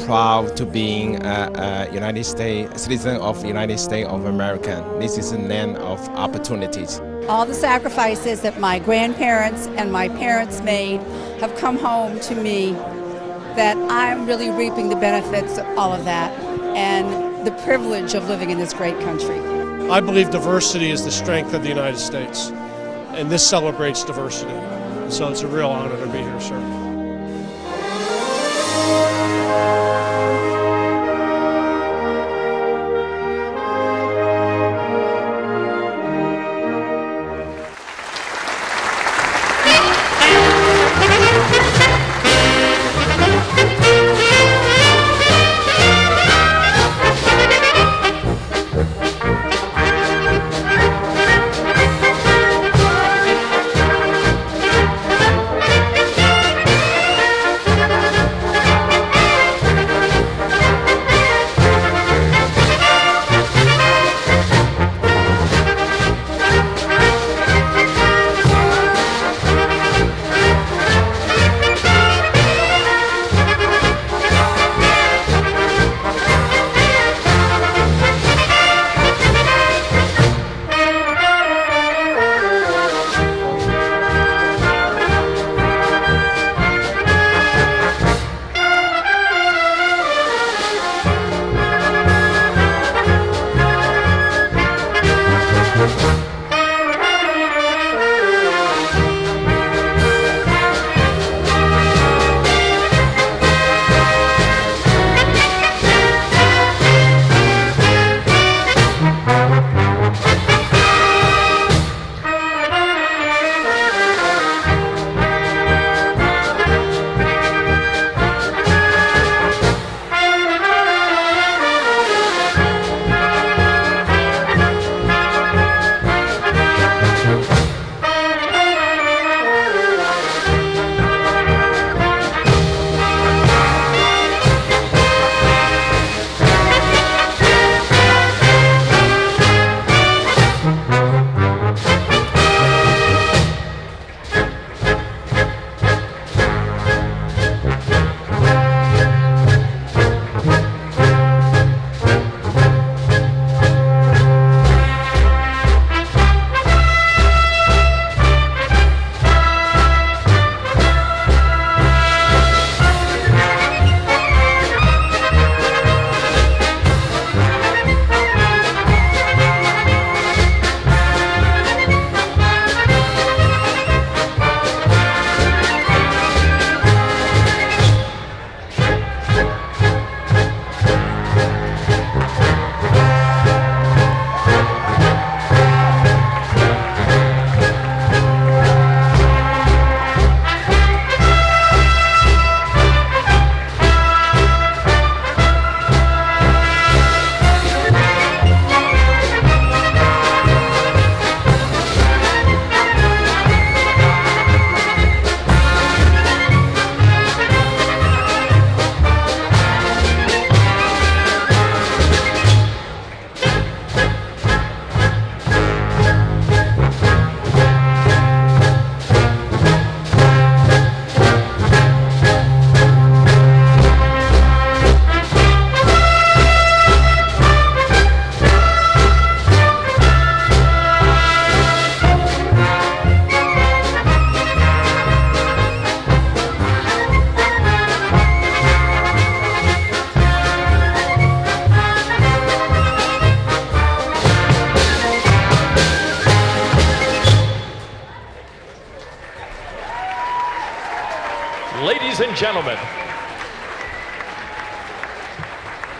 proud to being a United States citizen of the United States of America. This is a land of opportunities. All the sacrifices that my grandparents and my parents made have come home to me, that I'm really reaping the benefits of all of that and the privilege of living in this great country. I believe diversity is the strength of the United States, and this celebrates diversity. So it's a real honor to be here, sir.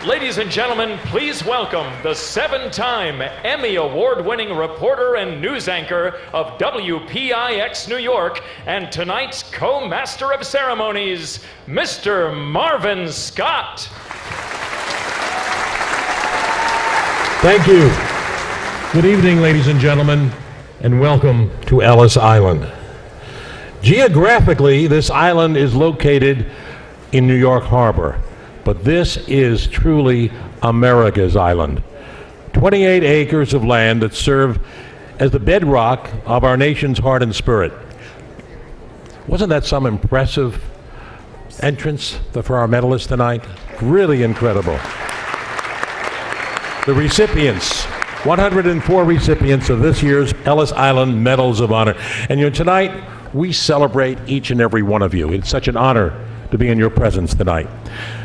Ladies and gentlemen, please welcome the 7-time Emmy Award-winning reporter and news anchor of WPIX New York and tonight's co-master of ceremonies, Mr. Marvin Scott. Thank you. Good evening, ladies and gentlemen, and welcome to Ellis Island. Geographically, this island is located in New York Harbor, but this is truly America's island. 28 acres of land that serve as the bedrock of our nation's heart and spirit. Wasn't that some impressive entrance for our medalists tonight? Really incredible. The recipients, 104 recipients of this year's Ellis Island Medals of Honor. And tonight, we celebrate each and every one of you. It's such an honor to be in your presence tonight.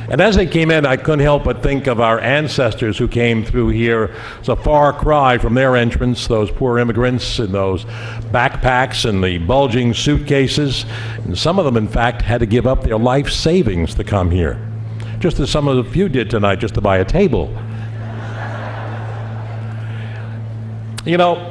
And as they came in, I couldn't help but think of our ancestors who came through here. It's a far cry from their entrance, those poor immigrants in those backpacks and the bulging suitcases. And some of them, in fact, had to give up their life savings to come here, just as some of you did tonight just to buy a table. You know,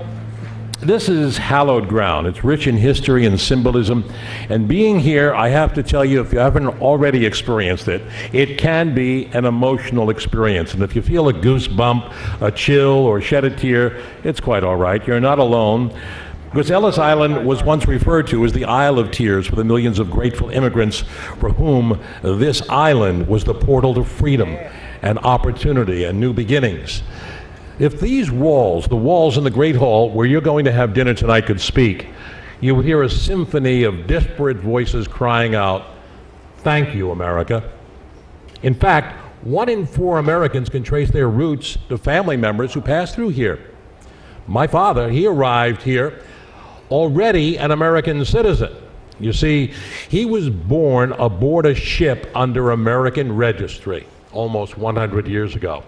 this is hallowed ground. It's rich in history and symbolism. And being here, I have to tell you, if you haven't already experienced it, it can be an emotional experience. And if you feel a goosebump, a chill, or shed a tear, it's quite all right. You're not alone. Because Ellis Island was once referred to as the Isle of Tears for the millions of grateful immigrants for whom this island was the portal to freedom and opportunity and new beginnings. If these walls, the walls in the Great Hall where you're going to have dinner tonight, could speak, you would hear a symphony of disparate voices crying out, "Thank you, America." In fact, 1 in 4 Americans can trace their roots to family members who passed through here. My father, he arrived here already an American citizen. You see, he was born aboard a ship under American registry almost 100 years ago.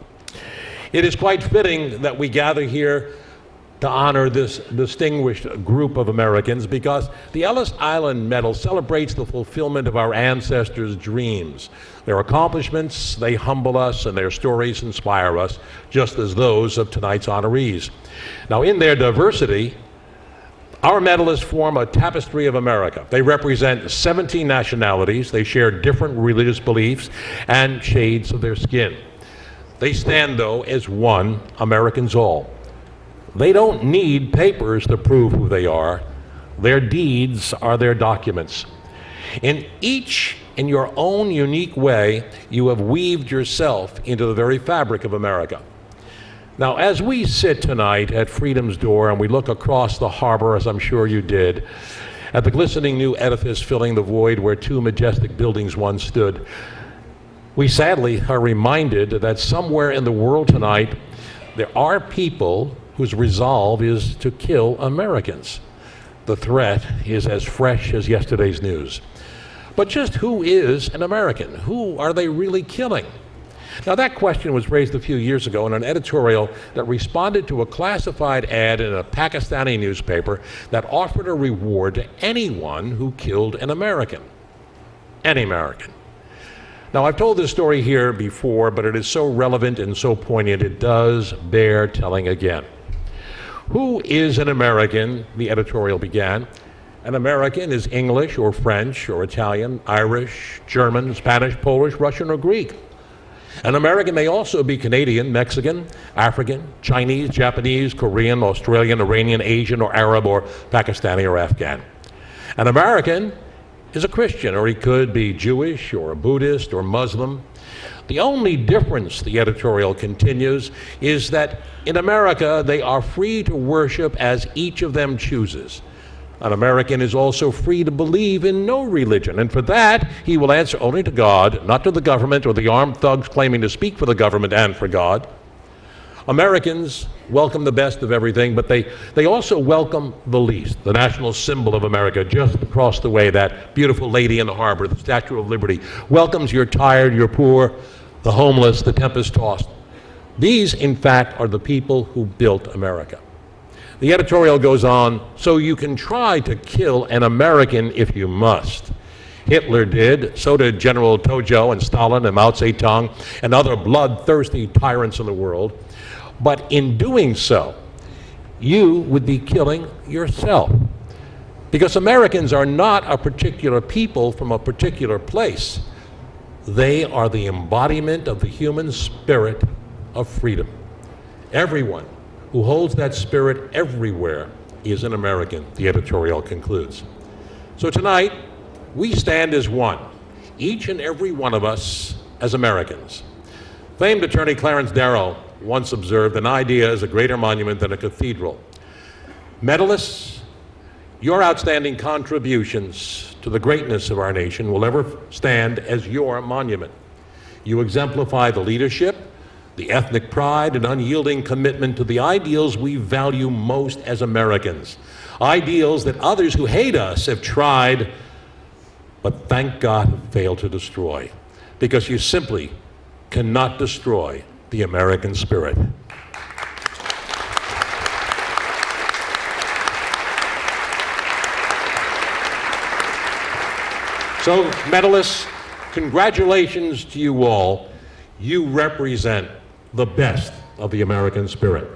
It is quite fitting that we gather here to honor this distinguished group of Americans, because the Ellis Island Medal celebrates the fulfillment of our ancestors' dreams. Their accomplishments, they humble us, and their stories inspire us, just as those of tonight's honorees. Now, in their diversity, our medalists form a tapestry of America. They represent 17 nationalities. They share different religious beliefs and shades of their skin. They stand, though, as one, Americans all. They don't need papers to prove who they are. Their deeds are their documents. In each, in your own unique way, you have weaved yourself into the very fabric of America. Now, as we sit tonight at Freedom's door and we look across the harbor, as I'm sure you did, at the glistening new edifice filling the void where 2 majestic buildings once stood, we sadly are reminded that somewhere in the world tonight, there are people whose resolve is to kill Americans. The threat is as fresh as yesterday's news. But just who is an American? Who are they really killing? Now, that question was raised a few years ago in an editorial that responded to a classified ad in a Pakistani newspaper that offered a reward to anyone who killed an American. Any American. Now, I've told this story here before, but it is so relevant and so poignant, it does bear telling again. Who is an American? The editorial began. An American is English or French or Italian, Irish, German, Spanish, Polish, Russian, or Greek. An American may also be Canadian, Mexican, African, Chinese, Japanese, Korean, Australian, Iranian, Asian, or Arab, or Pakistani, or Afghan. An American is a Christian, or he could be Jewish, or a Buddhist, or Muslim. The only difference, the editorial continues, is that in America they are free to worship as each of them chooses. An American is also free to believe in no religion, and for that he will answer only to God, not to the government or the armed thugs claiming to speak for the government and for God. Americans welcome the best of everything, but they also welcome the least. The national symbol of America, just across the way, that beautiful lady in the harbor, the Statue of Liberty, welcomes your tired, your poor, the homeless, the tempest-tossed. These, in fact, are the people who built America. The editorial goes on, so you can try to kill an American if you must. Hitler did, so did General Tojo and Stalin and Mao Zedong and other bloodthirsty tyrants in the world. But in doing so, you would be killing yourself. Because Americans are not a particular people from a particular place. They are the embodiment of the human spirit of freedom. Everyone who holds that spirit everywhere is an American, the editorial concludes. So tonight, we stand as one, each and every one of us as Americans. Famed attorney Clarence Darrow once observed, an idea is a greater monument than a cathedral. Medalists, your outstanding contributions to the greatness of our nation will ever stand as your monument. You exemplify the leadership, the ethnic pride, and unyielding commitment to the ideals we value most as Americans. Ideals that others who hate us have tried, but thank God have failed to destroy, because you simply cannot destroy the American spirit. So, medalists, congratulations to you all. You represent the best of the American spirit.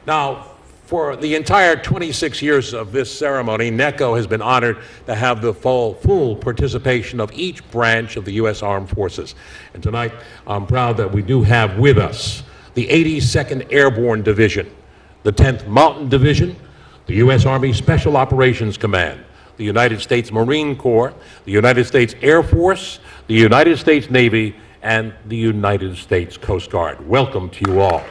Now, for the entire 26 years of this ceremony, NECO has been honored to have the full participation of each branch of the U.S. Armed Forces. And tonight, I'm proud that we do have with us the 82nd Airborne Division, the 10th Mountain Division, the U.S. Army Special Operations Command, the United States Marine Corps, the United States Air Force, the United States Navy, and the United States Coast Guard. Welcome to you all.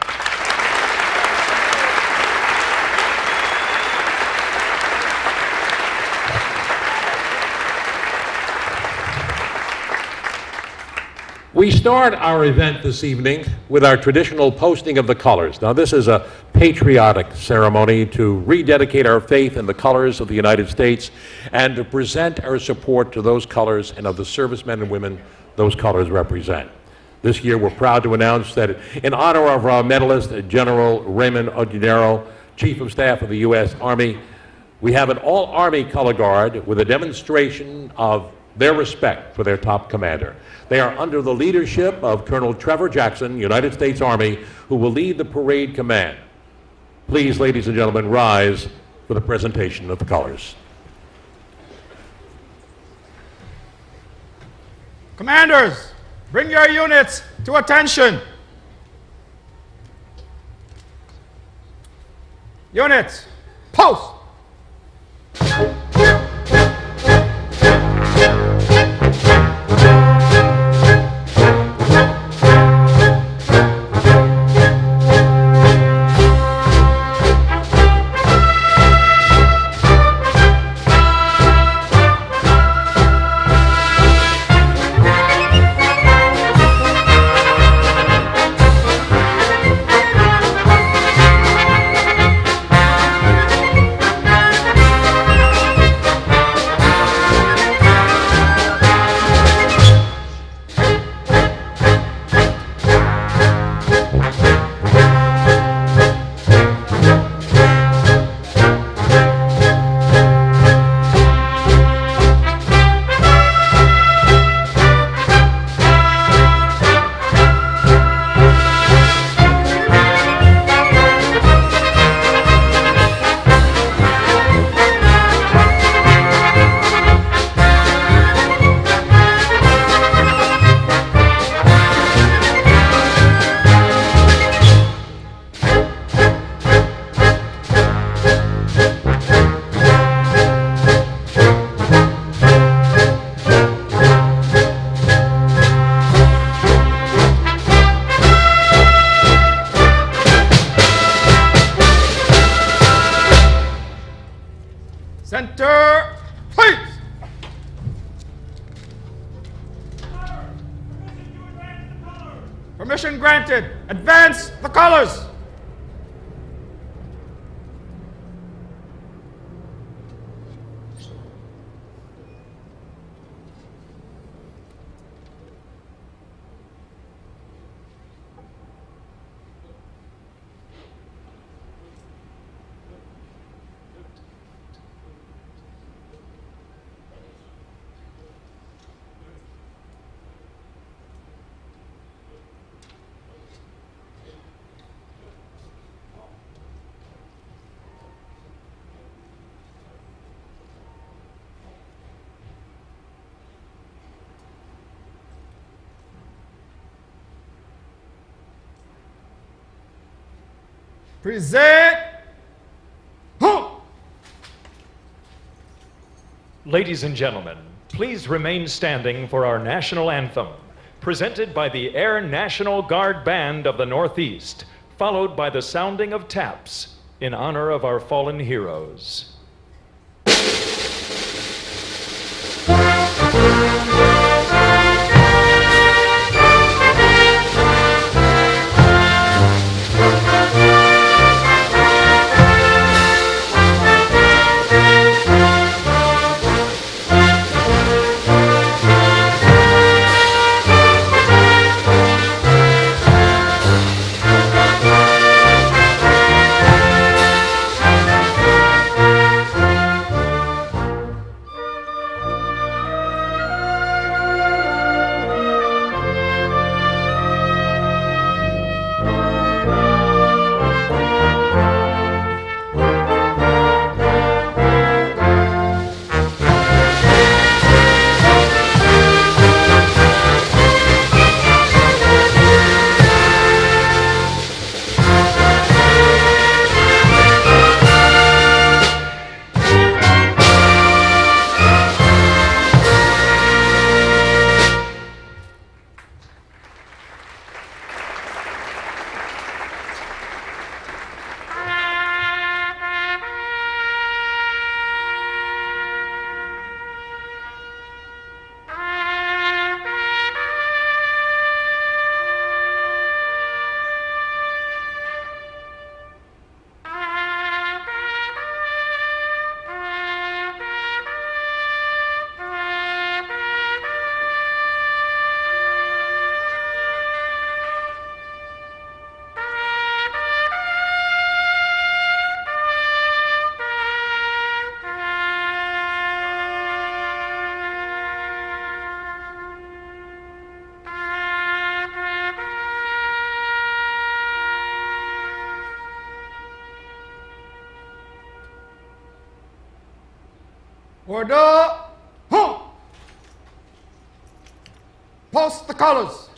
We start our event this evening with our traditional posting of the colors. Now, this is a patriotic ceremony to rededicate our faith in the colors of the United States and to present our support to those colors and of the servicemen and women those colors represent. This year, we're proud to announce that in honor of our medalist, General Raymond Odierno, Chief of Staff of the U.S. Army, we have an all-Army color guard with a demonstration of their respect for their top commander. They are under the leadership of Colonel Trevor Jackson, United States Army, who will lead the parade command. Please, ladies and gentlemen, rise for the presentation of the colors. Commanders, bring your units to attention. Units, post! Center, please. Permission granted. Advance the colors. Present. Ladies and gentlemen, please remain standing for our national anthem. presented by the Air National Guard Band of the Northeast, followed by the sounding of taps in honor of our fallen heroes. Order! Huh! Post the colors!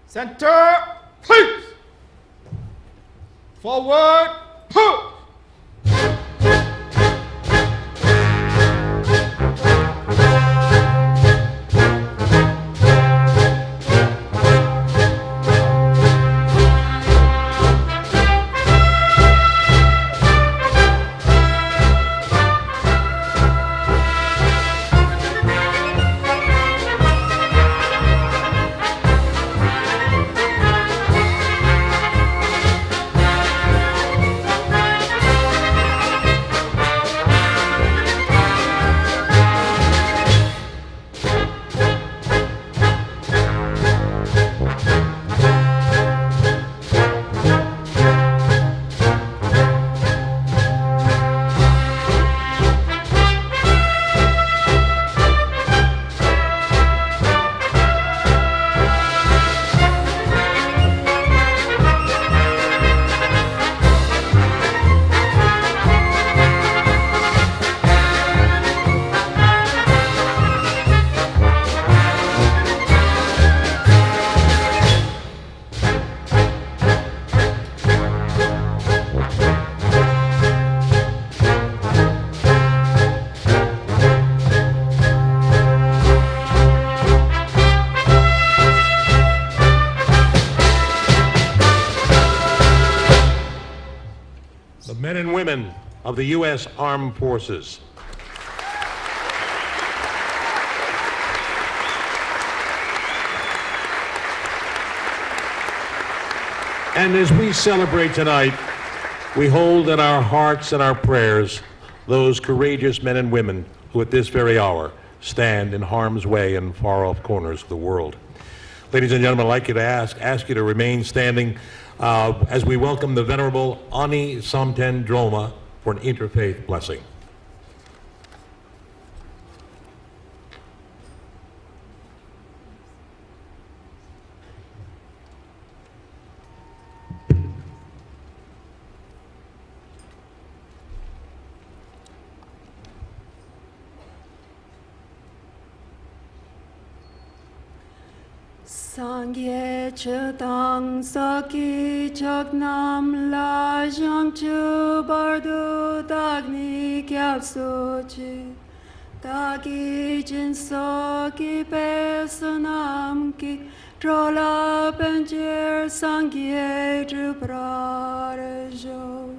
Center, please. Forward, push. the men and women of the U.S. Armed Forces. And as we celebrate tonight, we hold in our hearts and our prayers those courageous men and women who at this very hour stand in harm's way in far-off corners of the world. Ladies and gentlemen, I'd like you to ask you to remain standing as we welcome the Venerable Ani Samten Droma for an interfaith blessing. Sangye chedang saki chagnam la jang chu bardu dagni kyab sochi dagi jin saki pesunam ki trola benjer sangye chu prarejo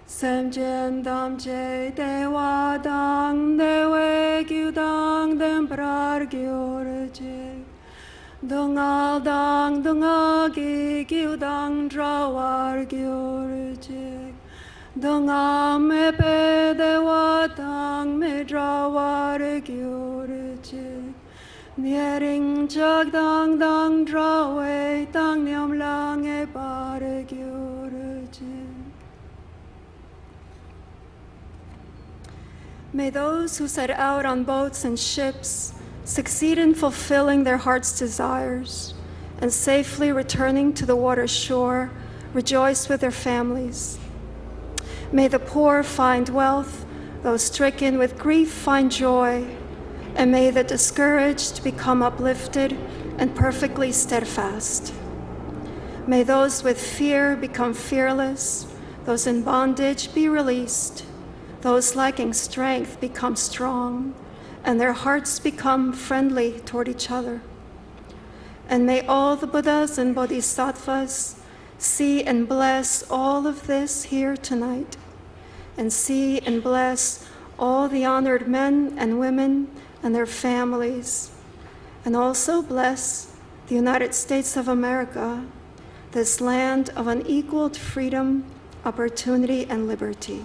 semjen dam che dewa dang dewe gyu dang dem prar gyorje Dungal dang dungagi giu dang drawar gyurjik Dunga me pe dewa dang me drawar gyurjik Niering chak dang dang drawe dang nyam lang e bar gyurjik May those who set out on boats and ships succeed in fulfilling their heart's desires and safely returning to the water's shore, rejoice with their families. May the poor find wealth, those stricken with grief find joy, and may the discouraged become uplifted and perfectly steadfast. May those with fear become fearless, those in bondage be released, those lacking strength become strong, and their hearts become friendly toward each other. And may all the Buddhas and Bodhisattvas see and bless all of this here tonight, and see and bless all the honored men and women and their families, and also bless the United States of America, this land of unequaled freedom, opportunity, and liberty.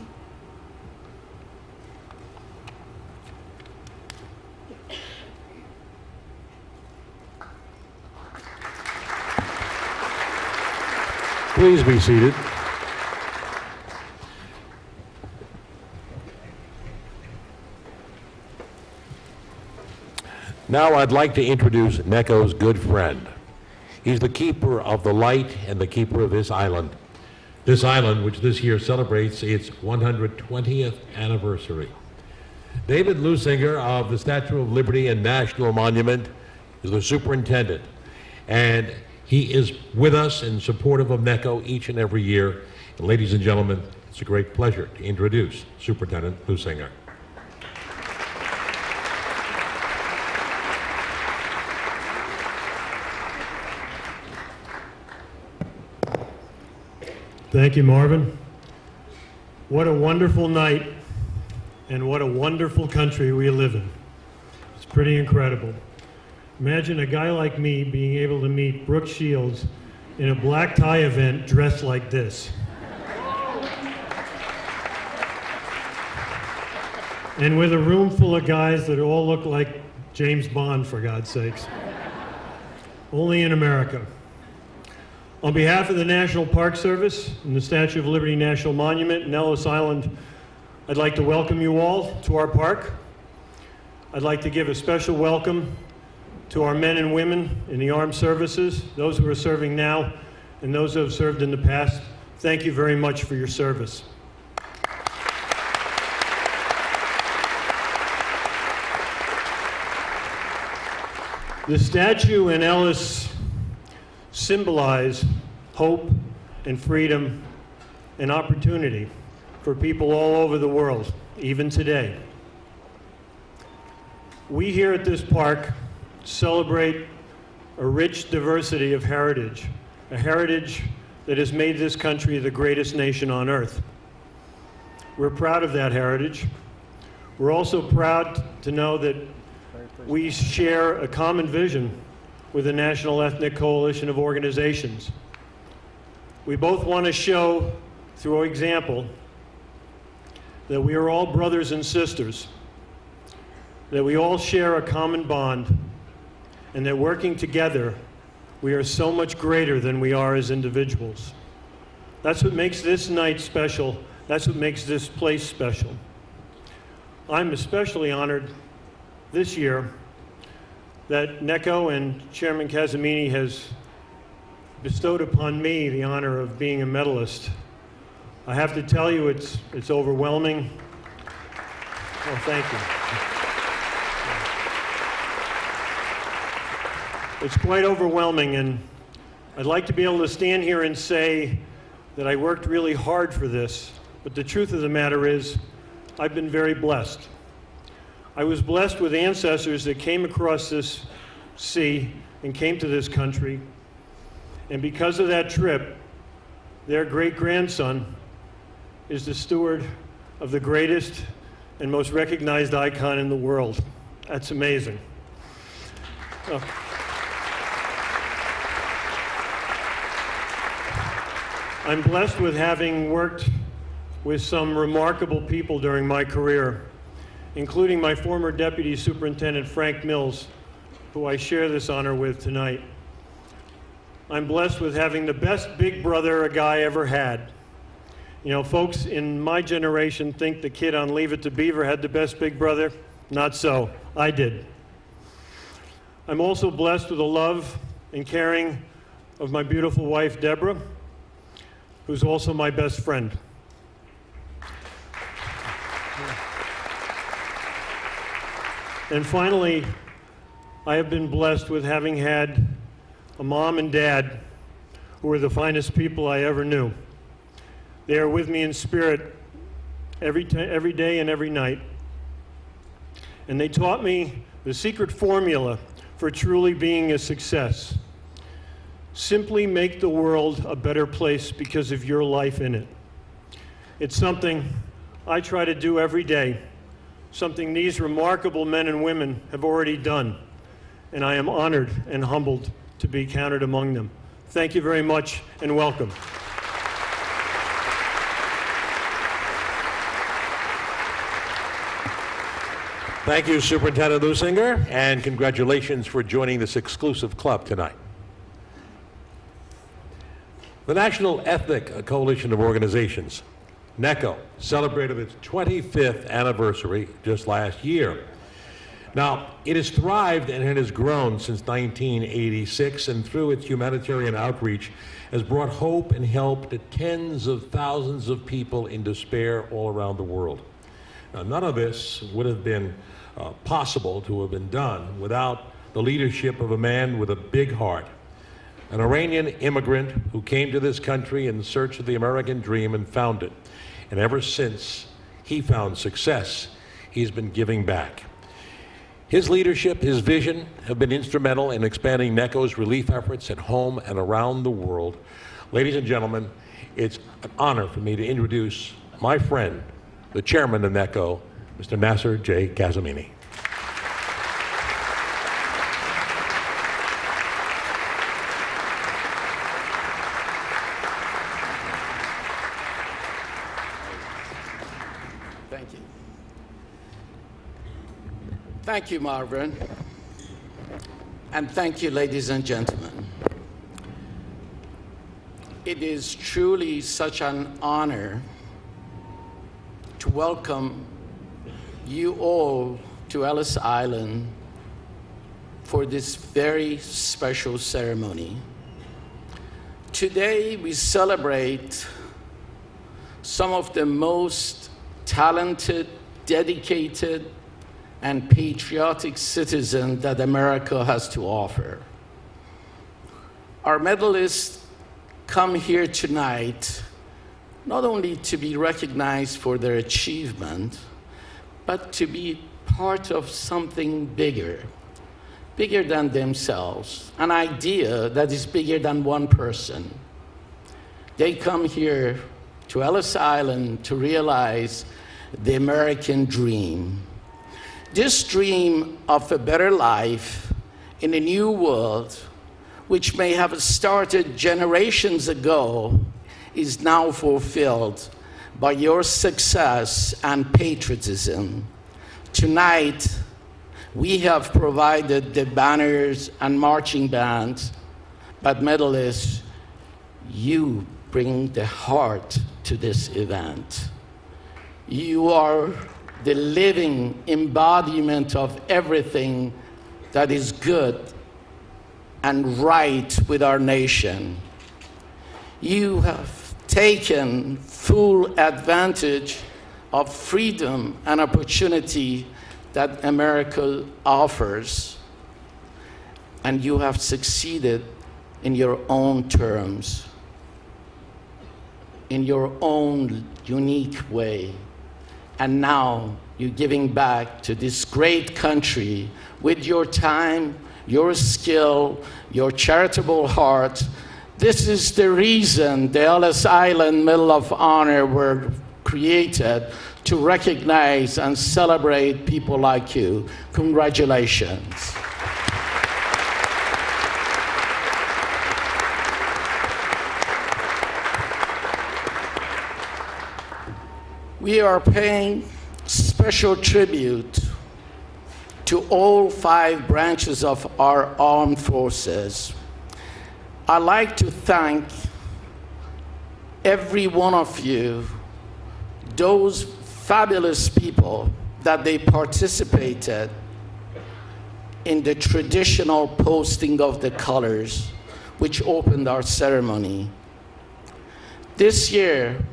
Please be seated. Now I'd like to introduce Neko's good friend. He's the keeper of the light and the keeper of this island. This island, which this year celebrates its 120th anniversary. David Lusinger of the Statue of Liberty and National Monument is the superintendent, and he is with us and supportive of Neko each and every year. And ladies and gentlemen, it's a great pleasure to introduce Superintendent Lusinger. Thank you, Marvin. What a wonderful night, and what a wonderful country we live in. It's pretty incredible. Imagine a guy like me being able to meet Brooke Shields in a black tie event dressed like this. And with a room full of guys that all look like James Bond, for God's sakes. Only in America. On behalf of the National Park Service and the Statue of Liberty National Monument in Ellis Island, I'd like to welcome you all to our park. I'd like to give a special welcome to our men and women in the armed services, those who are serving now and those who have served in the past. Thank you very much for your service. The statue and Ellis symbolize hope and freedom and opportunity for people all over the world, even today. We here at this park celebrate a rich diversity of heritage, a heritage that has made this country the greatest nation on earth. We're proud of that heritage. We're also proud to know that we share a common vision with the National Ethnic Coalition of Organizations. We both want to show through example that we are all brothers and sisters, that we all share a common bond, and that working together, we are so much greater than we are as individuals. That's what makes this night special. That's what makes this place special. I'm especially honored this year that NECO and Chairman Casamini has bestowed upon me the honor of being a medalist. I have to tell you, it's overwhelming. Oh, thank you. It's quite overwhelming, and I'd like to be able to stand here and say that I worked really hard for this, but the truth of the matter is, I've been very blessed. I was blessed with ancestors that came across this sea and came to this country, and because of that trip, their great-grandson is the steward of the greatest and most recognized icon in the world. That's amazing. Oh. I'm blessed with having worked with some remarkable people during my career, including my former Deputy Superintendent, Frank Mills, who I share this honor with tonight. I'm blessed with having the best big brother a guy ever had. You know, folks in my generation think the kid on Leave It to Beaver had the best big brother. Not so. I did. I'm also blessed with the love and caring of my beautiful wife, Deborah, who's also my best friend. And finally, I have been blessed with having had a mom and dad who were the finest people I ever knew. They are with me in spirit every day and every night. And they taught me the secret formula for truly being a success. Simply make the world a better place because of your life in it. It's something I try to do every day, something these remarkable men and women have already done, and I am honored and humbled to be counted among them. Thank you very much, and welcome. Thank you, Superintendent Lusinger, and congratulations for joining this exclusive club tonight. The National Ethnic Coalition of Organizations, NECO, celebrated its 25th anniversary just last year. Now, it has thrived and it has grown since 1986, and through its humanitarian outreach has brought hope and help to tens of thousands of people in despair all around the world. Now, none of this would have been possible to have been done without the leadership of a man with a big heart, an Iranian immigrant who came to this country in search of the American dream and found it. And ever since he found success, he's been giving back. His leadership, his vision have been instrumental in expanding NECO's relief efforts at home and around the world. Ladies and gentlemen, it's an honor for me to introduce my friend, the chairman of NECO, Mr. Nasser J. Casamini. Thank you, Marvin. And thank you, ladies and gentlemen. It is truly such an honor to welcome you all to Ellis Island for this very special ceremony. Today, we celebrate some of the most talented, dedicated, and patriotic citizen that America has to offer. Our medalists come here tonight not only to be recognized for their achievement, but to be part of something bigger than themselves, an idea that is bigger than one person. They come here to Ellis Island to realize the American dream. This dream of a better life in a new world, which may have started generations ago, is now fulfilled by your success and patriotism. Tonight, we have provided the banners and marching bands, but medalists, you bring the heart to this event. You are the living embodiment of everything that is good and right with our nation. You have taken full advantage of freedom and opportunity that America offers, and you have succeeded in your own terms, in your own unique way. And now you're giving back to this great country with your time, your skill, your charitable heart. This is the reason the Ellis Island Medal of Honor were created, to recognize and celebrate people like you. Congratulations. We are paying special tribute to all 5 branches of our armed forces. I'd like to thank every one of you, those fabulous people that they participated in the traditional posting of the colors, which opened our ceremony. This year,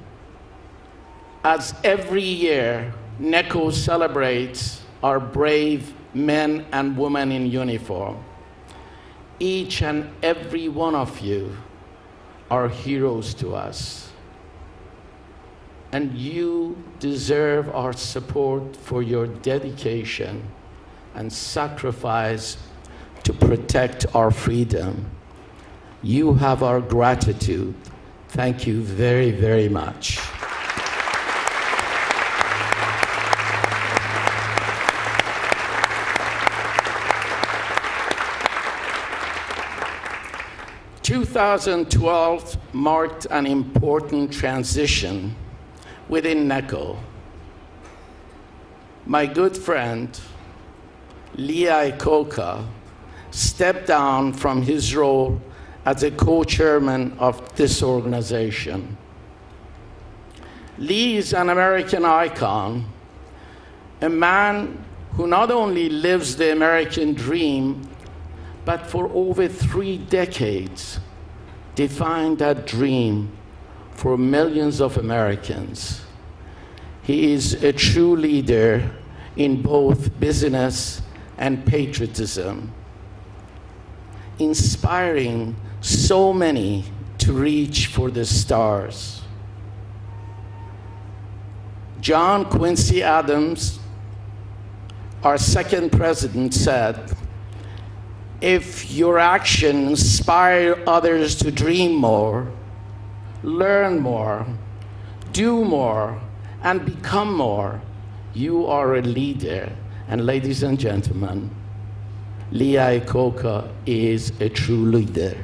as every year, NECO celebrates our brave men and women in uniform. Each and every one of you are heroes to us. And you deserve our support for your dedication and sacrifice to protect our freedom. You have our gratitude. Thank you very, very much. In 2012 marked an important transition within NECO. My good friend, Lee Iacocca, stepped down from his role as a co-chairman of this organization. Lee is an American icon, a man who not only lives the American dream, but for over 3 decades defined that dream for millions of Americans. He is a true leader in both business and patriotism, inspiring so many to reach for the stars. John Quincy Adams, our second president, said, "If your actions inspire others to dream more, learn more, do more, and become more, you are a leader." And ladies and gentlemen, Lee Iacocca is a true leader.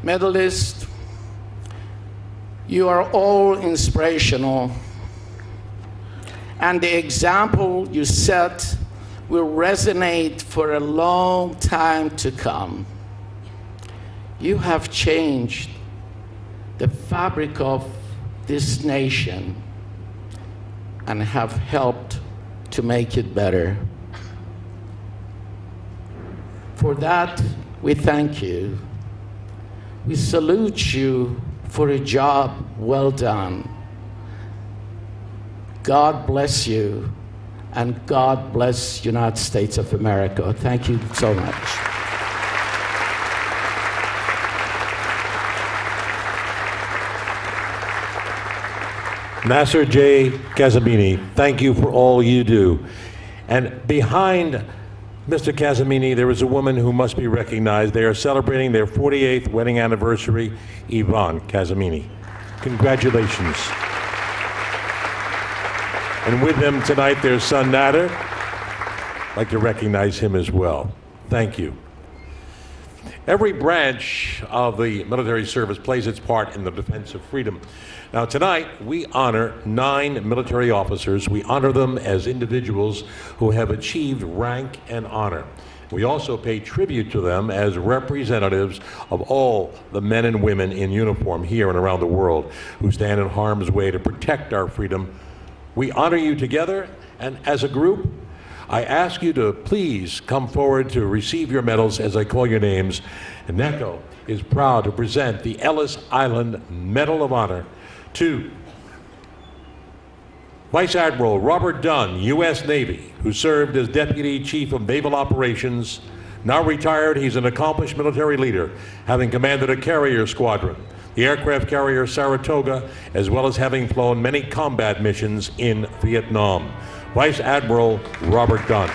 Medalists, you are all inspirational, and the example you set will resonate for a long time to come. You have changed the fabric of this nation and have helped to make it better. For that, we thank you. We salute you for a job well done. God bless you, and God bless the United States of America. Thank you so much. Nasser J. Gazabini, thank you for all you do. And behind Mr. Casamini, there is a woman who must be recognized. They are celebrating their 48th wedding anniversary, Yvonne Casamini. Congratulations. And with them tonight, their son, Nader. I'd like to recognize him as well. Thank you. Every branch of the military service plays its part in the defense of freedom. Now tonight, we honor 9 military officers. We honor them as individuals who have achieved rank and honor. We also pay tribute to them as representatives of all the men and women in uniform here and around the world who stand in harm's way to protect our freedom. We honor you together, and as a group, I ask you to please come forward to receive your medals as I call your names. And NECO is proud to present the Ellis Island Medal of Honor to Vice Admiral Robert Dunn, U.S. Navy, who served as Deputy Chief of Naval Operations. Now retired, he's an accomplished military leader, having commanded a carrier squadron, the aircraft carrier Saratoga, as well as having flown many combat missions in Vietnam. Vice Admiral Robert Dunn.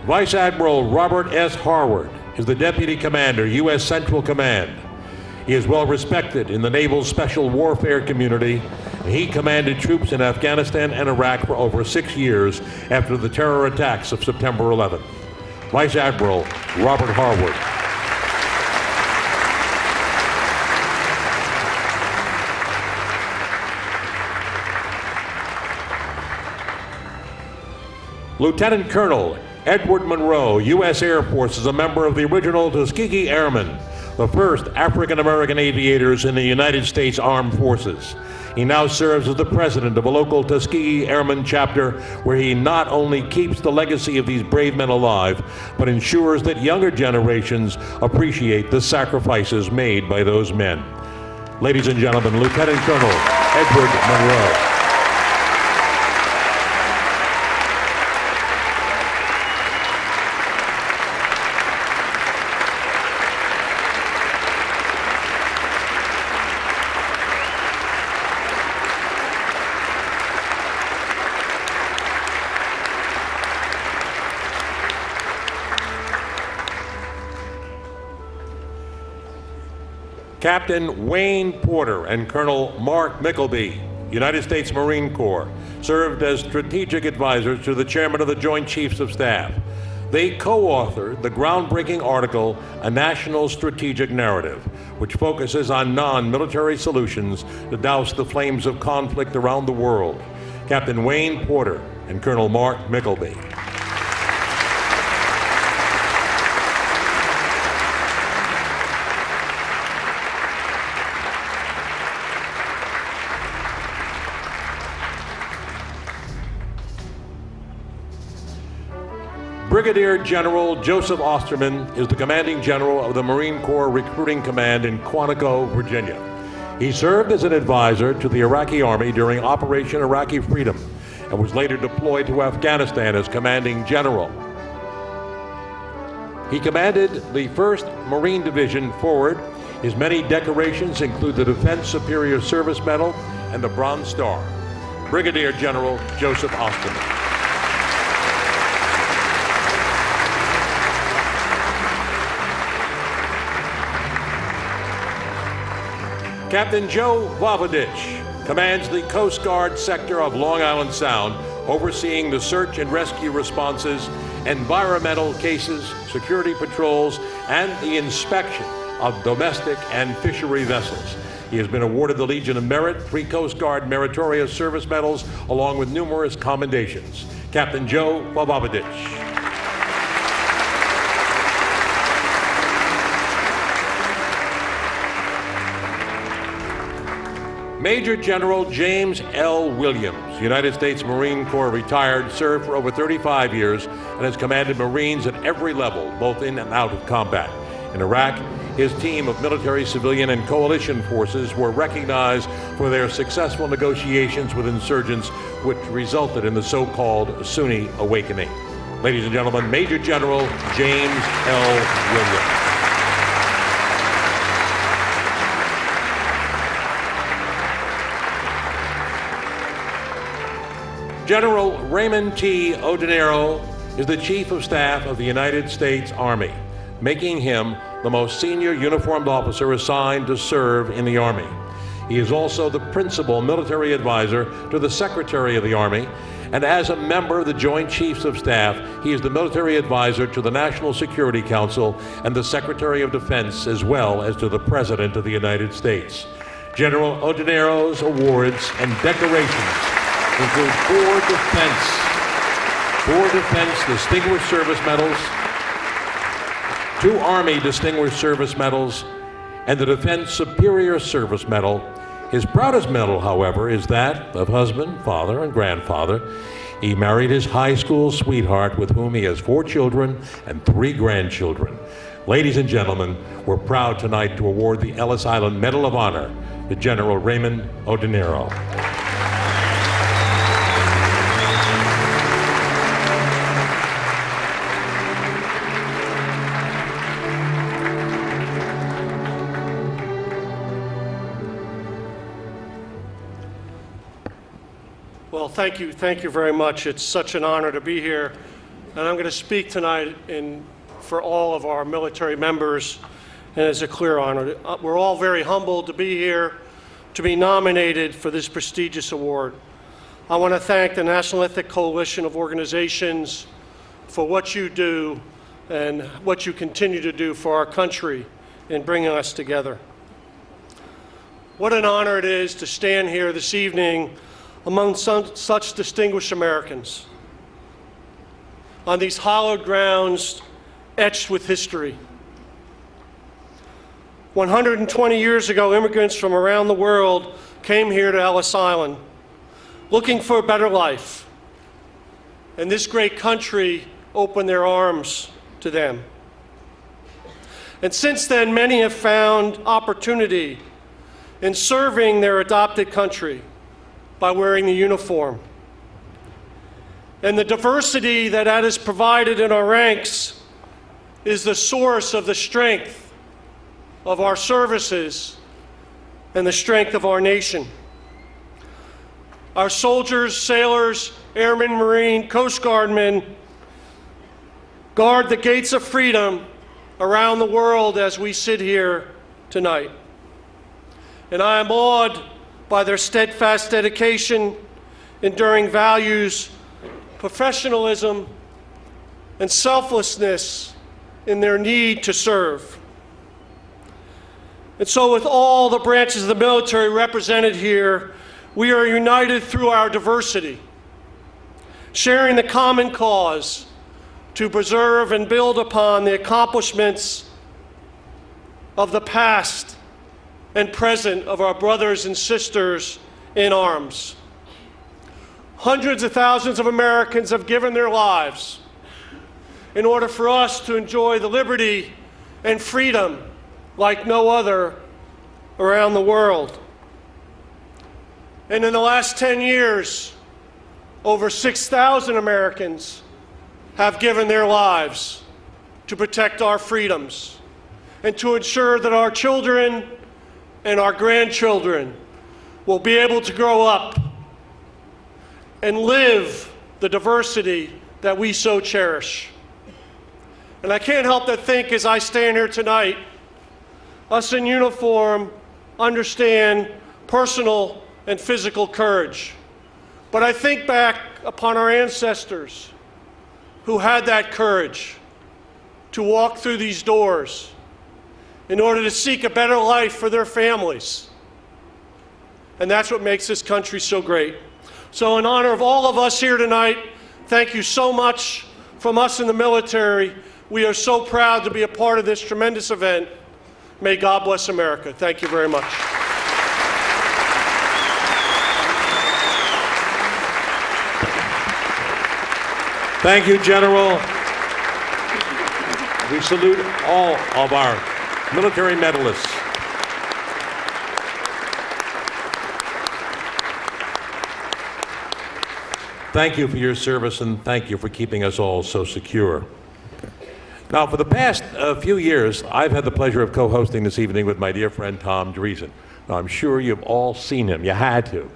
Vice Admiral Robert S. Harward is the Deputy Commander, U.S. Central Command. He is well respected in the Naval Special Warfare community. He commanded troops in Afghanistan and Iraq for over 6 years after the terror attacks of September 11th. Vice Admiral Robert Harward. Lieutenant Colonel Edward Monroe, U.S. Air Force, is a member of the original Tuskegee Airmen, the first African-American aviators in the United States Armed Forces. He now serves as the president of a local Tuskegee Airmen chapter where he not only keeps the legacy of these brave men alive, but ensures that younger generations appreciate the sacrifices made by those men. Ladies and gentlemen, Lieutenant Colonel Edward Monroe. Captain Wayne Porter and Colonel Mark Mickleby, United States Marine Corps, served as strategic advisors to the Chairman of the Joint Chiefs of Staff. They co-authored the groundbreaking article, A National Strategic Narrative, which focuses on non-military solutions to douse the flames of conflict around the world. Captain Wayne Porter and Colonel Mark Mickleby. Brigadier General Joseph Osterman is the commanding general of the Marine Corps Recruiting Command in Quantico, Virginia. He served as an advisor to the Iraqi Army during Operation Iraqi Freedom and was later deployed to Afghanistan as commanding general. He commanded the 1st Marine Division Forward. His many decorations include the Defense Superior Service Medal and the Bronze Star. Brigadier General Joseph Osterman. Captain Joe Vavadich commands the Coast Guard sector of Long Island Sound, overseeing the search and rescue responses, environmental cases, security patrols, and the inspection of domestic and fishery vessels. He has been awarded the Legion of Merit, 3 Coast Guard Meritorious Service Medals, along with numerous commendations. Captain Joe Vavadich. Major General James L. Williams, United States Marine Corps retired, served for over 35 years, and has commanded Marines at every level, both in and out of combat. In Iraq, his team of military, civilian, and coalition forces were recognized for their successful negotiations with insurgents, which resulted in the so-called Sunni Awakening. Ladies and gentlemen, Major General James L. Williams. General Raymond T. Odinero is the Chief of Staff of the United States Army, making him the most senior uniformed officer assigned to serve in the Army. He is also the principal military advisor to the Secretary of the Army, and as a member of the Joint Chiefs of Staff, he is the military advisor to the National Security Council and the Secretary of Defense, as well as to the President of the United States. General Odinero's awards and decorations include four Defense Distinguished Service Medals, 2 Army Distinguished Service Medals, and the Defense Superior Service Medal. His proudest medal, however, is that of husband, father, and grandfather. He married his high school sweetheart, with whom he has 4 children and 3 grandchildren. Ladies and gentlemen, we're proud tonight to award the Ellis Island Medal of Honor to General Raymond Odinero. Well, thank you very much. It's such an honor to be here. And I'm going to speak tonight for all of our military members, and it's a clear honor. We're all very humbled to be here, to be nominated for this prestigious award. I want to thank the National Ethnic Coalition of Organizations for what you do and what you continue to do for our country in bringing us together. What an honor it is to stand here this evening among such distinguished Americans on these hallowed grounds etched with history. 120 years ago, immigrants from around the world came here to Ellis Island looking for a better life, and this great country opened their arms to them. And since then, many have found opportunity in serving their adopted country by wearing the uniform. And the diversity that is provided in our ranks is the source of the strength of our services and the strength of our nation. Our soldiers, sailors, airmen, Marine, Coast Guardmen guard the gates of freedom around the world as we sit here tonight. And I am awed by their steadfast dedication, enduring values, professionalism, and selflessness in their need to serve. And so with all the branches of the military represented here, we are united through our diversity, sharing the common cause to preserve and build upon the accomplishments of the past and present of our brothers and sisters in arms. Hundreds of thousands of Americans have given their lives in order for us to enjoy the liberty and freedom like no other around the world. And in the last 10 years, over 6,000 Americans have given their lives to protect our freedoms and to ensure that our children and our grandchildren will be able to grow up and live the diversity that we so cherish. And I can't help but think as I stand here tonight, us in uniform understand personal and physical courage. But I think back upon our ancestors who had that courage to walk through these doors in order to seek a better life for their families. And that's what makes this country so great. So in honor of all of us here tonight, thank you so much from us in the military. We are so proud to be a part of this tremendous event. May God bless America. Thank you very much. Thank you, General. We salute all of our military medalists. Thank you for your service, and thank you for keeping us all so secure. Now, for the past few years, I've had the pleasure of co-hosting this evening with my dear friend Tom Dreesen, Now, I'm sure you've all seen him. You had to.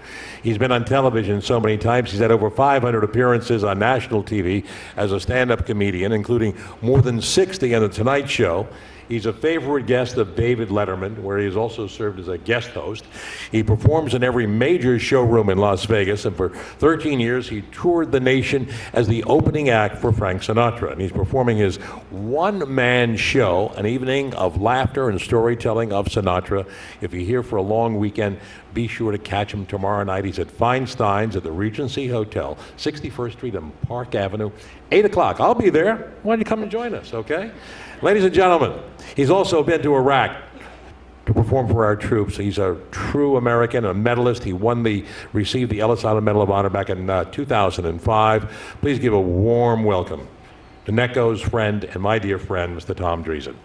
He's been on television so many times. He's had over 500 appearances on national TV as a stand-up comedian, including more than 60 on The Tonight Show. He's a favorite guest of David Letterman, where he has also served as a guest host. He performs in every major showroom in Las Vegas, and for 13 years he toured the nation as the opening act for Frank Sinatra. And he's performing his one-man show, an evening of laughter and storytelling of Sinatra. If you're here for a long weekend, be sure to catch him tomorrow night. He's at Feinstein's at the Regency Hotel, 61st Street and Park Avenue, 8 o'clock. I'll be there. Why don't you come and join us, okay? Ladies and gentlemen, he's also been to Iraq to perform for our troops. He's a true American, a medalist. He received the Ellis Island Medal of Honor back in 2005. Please give a warm welcome to Necco's friend and my dear friend, Mr. Tom Dreesen.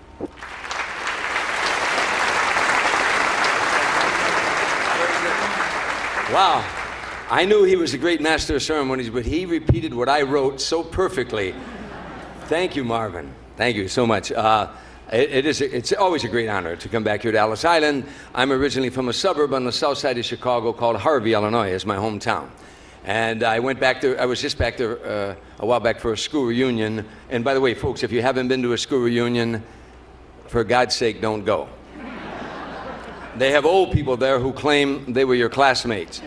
Wow. I knew he was a great master of ceremonies, but he repeated what I wrote so perfectly. Thank you, Marvin. Thank you so much. It's always a great honor to come back here to Ellis Island. I'm originally from a suburb on the south side of Chicago called Harvey, Illinois, is my hometown. And I went back there, I was just back there a while back for a school reunion. And by the way, folks, if you haven't been to a school reunion, for God's sake, don't go. They have old people there who claim they were your classmates.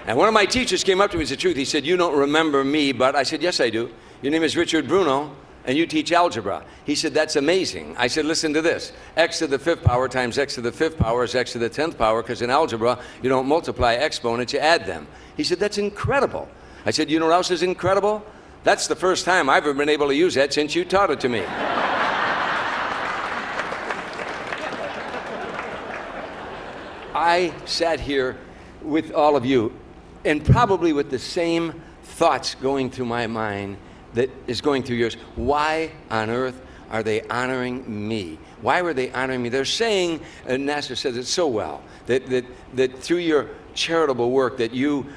And one of my teachers came up to me and said, "Truth," he said, "You don't remember me," but I said, "Yes, I do. Your name is Richard Bruno, and you teach algebra." He said, "That's amazing." I said, "Listen to this. X to the 5th power times X to the 5th power is X to the 10th power, because in algebra, you don't multiply exponents, you add them." He said, "That's incredible." I said, "You know what else is incredible? That's the first time I've ever been able to use that since you taught it to me." I sat here with all of you, and probably with the same thoughts going through my mind that is going through yours. Why on earth are they honoring me? Why were they honoring me? They're saying, and NASA says it so well, that through your charitable work that you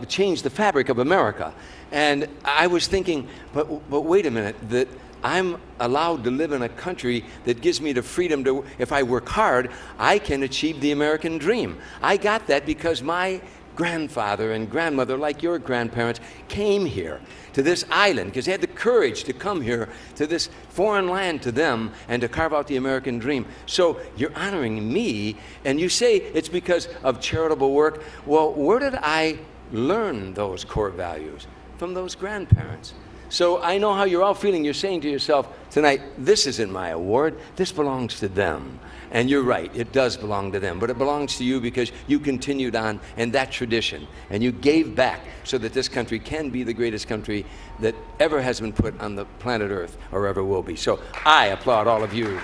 changed the fabric of America. And I was thinking, but wait a minute, that I'm allowed to live in a country that gives me the freedom to, if I work hard, I can achieve the American dream. I got that because my grandfather and grandmother, like your grandparents, came here to this island because they had the courage to come here to this foreign land to them and to carve out the American dream. So you're honoring me, and you say it's because of charitable work. Well, where did I learn those core values? From those grandparents. So I know how you're all feeling. You're saying to yourself tonight, this isn't my award, this belongs to them. And you're right, it does belong to them, but it belongs to you because you continued on in that tradition, and you gave back so that this country can be the greatest country that ever has been put on the planet Earth or ever will be. So I applaud all of you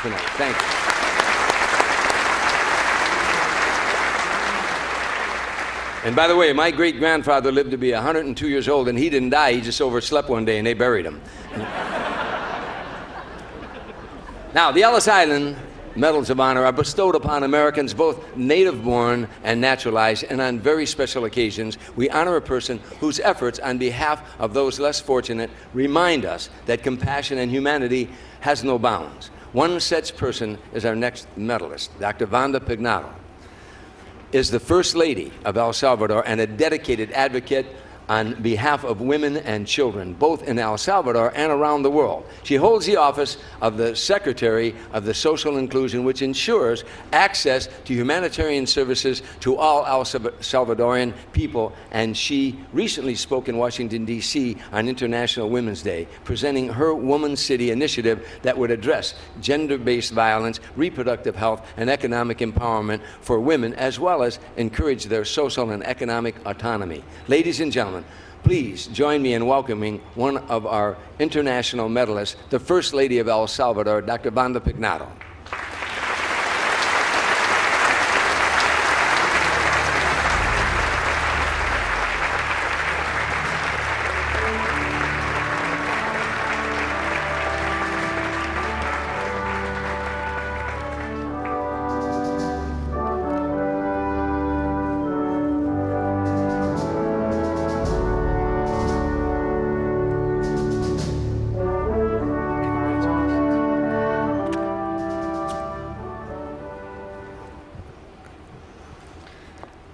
tonight. Thank you. And by the way, my great-grandfather lived to be 102 years old, and he didn't die. He just overslept one day, and they buried him. Now, the Ellis Island Medals of Honor are bestowed upon Americans, both native-born and naturalized, and on very special occasions, we honor a person whose efforts on behalf of those less fortunate remind us that compassion and humanity has no bounds. One such person is our next medalist, Dr. Vanda Pignatto. Is the First Lady of El Salvador and a dedicated advocate on behalf of women and children, both in El Salvador and around the world. She holds the office of the Secretary of the Social Inclusion, which ensures access to humanitarian services to all El Salvadorian people, and she recently spoke in Washington, D.C. on International Women's Day, presenting her Woman City initiative that would address gender-based violence, reproductive health, and economic empowerment for women, as well as encourage their social and economic autonomy. Ladies and gentlemen, please join me in welcoming one of our international medalists, the First Lady of El Salvador, Dr. Vanda Pignatto.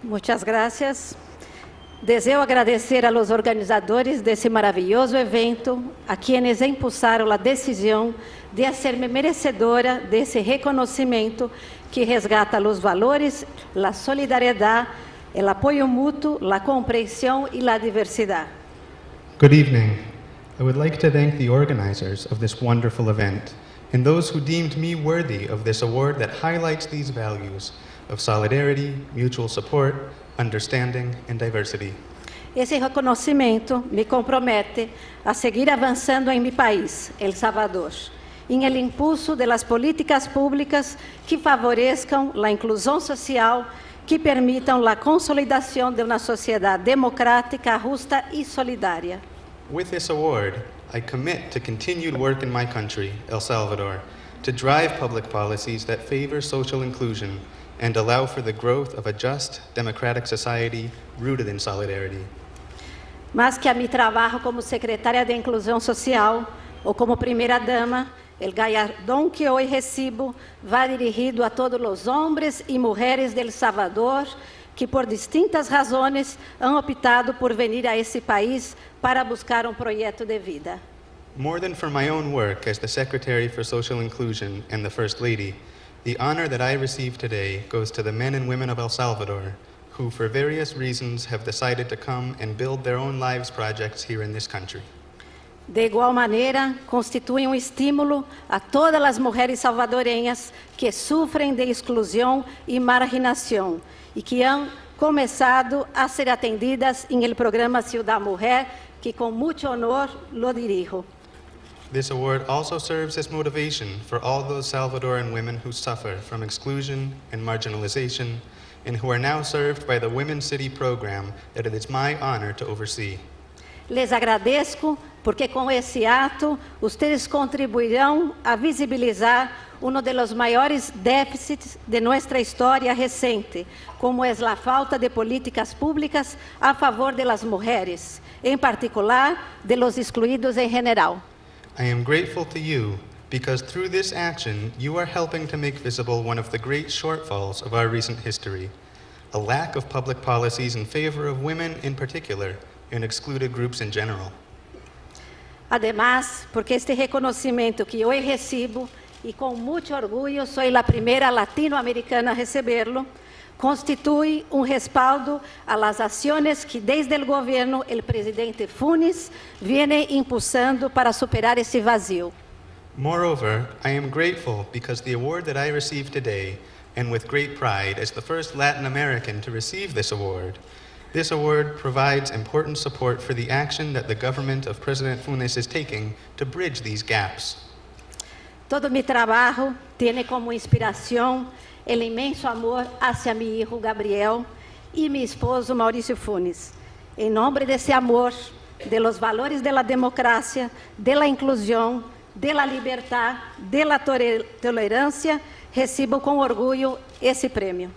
Muchas gracias. Deseo agradecer a los organizadores desse maravilloso evento, a quienes impulsaram a decisão de hacerme merecedora desse reconhecimento que resgata os valores, a solidariedade, o apoio mútuo, a compreensão e a diversidade. Good evening. I would like to thank the organizers of this wonderful event and those who deemed me worthy of this award that highlights these values of solidarity, mutual support, understanding, and diversity. Esse reconhecimento me compromete a seguir avançando em meu país, El Salvador, em el impulso de las políticas públicas que favoreçam a inclusão social, que permitam a consolidação de uma sociedade democrática, justa e solidária. With this award, I commit to continued work in my country, El Salvador, to drive public policies that favor social inclusion and allow for the growth of a just, democratic society rooted in solidarity. Mas que a mi trabalho como secretária de Inclusão Social ou como primeira-dama, o galardão que hoje recebo vai dirigido a todos os homens e mulheres de El Salvador que por distintas razões han optado por venir a esse país para buscar projeto de vida. More than for my own work as the Secretary for Social Inclusion and the First Lady, the honor that I receive today goes to the men and women of El Salvador who, for various reasons, have decided to come and build their own lives projects here in this country. De igual maneira, constitui estímulo a todas as mulheres salvadorenhas que sofrem de exclusão e marginação e que han começado a ser atendidas em el programa Ciudad Mujer, que com muito honor lo dirijo. This award also serves as motivation for all those Salvadoran women who suffer from exclusion and marginalization and who are now served by the Women's City program that it is my honor to oversee. Les agradeço porque com esse ato, ustedes contribuirão a visibilizar de los maiores déficits de nossa história recente, como é a falta de políticas públicas a favor de las mulheres, em particular de los excluídos em geral. I am grateful to you because through this action, you are helping to make visible one of the great shortfalls of our recent history, a lack of public policies in favor of women in particular and excluded groups in general. Además, porque este reconhecimento que hoje recebo, e com muito orgulho sou a primeira latino-americana a recebê-lo, constitui respaldo a las ações que desde o governo o presidente Funes viene impulsando para superar esse vazio. Moreover, I am grateful because the award that I receive today, and with great pride as the first Latin American to receive this award provides important support for the action that the government of President Funes is taking to bridge these gaps. Todo mi trabalho tem como inspiração o imenso amor hacia mi hijo Gabriel e mi esposo Mauricio Funes. Em nome desse amor, de los valores de la democracia, de la inclusão, de la libertad, de la tolerância, recebo com orgulho esse prêmio.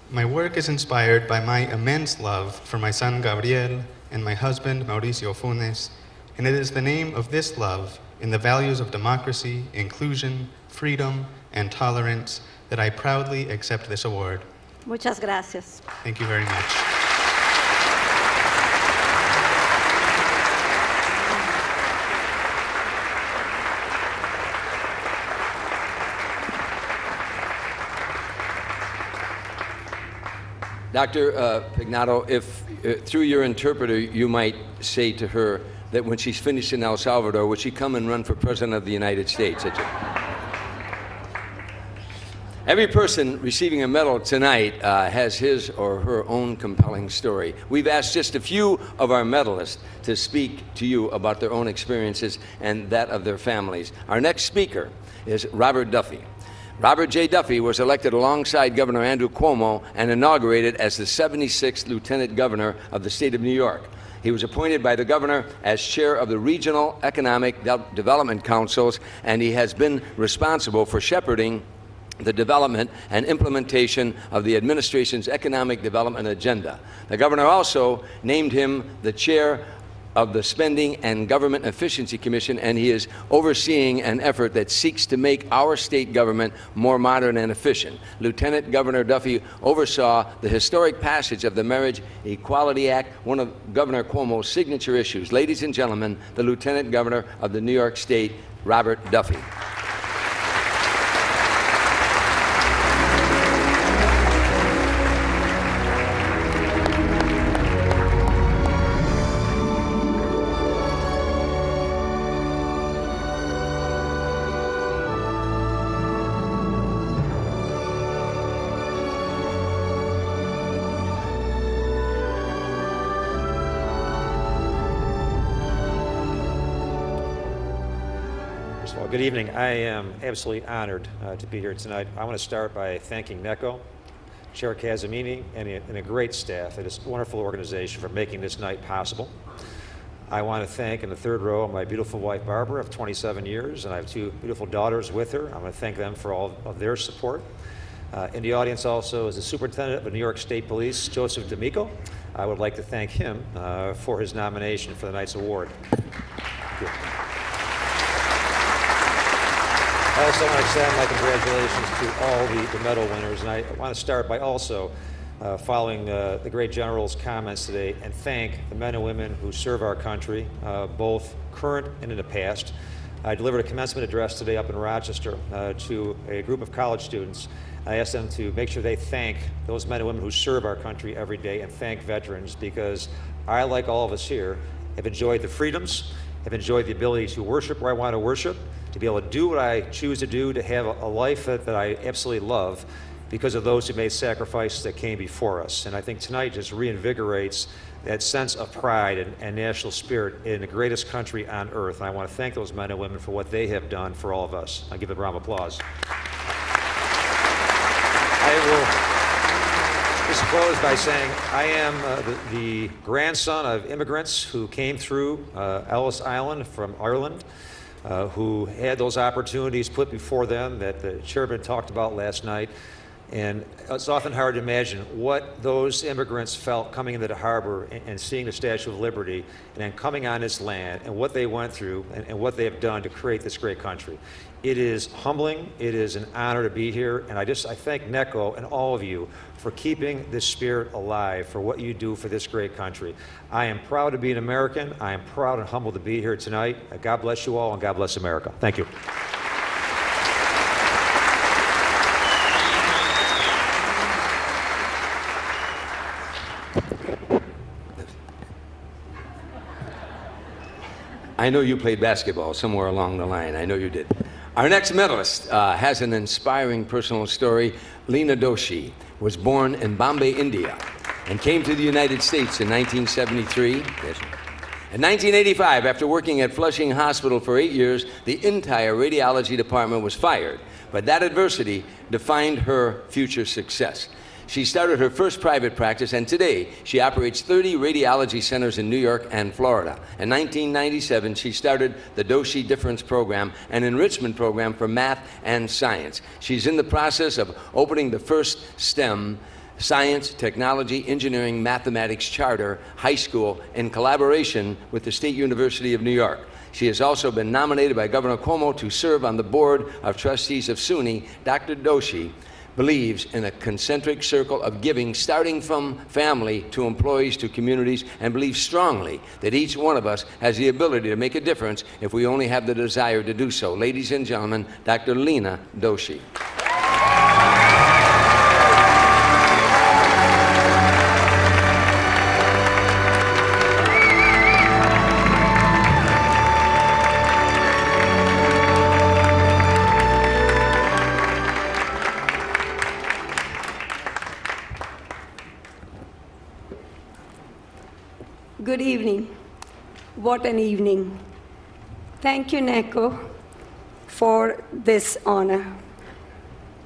My work is inspired by my immense love for my son Gabriel and my husband Mauricio Funes, and it is the name of this love in the values of democracy, inclusion, freedom, and tolerance that I proudly accept this award. Muchas gracias. Thank you very much. Dr. Pignato, if through your interpreter you might say to her that when she's finished in El Salvador, would she come and run for President of the United States? Every person receiving a medal tonight has his or her own compelling story. We've asked just a few of our medalists to speak to you about their own experiences and that of their families. Our next speaker is Robert Duffy. Robert J. Duffy was elected alongside Governor Andrew Cuomo and inaugurated as the 76th Lieutenant Governor of the state of New York. He was appointed by the governor as chair of the Regional Economic Development Councils, and he has been responsible for shepherding the development and implementation of the administration's economic development agenda. The governor also named him the chair of the Spending and Government Efficiency Commission, and he is overseeing an effort that seeks to make our state government more modern and efficient. Lieutenant Governor Duffy oversaw the historic passage of the Marriage Equality Act, one of Governor Cuomo's signature issues. Ladies and gentlemen, the Lieutenant Governor of the New York State, Robert Duffy. Good evening. I am absolutely honored to be here tonight. I want to start by thanking NECO, Chair Casamini, and a great staff at this wonderful organization for making this night possible. I want to thank, in the third row, my beautiful wife, Barbara, of 27 years, and I have two beautiful daughters with her. I want to thank them for all of their support. In the audience also is the Superintendent of the New York State Police, Joseph D'Amico. I would like to thank him for his nomination for the night's award. Thank you. I also want to extend my congratulations to all the medal winners, and I want to start by also following the great General's comments today and thank the men and women who serve our country, both current and in the past. I delivered a commencement address today up in Rochester to a group of college students. I asked them to make sure they thank those men and women who serve our country every day and thank veterans, because I, like all of us here, have enjoyed the freedoms, have enjoyed the ability to worship where I want to worship, to be able to do what I choose to do, to have a life that I absolutely love because of those who made sacrifices that came before us. And I think tonight just reinvigorates that sense of pride and national spirit in the greatest country on earth. And I want to thank those men and women for what they have done for all of us. I'll give them a round of applause. I will just close by saying I am the grandson of immigrants who came through Ellis Island from Ireland, who had those opportunities put before them that the chairman talked about last night. And it's often hard to imagine what those immigrants felt coming into the harbor and seeing the Statue of Liberty and then coming on this land and what they went through and what they have done to create this great country. It is humbling. It is an honor to be here. And I thank NECO and all of you for keeping this spirit alive, for what you do for this great country. I am proud to be an American. I am proud and humbled to be here tonight. God bless you all, and God bless America. Thank you. I know you played basketball somewhere along the line. I know you did. Our next medalist has an inspiring personal story. Leena Doshi was born in Bombay, India, and came to the United States in 1973. In 1985, after working at Flushing Hospital for 8 years, the entire radiology department was fired. But that adversity defined her future success. She started her first private practice, and today she operates 30 radiology centers in New York and Florida. In 1997, she started the Doshi Difference Program, an enrichment program for math and science. She's in the process of opening the first STEM, Science, Technology, Engineering, Mathematics Charter High School in collaboration with the State University of New York. She has also been nominated by Governor Cuomo to serve on the Board of Trustees of SUNY. Dr. Doshi believes in a concentric circle of giving, starting from family to employees to communities, and believes strongly that each one of us has the ability to make a difference if we only have the desire to do so. Ladies and gentlemen, Dr. Leena Doshi. Good evening. What an evening. Thank you, NECO, for this honor.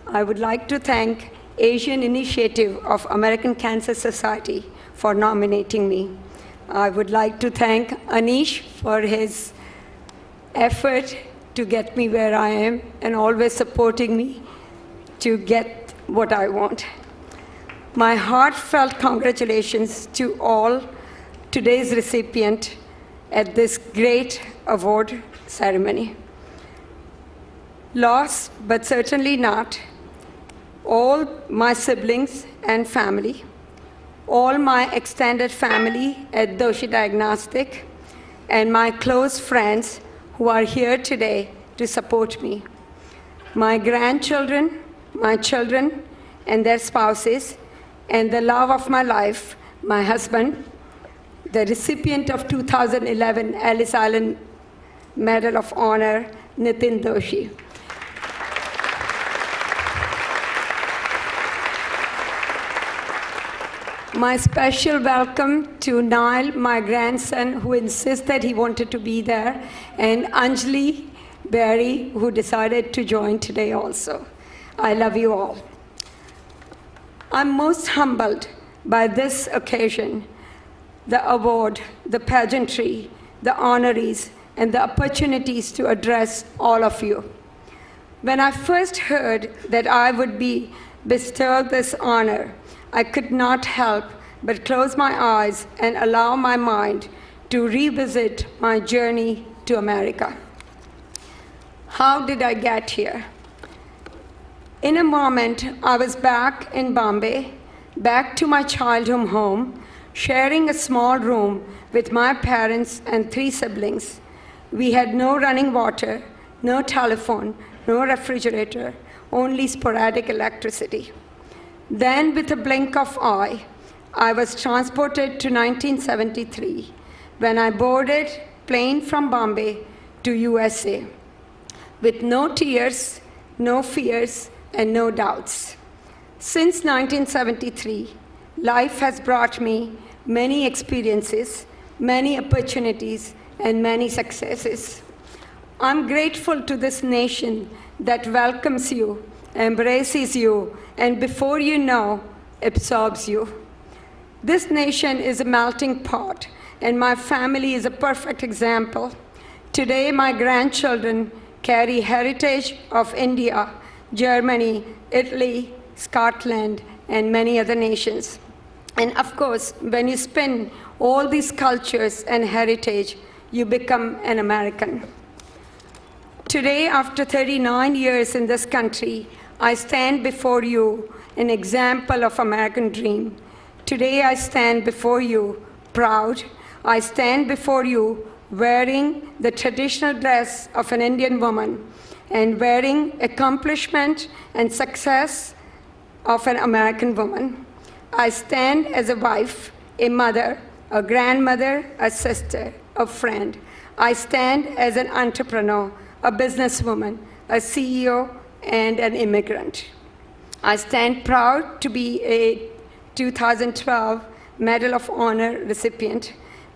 I would like to thank Asian Initiative of American Cancer Society for nominating me. I would like to thank Anish for his effort to get me where I am and always supporting me to get what I want. My heartfelt congratulations to all today's recipient, at this great award ceremony. Lost, but certainly not, all my siblings and family, all my extended family at Doshi Diagnostic, and my close friends who are here today to support me. My grandchildren, my children, and their spouses, and the love of my life, my husband, the recipient of 2011 Ellis Island Medal of Honor, Nitin Doshi. My special welcome to Nile, my grandson, who insisted he wanted to be there, and Anjali Berry, who decided to join today also. I love you all. I'm most humbled by this occasion, the award, the pageantry, the honorees, and the opportunities to address all of you. When I first heard that I would be bestowed this honor, I could not help but close my eyes and allow my mind to revisit my journey to America. How did I get here? In a moment, I was back in Bombay, back to my childhood home, sharing a small room with my parents and 3 siblings. We had no running water, no telephone, no refrigerator, only sporadic electricity. Then, with a blink of eye, I was transported to 1973, when I boarded plane from Bombay to USA, with no tears, no fears, and no doubts. Since 1973, life has brought me many experiences, many opportunities, and many successes. I'm grateful to this nation that welcomes you, embraces you, and before you know, absorbs you. This nation is a melting pot, and my family is a perfect example. Today, my grandchildren carry heritage of India, Germany, Italy, Scotland, and many other nations. And of course, when you spin all these cultures and heritage, you become an American. Today, after 39 years in this country, I stand before you an example of American dream. Today I stand before you proud. I stand before you wearing the traditional dress of an Indian woman and wearing accomplishment and success of an American woman. I stand as a wife, a mother, a grandmother, a sister, a friend. I stand as an entrepreneur, a businesswoman, a CEO, and an immigrant. I stand proud to be a 2012 Medal of Honor recipient.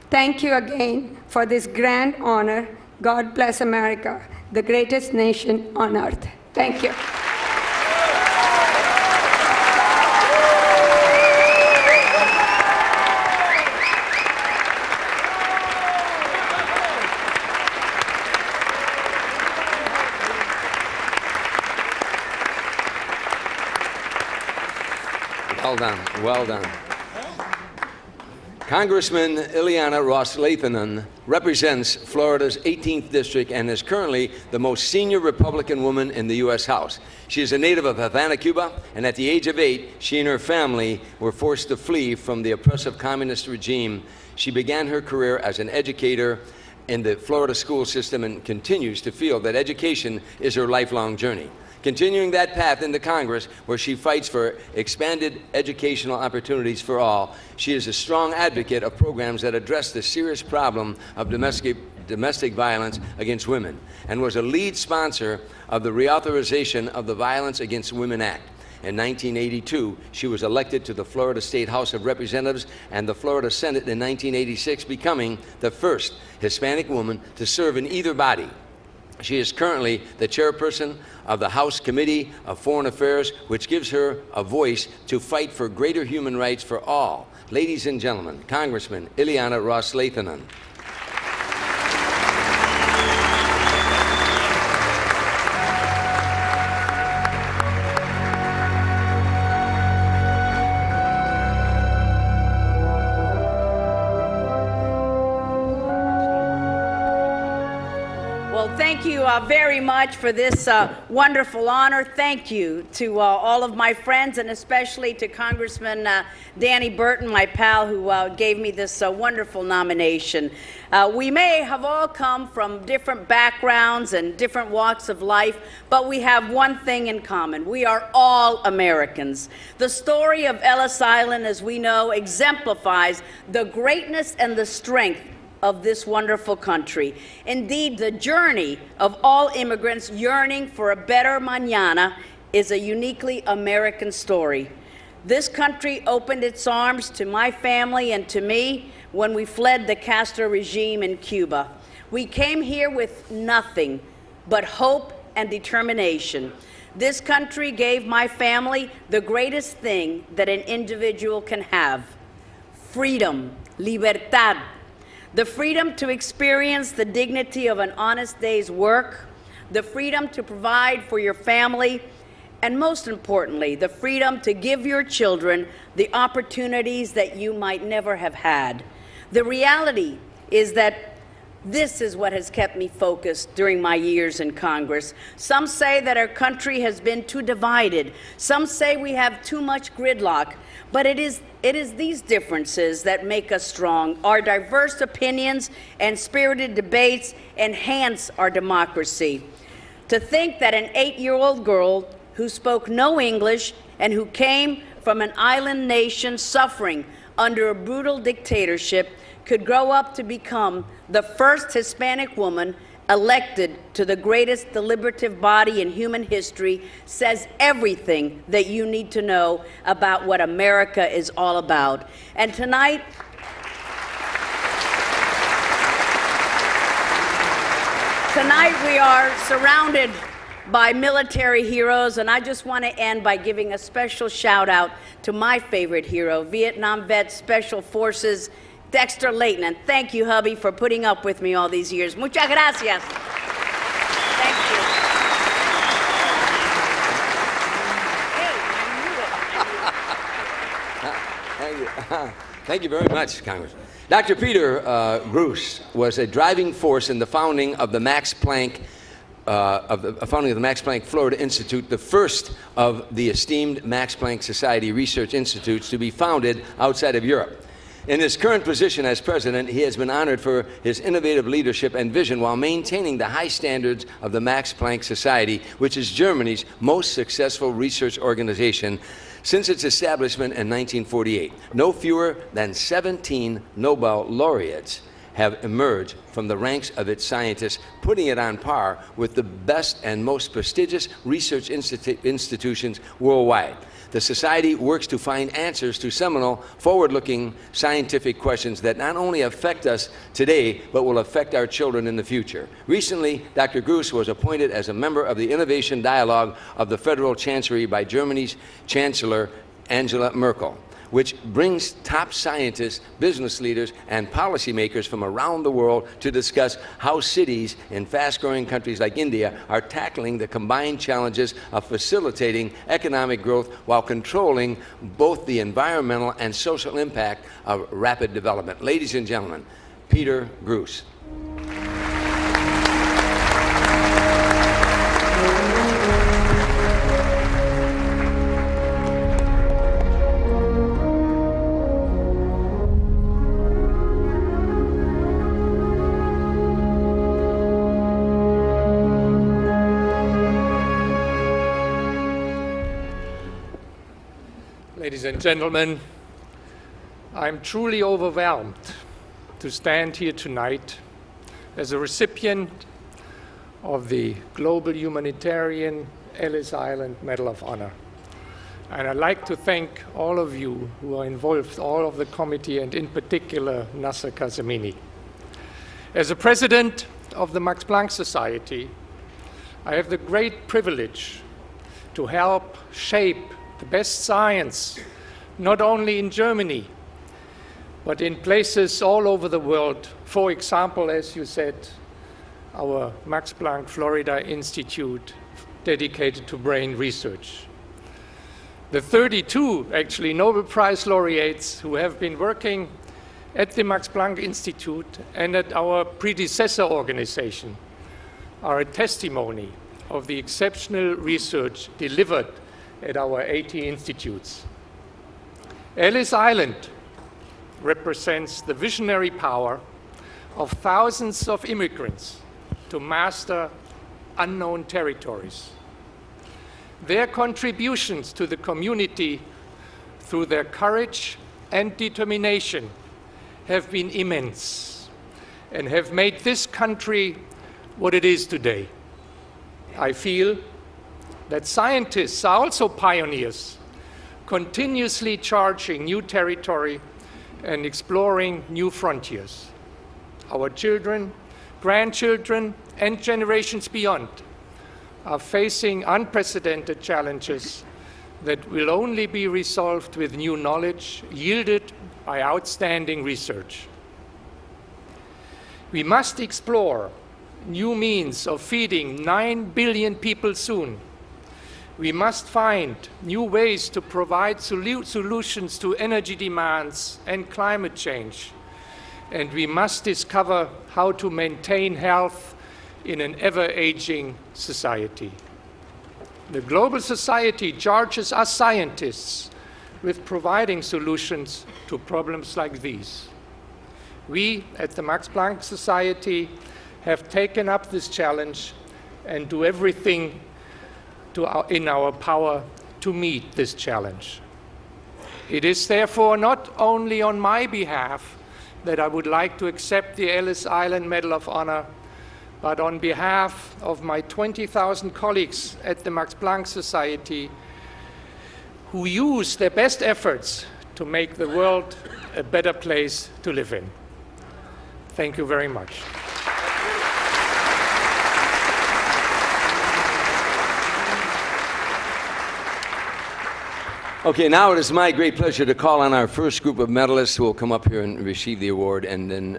Thank you again for this grand honor. God bless America, the greatest nation on earth. Thank you. Well done, well done. Congressman Ileana Ros-Lehtinen represents Florida's 18th district and is currently the most senior Republican woman in the U.S. House. She is a native of Havana, Cuba, and at the age of 8, she and her family were forced to flee from the oppressive communist regime. She began her career as an educator in the Florida school system and continues to feel that education is her lifelong journey. Continuing that path into Congress, where she fights for expanded educational opportunities for all, she is a strong advocate of programs that address the serious problem of domestic violence against women, and was a lead sponsor of the reauthorization of the Violence Against Women Act. In 1982, she was elected to the Florida State House of Representatives and the Florida Senate in 1986, becoming the first Hispanic woman to serve in either body. She is currently the chairperson of the House Committee of Foreign Affairs, which gives her a voice to fight for greater human rights for all. Ladies and gentlemen, Congressman Ileana Ros-Lehtinen. Well, thank you very much for this wonderful honor. Thank you to all of my friends, and especially to Congressman Danny Burton, my pal, who gave me this wonderful nomination. We may have all come from different backgrounds and different walks of life, but we have one thing in common. We are all Americans. The story of Ellis Island, as we know, exemplifies the greatness and the strength of this wonderful country. Indeed, the journey of all immigrants yearning for a better mañana is a uniquely American story. This country opened its arms to my family and to me when we fled the Castro regime in Cuba. We came here with nothing but hope and determination. This country gave my family the greatest thing that an individual can have: freedom, libertad. The freedom to experience the dignity of an honest day's work, the freedom to provide for your family, and most importantly, the freedom to give your children the opportunities that you might never have had. The reality is that this is what has kept me focused during my years in Congress. Some say that our country has been too divided. Some say we have too much gridlock. But it is these differences that make us strong. Our diverse opinions and spirited debates enhance our democracy. To think that an 8-year-old girl who spoke no English and who came from an island nation suffering under a brutal dictatorship could grow up to become the first Hispanic woman elected to the greatest deliberative body in human history says everything that you need to know about what America is all about. And tonight, we are surrounded by military heroes, and I just want to end by giving a special shout out to my favorite hero, Vietnam vet Special Forces Dexter Layton. And thank you, hubby, for putting up with me all these years. Muchas gracias. Thank you. Thank you. Thank you very much, Congressman. Dr. Peter Groos was a driving force in the founding of the Max Planck Florida Institute, the first of the esteemed Max Planck Society research institutes to be founded outside of Europe. In his current position as president, he has been honored for his innovative leadership and vision while maintaining the high standards of the Max Planck Society, which is Germany's most successful research organization since its establishment in 1948. No fewer than 17 Nobel laureates have emerged from the ranks of its scientists, putting it on par with the best and most prestigious research institutions worldwide. The Society works to find answers to seminal, forward-looking scientific questions that not only affect us today, but will affect our children in the future. Recently, Dr. Groos was appointed as a member of the Innovation Dialogue of the Federal Chancellery by Germany's Chancellor Angela Merkel, which brings top scientists, business leaders, and policymakers from around the world to discuss how cities in fast-growing countries like India are tackling the combined challenges of facilitating economic growth while controlling both the environmental and social impact of rapid development. Ladies and gentlemen, Peter Groos. Ladies and gentlemen, I'm truly overwhelmed to stand here tonight as a recipient of the Global Humanitarian Ellis Island Medal of Honor. And I'd like to thank all of you who are involved, all of the committee, and in particular, Nasser Kazemini. As a president of the Max Planck Society, I have the great privilege to help shape the best science, not only in Germany, but in places all over the world. For example, as you said, our Max Planck Florida Institute dedicated to brain research. The 32, actually, Nobel Prize laureates who have been working at the Max Planck Institute and at our predecessor organization, are a testimony of the exceptional research delivered at our 80 institutes. Ellis Island represents the visionary power of thousands of immigrants to master unknown territories. Their contributions to the community through their courage and determination have been immense and have made this country what it is today. I feel that scientists are also pioneers, continuously charting new territory and exploring new frontiers. Our children, grandchildren, and generations beyond are facing unprecedented challenges that will only be resolved with new knowledge yielded by outstanding research. We must explore new means of feeding 9 billion people soon. We must find new ways to provide solutions to energy demands and climate change. And we must discover how to maintain health in an ever-aging society. The global society charges us scientists with providing solutions to problems like these. We at the Max Planck Society have taken up this challenge and do everything in our power to meet this challenge. It is therefore not only on my behalf that I would like to accept the Ellis Island Medal of Honor, but on behalf of my 20,000 colleagues at the Max Planck Society who use their best efforts to make the world a better place to live in. Thank you very much. Okay, now it is my great pleasure to call on our first group of medalists who will come up here and receive the award, and then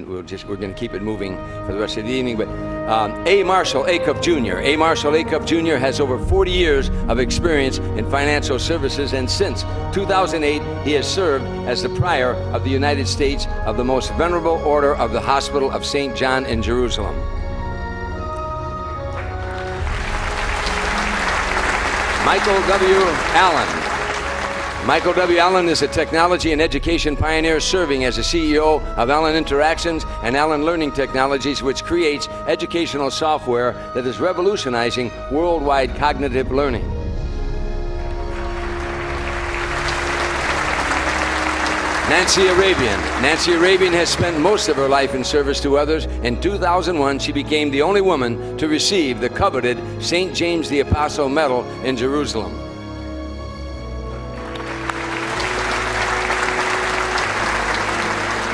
we're going to keep it moving for the rest of the evening. But A. Marshall Acup Jr. A. Marshall Acup Jr. has over 40 years of experience in financial services, and since 2008, he has served as the prior of the United States of the Most Venerable Order of the Hospital of St. John in Jerusalem. Michael W. Allen. Michael W. Allen is a technology and education pioneer serving as the CEO of Allen Interactions and Allen Learning Technologies, which creates educational software that is revolutionizing worldwide cognitive learning. Nancy Arabian. Nancy Arabian has spent most of her life in service to others. In 2001, she became the only woman to receive the coveted St. James the Apostle Medal in Jerusalem.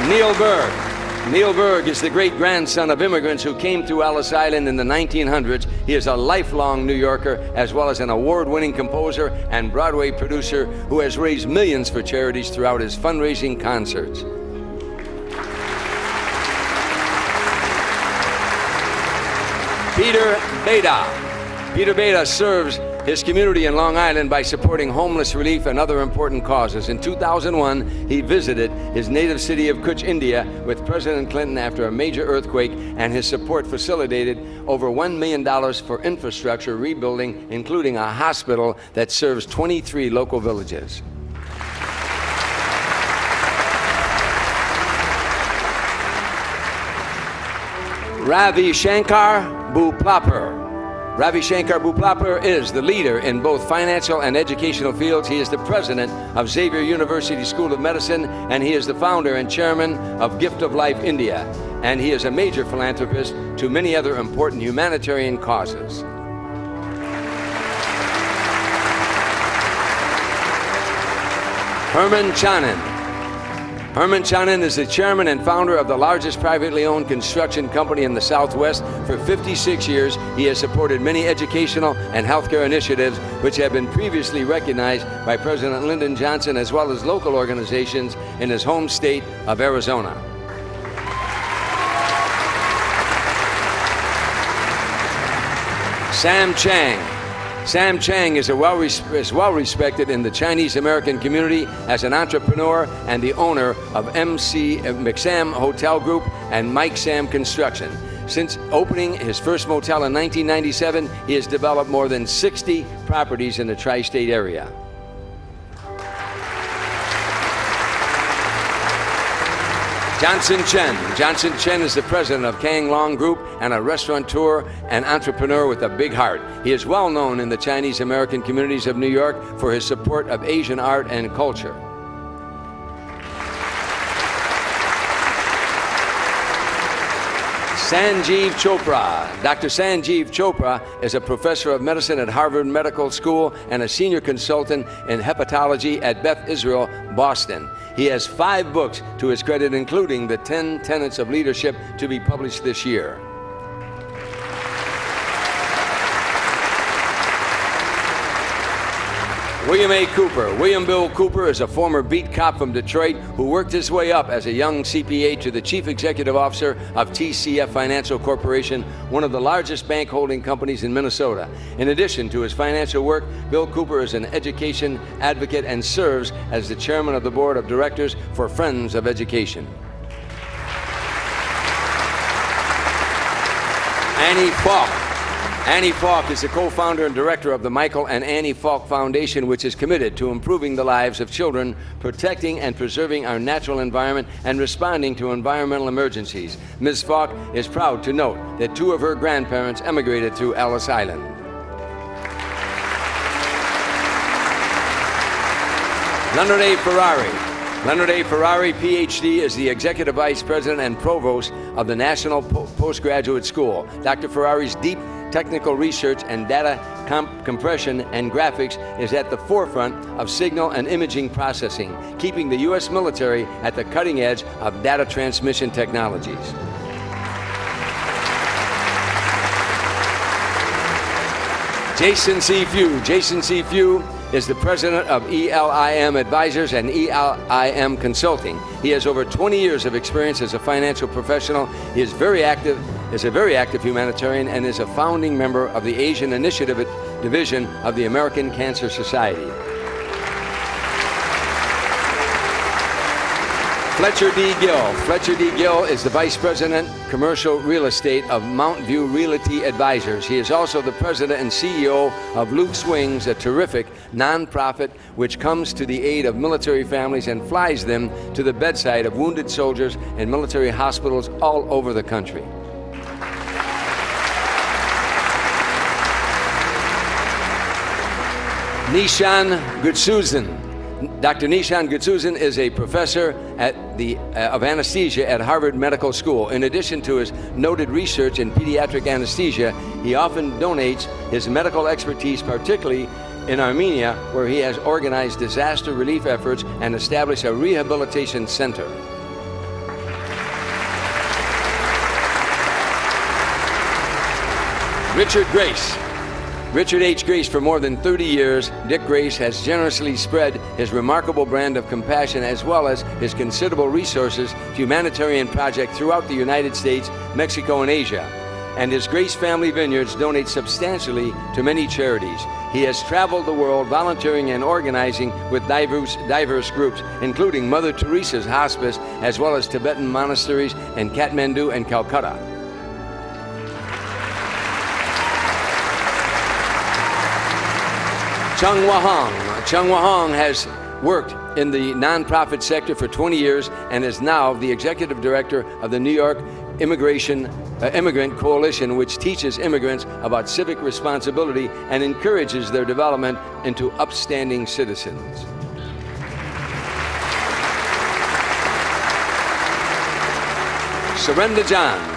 Neil Berg. Neil Berg is the great-grandson of immigrants who came to Ellis Island in the 1900s. He is a lifelong New Yorker, as well as an award-winning composer and Broadway producer who has raised millions for charities throughout his fundraising concerts. Peter Beda. Peter Beda serves his community in Long Island by supporting homeless relief and other important causes. In 2001, he visited his native city of Kutch, India, with President Clinton after a major earthquake, and his support facilitated over $1 million for infrastructure rebuilding, including a hospital that serves 23 local villages. Ravi Shankar Buplapur. Ravi Shankar Buplapur is the leader in both financial and educational fields. He is the president of Xavier University School of Medicine, and he is the founder and chairman of Gift of Life India. And he is a major philanthropist to many other important humanitarian causes. Herman Chanin. Herman Chanin is the chairman and founder of the largest privately owned construction company in the Southwest. For 56 years, he has supported many educational and healthcare initiatives which have been previously recognized by President Lyndon Johnson, as well as local organizations in his home state of Arizona. Sam Chang. Sam Chang is well respected in the Chinese American community as an entrepreneur and the owner of McSam Hotel Group and Mike Sam Construction. Since opening his first motel in 1997, he has developed more than 60 properties in the tri-state area. Johnson Chen. Johnson Chen is the president of Kang Long Group and a restaurateur and entrepreneur with a big heart. He is well known in the Chinese American communities of New York for his support of Asian art and culture. Sanjeev Chopra. Dr. Sanjeev Chopra is a professor of medicine at Harvard Medical School and a senior consultant in hepatology at Beth Israel, Boston. He has 5 books to his credit, including The 10 Tenets of Leadership, to be published this year. William A. Cooper. William Bill Cooper is a former beat cop from Detroit who worked his way up as a young CPA to the chief executive officer of TCF Financial Corporation, one of the largest bank holding companies in Minnesota. In addition to his financial work, Bill Cooper is an education advocate and serves as the chairman of the board of directors for Friends of Education. Annie Falk. Annie Falk is the co-founder and director of the Michael and Annie Falk Foundation, which is committed to improving the lives of children, protecting and preserving our natural environment, and responding to environmental emergencies. Ms. Falk is proud to note that 2 of her grandparents emigrated to Ellis Island. Leonard A. Ferrari. Leonard A. Ferrari, Ph.D., is the Executive Vice President and Provost of the National Postgraduate School. Dr. Ferrari's deep technical research and data compression and graphics is at the forefront of signal and imaging processing, keeping the U.S. military at the cutting edge of data transmission technologies. Jason C. Few. Jason C. Few is the president of ELIM Advisors and ELIM Consulting. He has over 20 years of experience as a financial professional. He is a very active humanitarian and is a founding member of the Asian Initiative Division of the American Cancer Society. Fletcher D. Gill. Fletcher D. Gill is the Vice President, Commercial Real Estate of Mount View Realty Advisors. He is also the President and CEO of Luke's Wings, a terrific nonprofit which comes to the aid of military families and flies them to the bedside of wounded soldiers in military hospitals all over the country. Nishan Gutsuzen. Dr. Nishan Gutsuzen is a professor of anesthesia at Harvard Medical School. In addition to his noted research in pediatric anesthesia, he often donates his medical expertise, particularly in Armenia, where he has organized disaster relief efforts and established a rehabilitation center. Richard Grace. Richard H. Grace, for more than 30 years, Dick Grace has generously spread his remarkable brand of compassion as well as his considerable resources to humanitarian projects throughout the United States, Mexico, and Asia. And his Grace Family Vineyards donate substantially to many charities. He has traveled the world volunteering and organizing with diverse groups, including Mother Teresa's Hospice, as well as Tibetan monasteries in Kathmandu and Calcutta. Chung Wahong. Chung Wahong has worked in the nonprofit sector for 20 years and is now the executive director of the New York Immigrant Coalition, which teaches immigrants about civic responsibility and encourages their development into upstanding citizens. Surrender John.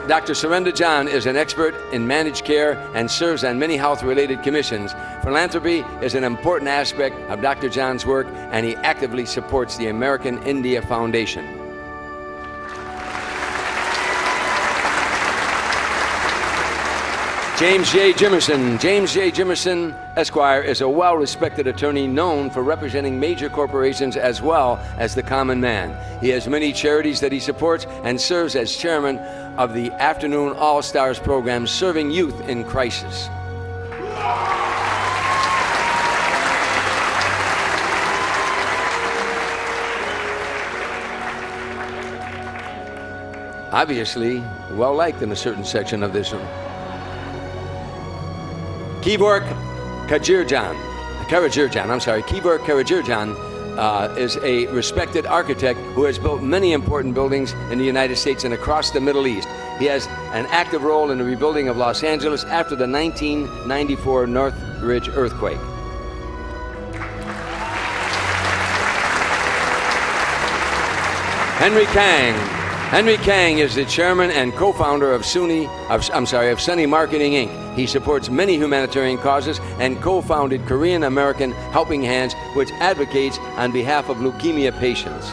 Dr. Surrender John is an expert in managed care and serves on many health-related commissions. Philanthropy is an important aspect of Dr. John's work, and he actively supports the American India Foundation. James J. Jimerson. James J. Jimerson, Esquire, is a well-respected attorney known for representing major corporations as well as the common man. He has many charities that he supports and serves as chairman of the Afternoon All-Stars program serving youth in crisis. obviously well-liked in a certain section of this room. Kivor Karađorđan, is a respected architect who has built many important buildings in the United States and across the Middle East. He has an active role in the rebuilding of Los Angeles after the 1994 Northridge earthquake. Henry Kang. Henry Kang is the chairman and co-founder of Sunny Marketing Inc. He supports many humanitarian causes and co-founded Korean American Helping Hands, which advocates on behalf of leukemia patients.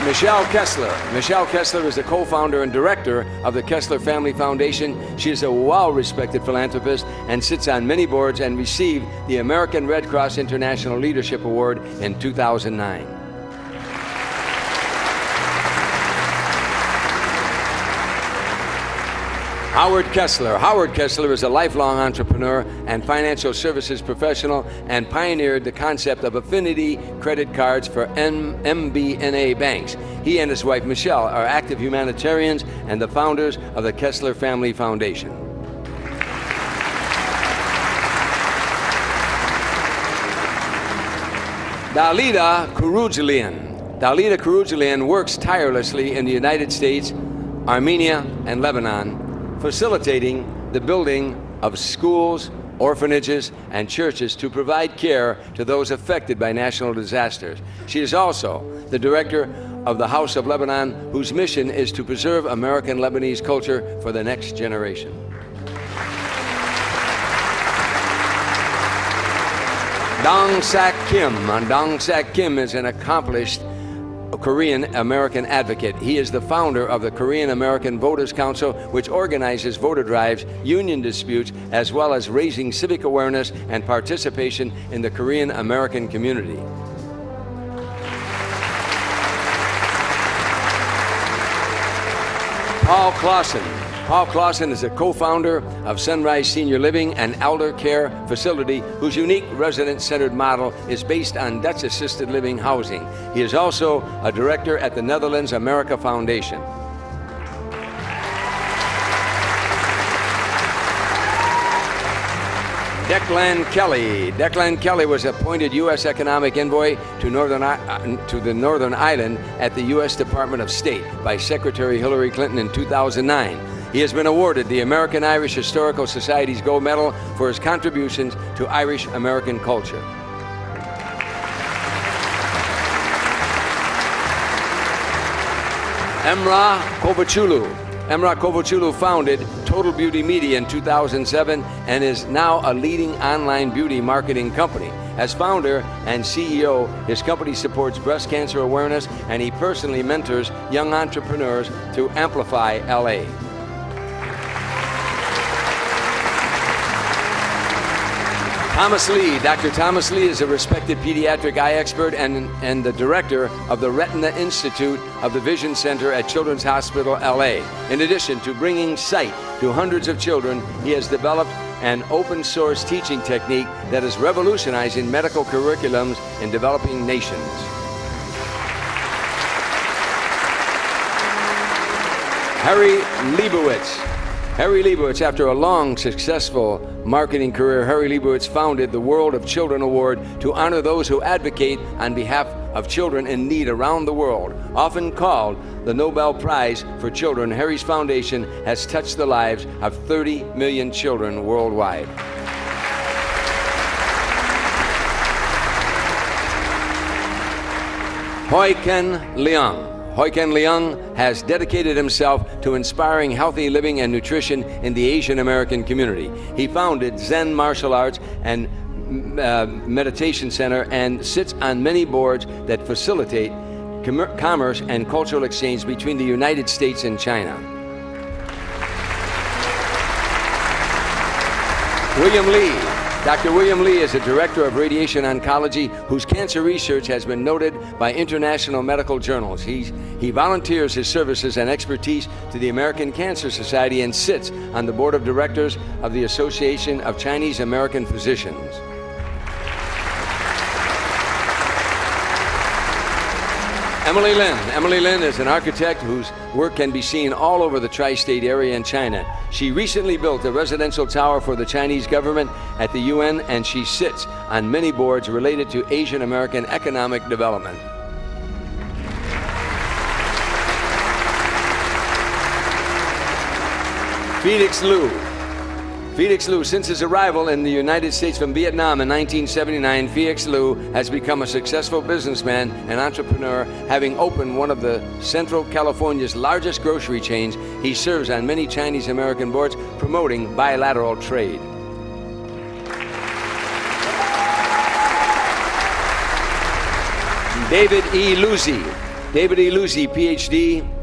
Michelle Kessler. Michelle Kessler is the co-founder and director of the Kessler Family Foundation. She is a well-respected philanthropist and sits on many boards and received the American Red Cross International Leadership Award in 2009. Howard Kessler. Howard Kessler is a lifelong entrepreneur and financial services professional and pioneered the concept of affinity credit cards for MBNA banks. He and his wife Michelle are active humanitarians and the founders of the Kessler Family Foundation. Dalida Kurugilian. Dalida Kurugilian works tirelessly in the United States, Armenia, and Lebanon, facilitating the building of schools, orphanages, and churches to provide care to those affected by national disasters. She is also the director of the House of Lebanon, whose mission is to preserve American Lebanese culture for the next generation. Dong Sak Kim. Dong Sak Kim is an accomplished Korean American advocate. He is the founder of the Korean American Voters Council, which organizes voter drives, union disputes, as well as raising civic awareness and participation in the Korean American community. Paul Clausen. Paul Clausen is a co-founder of Sunrise Senior Living, an elder care facility whose unique resident-centered model is based on Dutch assisted living housing. He is also a director at the Netherlands America Foundation. Declan Kelly. Declan Kelly was appointed U.S. Economic Envoy to the Northern Ireland at the U.S. Department of State by Secretary Hillary Clinton in 2009. He has been awarded the American Irish Historical Society's Gold Medal for his contributions to Irish American culture. Emrah Kovachulu. Emrah Kovachulu founded Total Beauty Media in 2007 and is now a leading online beauty marketing company. As founder and CEO, his company supports breast cancer awareness, and he personally mentors young entrepreneurs through Amplify LA. Thomas Lee. Dr. Thomas Lee is a respected pediatric eye expert and the director of the Retina Institute of the Vision Center at Children's Hospital, LA. In addition to bringing sight to hundreds of children, he has developed an open source teaching technique that is revolutionizing medical curriculums in developing nations. Harry Leibowitz. Harry Leibowitz, after a long, successful marketing career, Harry Leibowitz founded the World of Children Award to honor those who advocate on behalf of children in need around the world. Often called the Nobel Prize for Children, Harry's foundation has touched the lives of 30 million children worldwide. Hoi Ken Leung. Hoi Ken Leung has dedicated himself to inspiring healthy living and nutrition in the Asian American community. He founded Zen Martial Arts and Meditation Center and sits on many boards that facilitate commerce and cultural exchange between the United States and China. William Lee. Dr. William Lee is a director of radiation oncology whose cancer research has been noted by international medical journals. He volunteers his services and expertise to the American Cancer Society and sits on the board of directors of the Association of Chinese American Physicians. Emily Lin. Emily Lin is an architect whose work can be seen all over the tri-state area in China. She recently built a residential tower for the Chinese government at the UN, and she sits on many boards related to Asian American economic development. Felix Liu. Felix Liu, since his arrival in the United States from Vietnam in 1979, Felix Liu has become a successful businessman and entrepreneur, having opened one of the Central California's largest grocery chains. He serves on many Chinese American boards promoting bilateral trade. David E. Luzzi. David E. Luzzi, PhD,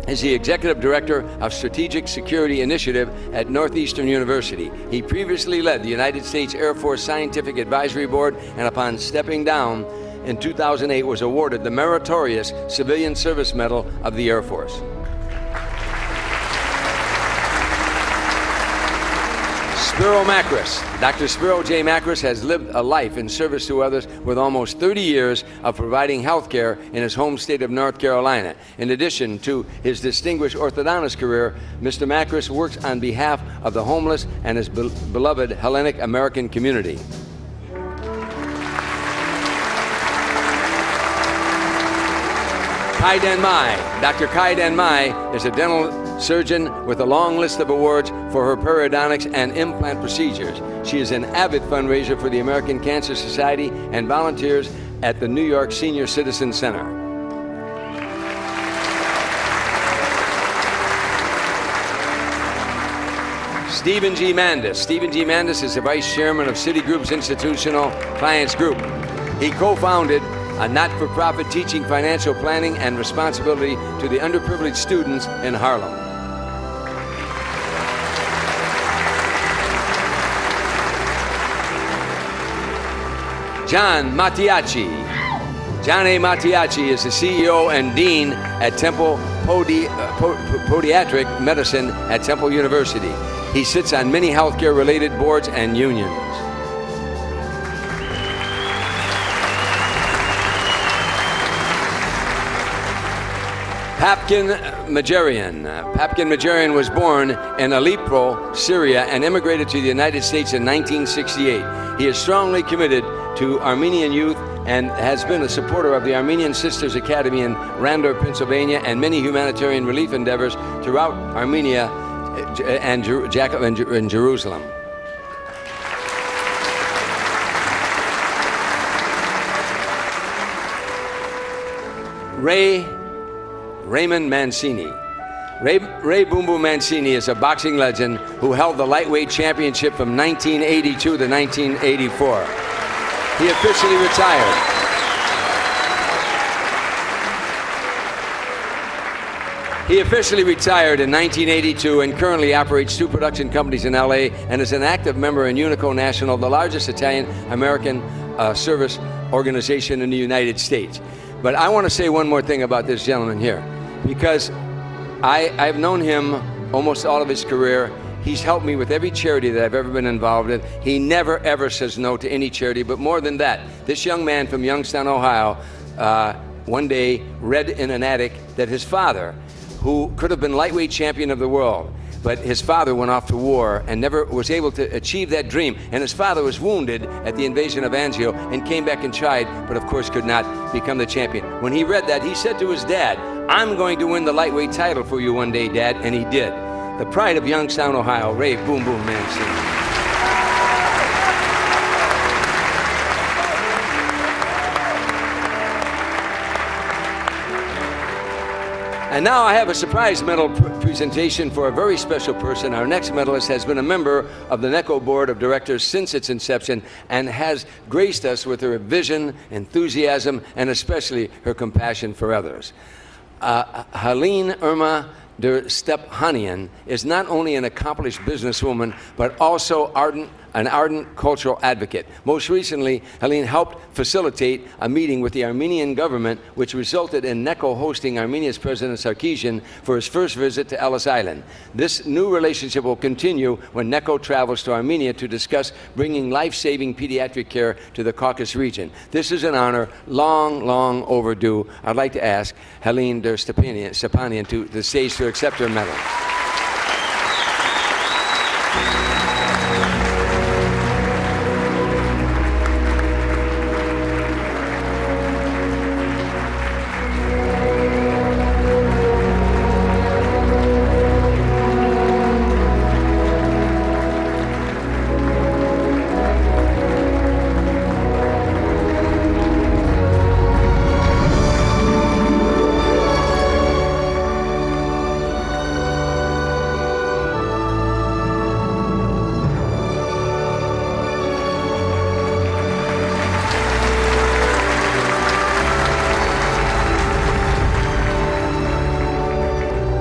is the Executive Director of Strategic Security Initiative at Northeastern University. He previously led the United States Air Force Scientific Advisory Board, and upon stepping down in 2008 was awarded the Meritorious Civilian Service Medal of the Air Force. Spiro Macris. Dr. Spiro J. Macris has lived a life in service to others with almost 30 years of providing health care in his home state of North Carolina. In addition to his distinguished orthodontist career, Mr. Macris works on behalf of the homeless and his beloved Hellenic American community. Kai Dan Mai. Dr. Kai Dan Mai is a dental surgeon with a long list of awards for her periodontics and implant procedures. She is an avid fundraiser for the American Cancer Society and volunteers at the New York Senior Citizen Center. Stephen G. Mandis. Stephen G. Mandis is the Vice Chairman of Citigroup's Institutional Clients Group. He co-founded a not-for-profit teaching financial planning and responsibility to the underprivileged students in Harlem. John Mattiacci. John A. Mattiacci is the CEO and Dean at Temple Podiatric Medicine at Temple University. He sits on many healthcare-related boards and unions. Papkin Majarian. Papkin Majarian was born in Aleppo, Syria, and immigrated to the United States in 1968. He is strongly committed to Armenian youth and has been a supporter of the Armenian Sisters Academy in Randolph, Pennsylvania, and many humanitarian relief endeavors throughout Armenia and Jerusalem. Raymond Mancini. Ray Boom Boom Mancini is a boxing legend who held the lightweight championship from 1982 to 1984. He officially retired. He officially retired in 1982 and currently operates 2 production companies in LA and is an active member in Unico National, the largest Italian-American service organization in the United States. But I want to say one more thing about this gentleman here, because I've known him almost all of his career. He's helped me with every charity that I've ever been involved in. He never, ever says no to any charity. But more than that, this young man from Youngstown, Ohio, one day read in an attic that his father, who could have been lightweight champion of the world, but his father went off to war and never was able to achieve that dream. And his father was wounded at the invasion of Anzio and came back and tried, but of course could not become the champion. When he read that, he said to his dad, "I'm going to win the lightweight title for you one day, Dad," and he did. The pride of Youngstown, Ohio, Ray Boom Boom Mancini. And now I have a surprise medal presentation for a very special person. Our next medalist has been a member of the NECO Board of Directors since its inception and has graced us with her vision, enthusiasm, and especially her compassion for others. Helene Irma der Stephanian is not only an accomplished businesswoman, but also ardent an ardent cultural advocate. Most recently, Helene helped facilitate a meeting with the Armenian government, which resulted in Neko hosting Armenia's President Sarkisian for his first visit to Ellis Island. This new relationship will continue when Neko travels to Armenia to discuss bringing life-saving pediatric care to the Caucasus region. This is an honor long, long overdue. I'd like to ask Helene der Stepanian to the stage to accept her medal.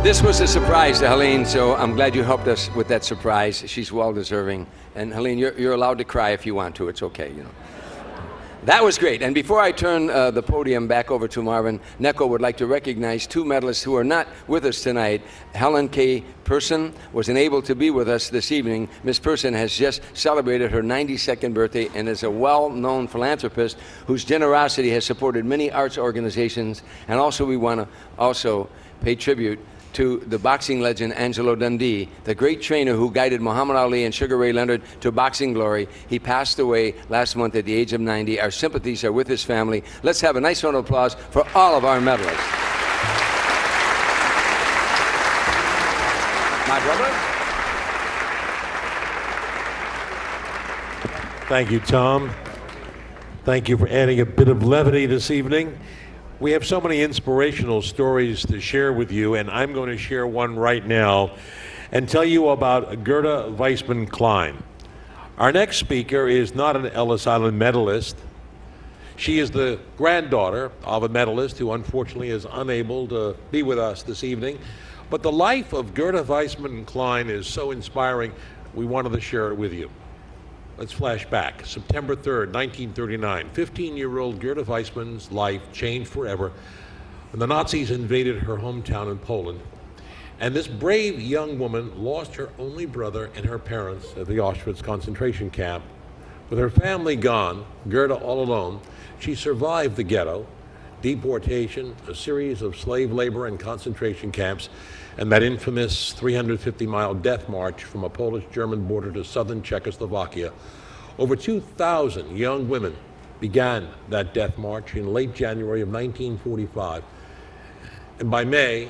This was a surprise to Helene, so I'm glad you helped us with that surprise. She's well deserving. And Helene, you're allowed to cry if you want to. It's okay, you know. That was great. And before I turn the podium back over to Marvin, Neko would like to recognize two medalists who are not with us tonight. Helen K. Person was unable to be with us this evening. Ms. Person has just celebrated her 92nd birthday and is a well-known philanthropist whose generosity has supported many arts organizations. And also we want to pay tribute to the boxing legend Angelo Dundee, the great trainer who guided Muhammad Ali and Sugar Ray Leonard to boxing glory. He passed away last month at the age of 90. Our sympathies are with his family. Let's have a nice round of applause for all of our medalists. My brother. Thank you, Tom. Thank you for adding a bit of levity this evening. We have so many inspirational stories to share with you, and I'm going to share one right now and tell you about Gerda Weissman Klein. Our next speaker is not an Ellis Island medalist. She is the granddaughter of a medalist who unfortunately is unable to be with us this evening. But the life of Gerda Weissman Klein is so inspiring, we wanted to share it with you. Let's flash back. September 3rd, 1939. 15-year-old Gerda Weissman's life changed forever when the Nazis invaded her hometown in Poland. And this brave young woman lost her only brother and her parents at the Auschwitz concentration camp. With her family gone, Gerda all alone, she survived the ghetto, deportation, a series of slave labor and concentration camps, and that infamous 350-mile death march from a Polish-German border to southern Czechoslovakia. Over 2,000 young women began that death march in late January of 1945. And by May,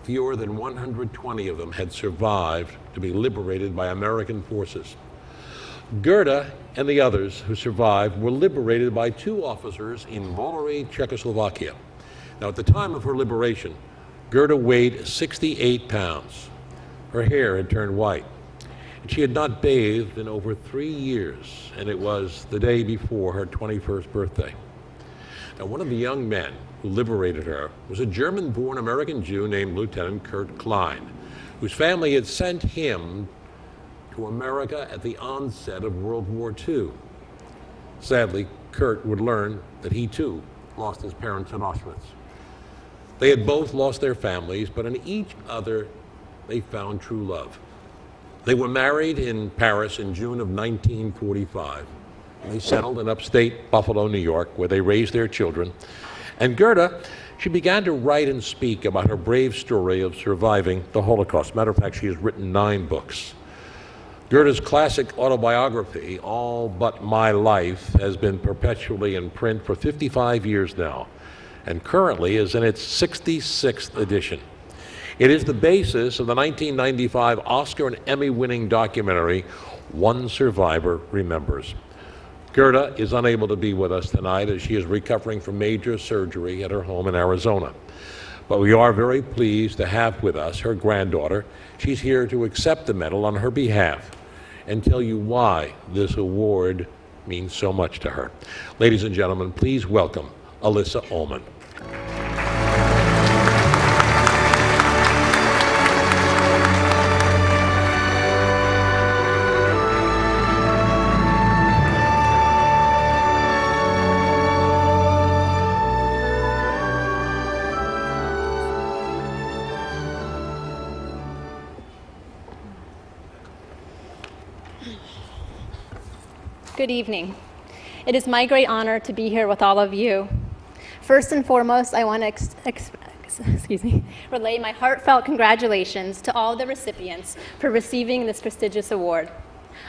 fewer than 120 of them had survived to be liberated by American forces. Gerda and the others who survived were liberated by two officers in Volery, Czechoslovakia. Now, at the time of her liberation, Gerda weighed 68 pounds. Her hair had turned white. And she had not bathed in over 3 years, and it was the day before her 21st birthday. Now, one of the young men who liberated her was a German-born American Jew named Lieutenant Kurt Klein, whose family had sent him to America at the onset of World War II. Sadly, Kurt would learn that he too lost his parents at Auschwitz. They had both lost their families, but in each other they found true love. They were married in Paris in June of 1945. They settled in upstate Buffalo, New York, where they raised their children. And Gerda, she began to write and speak about her brave story of surviving the Holocaust. Matter of fact, she has written 9 books. Gerda's classic autobiography, All But My Life, has been perpetually in print for 55 years now, and currently is in its 66th edition. It is the basis of the 1995 Oscar and Emmy-winning documentary, One Survivor Remembers. Gerda is unable to be with us tonight as she is recovering from major surgery at her home in Arizona. But we are very pleased to have with us her granddaughter. She's here to accept the medal on her behalf and tell you why this award means so much to her. Ladies and gentlemen, please welcome Alyssa Ullman. Good evening. It is my great honor to be here with all of you. First and foremost, I want to relay my heartfelt congratulations to all the recipients for receiving this prestigious award.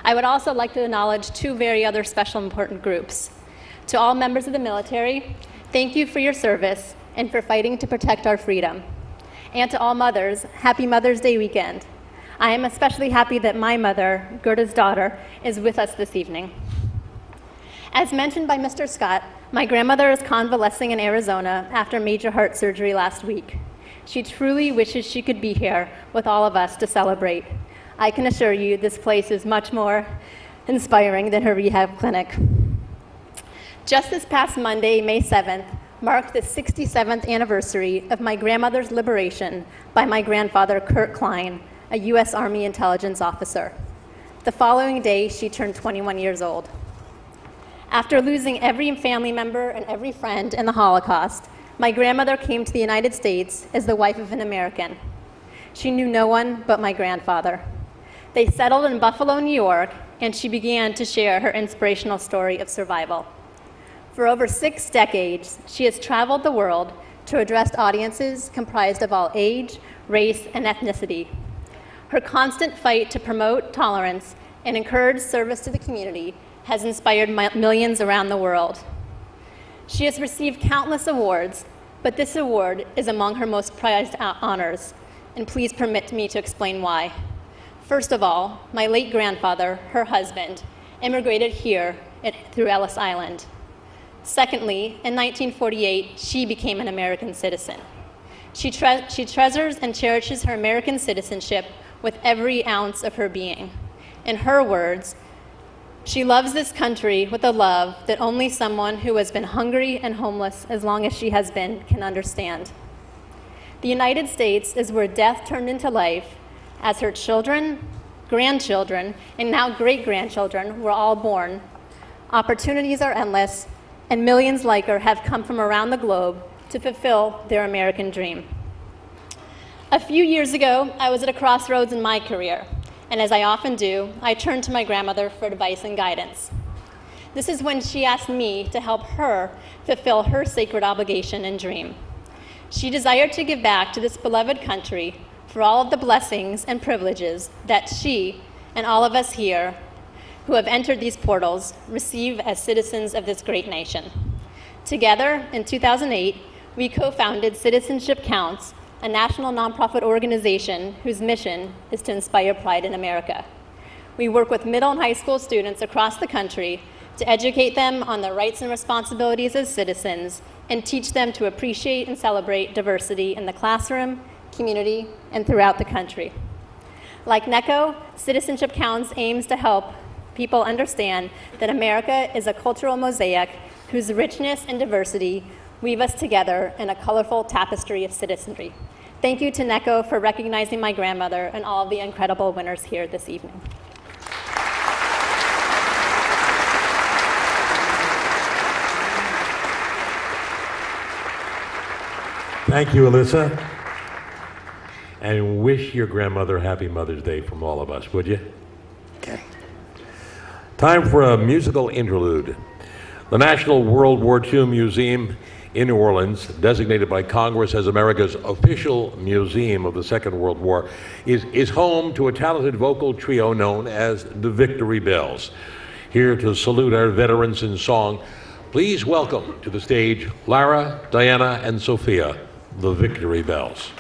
I would also like to acknowledge two very other special important groups. To all members of the military, thank you for your service and for fighting to protect our freedom. And to all mothers, happy Mother's Day weekend. I am especially happy that my mother, Gerda's daughter, is with us this evening. As mentioned by Mr. Scott, my grandmother is convalescing in Arizona after major heart surgery last week. She truly wishes she could be here with all of us to celebrate. I can assure you this place is much more inspiring than her rehab clinic. Just this past Monday, May 7th, marked the 67th anniversary of my grandmother's liberation by my grandfather, Kurt Klein, a U.S. Army intelligence officer. The following day, she turned 21 years old. After losing every family member and every friend in the Holocaust, my grandmother came to the United States as the wife of an American. She knew no one but my grandfather. They settled in Buffalo, New York, and she began to share her inspirational story of survival. For over 6 decades, she has traveled the world to address audiences comprised of all age, race, and ethnicity. Her constant fight to promote tolerance and encourage service to the community has inspired millions around the world. She has received countless awards, but this award is among her most prized honors, and please permit me to explain why. First of all, my late grandfather, her husband, immigrated here through Ellis Island. Secondly, in 1948, she became an American citizen. She treasures and cherishes her American citizenship with every ounce of her being. In her words, she loves this country with a love that only someone who has been hungry and homeless as long as she has been can understand. The United States is where death turned into life as her children, grandchildren, and now great-grandchildren were all born. Opportunities are endless, and millions like her have come from around the globe to fulfill their American dream. A few years ago, I was at a crossroads in my career. And as I often do, I turned to my grandmother for advice and guidance. This is when she asked me to help her fulfill her sacred obligation and dream. She desired to give back to this beloved country for all of the blessings and privileges that she and all of us here who have entered these portals receive as citizens of this great nation. Together, in 2008, we co-founded Citizenship Counts, a national nonprofit organization whose mission is to inspire pride in America. We work with middle and high school students across the country to educate them on their rights and responsibilities as citizens and teach them to appreciate and celebrate diversity in the classroom, community, and throughout the country. Like NECO, Citizenship Counts aims to help people understand that America is a cultural mosaic whose richness and diversity weave us together in a colorful tapestry of citizenry. Thank you to NECO for recognizing my grandmother and all of the incredible winners here this evening. Thank you, Alyssa. And wish your grandmother happy Mother's Day from all of us, would you? Okay. Time for a musical interlude. The National World War II Museum in New Orleans, designated by Congress as America's official museum of the Second World War, is home to a talented vocal trio known as the Victory Bells. Here to salute our veterans in song, please welcome to the stage Lara, Diana, and Sophia, the Victory Bells.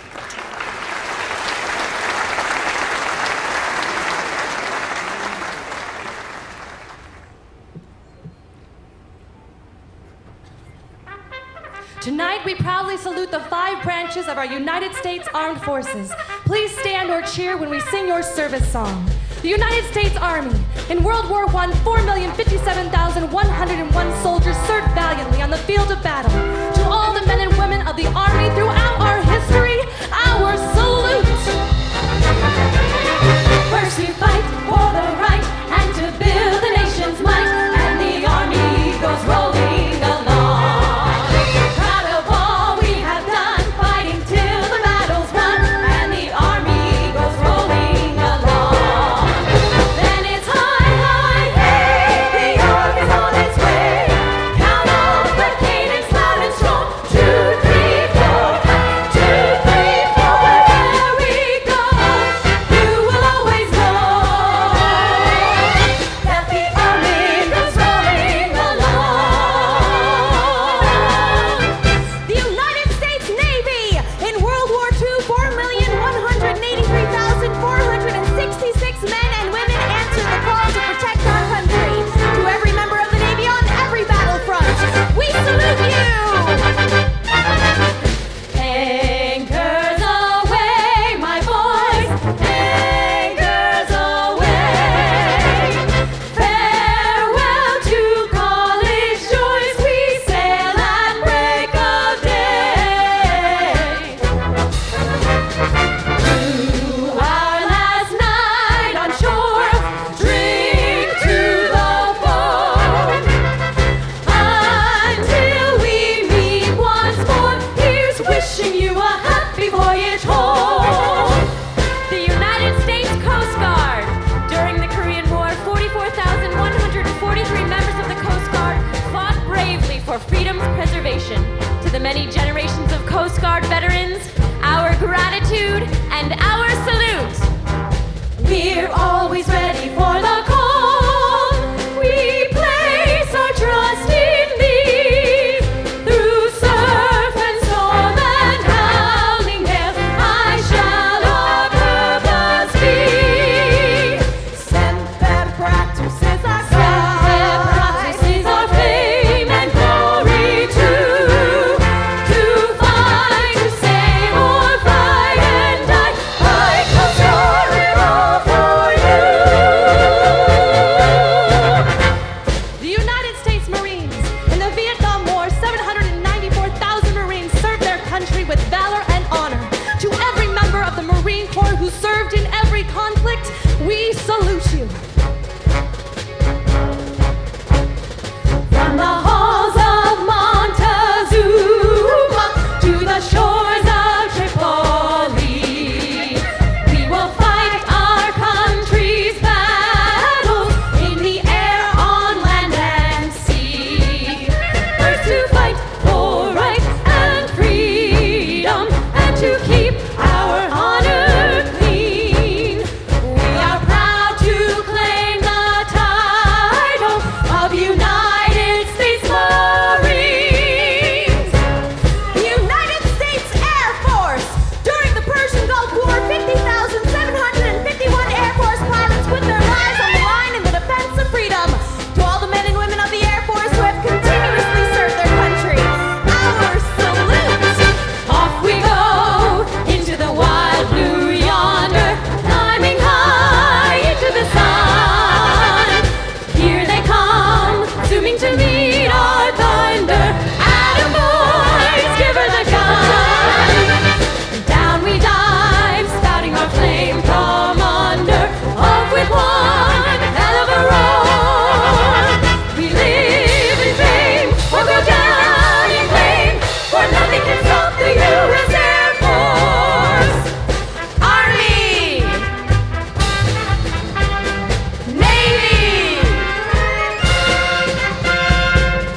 Tonight, we proudly salute the 5 branches of our United States Armed Forces. Please stand or cheer when we sing your service song. The United States Army. In World War I, 4,057,101 soldiers served valiantly on the field of battle. To all the men and women of the Army throughout our history, our salute. First we fight for the right and to build the nation's might, and the Army goes rolling along. The Guard veterans, our gratitude and our salute. We're always ready for the call. We place our trust in thee. Through surf and storm and howling gale, I shall our purpose be. Semper practices our practices our fame and glory too. To fight, to save, or fight and die, I come it all for you. The United States Marines. In the Vietnam War, 794,000 Marines served their country with valor and honor. To every member of the Marine Corps who served in every conflict, we salute you. From the halls of Montezuma to the shores of Tripoli, we will fight our country's battles in the air, on land and sea. First to fight for right and freedom, and to keep our honor clean. We are proud to claim the title of United States Marines. The United States Air Force. During the Persian Gulf War, 50,751 Air Force pilots put their lives on the line in the defense of freedom. To all the men and women of the Air Force who have continuously served their country, our salute. Off we go into the wild blue yonder, climbing high into the sun. Here they come, zooming to meet our thunder. Atom boys, give her the gun. Down we dive, spouting our flame from under. Off with one hell of a roar. We live in fame, or go down in flame, for nothing can stop the U.S. Air Force. Army, Navy,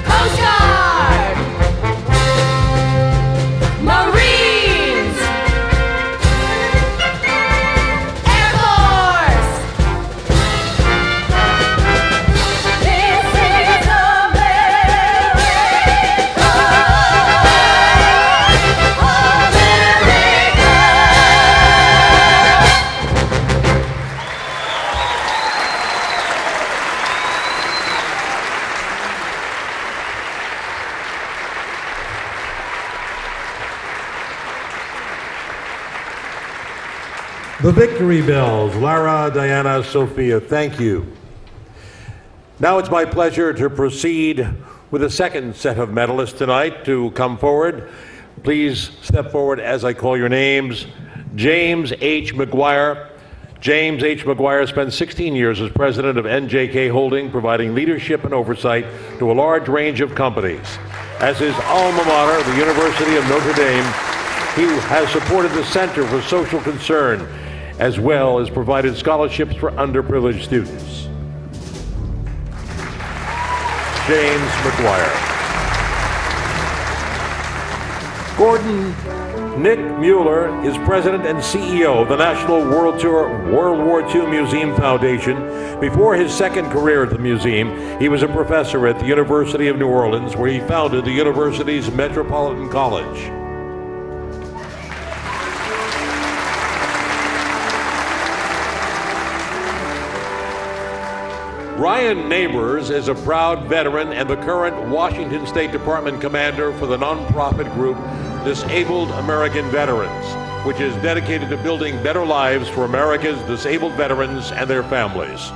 Coast Guard, Marines, Air Force. This is The Victory Bells, Lara, Diana, Sophia, thank you. Now it's my pleasure to proceed with a second set of medalists tonight to come forward. Please step forward as I call your names. James H. McGuire. James H. McGuire spent 16 years as president of NJK Holding, providing leadership and oversight to a large range of companies. As his alma mater, the University of Notre Dame, he has supported the Center for Social Concern, as well as provided scholarships for underprivileged students. James McGuire. Gordon Nick Mueller is president and CEO of the National World War II Museum Foundation. Before his second career at the museum, he was a professor at the University of New Orleans, where he founded the university's Metropolitan College. Ryan Neighbors is a proud veteran and the current Washington State Department commander for the nonprofit group Disabled American Veterans, which is dedicated to building better lives for America's disabled veterans and their families.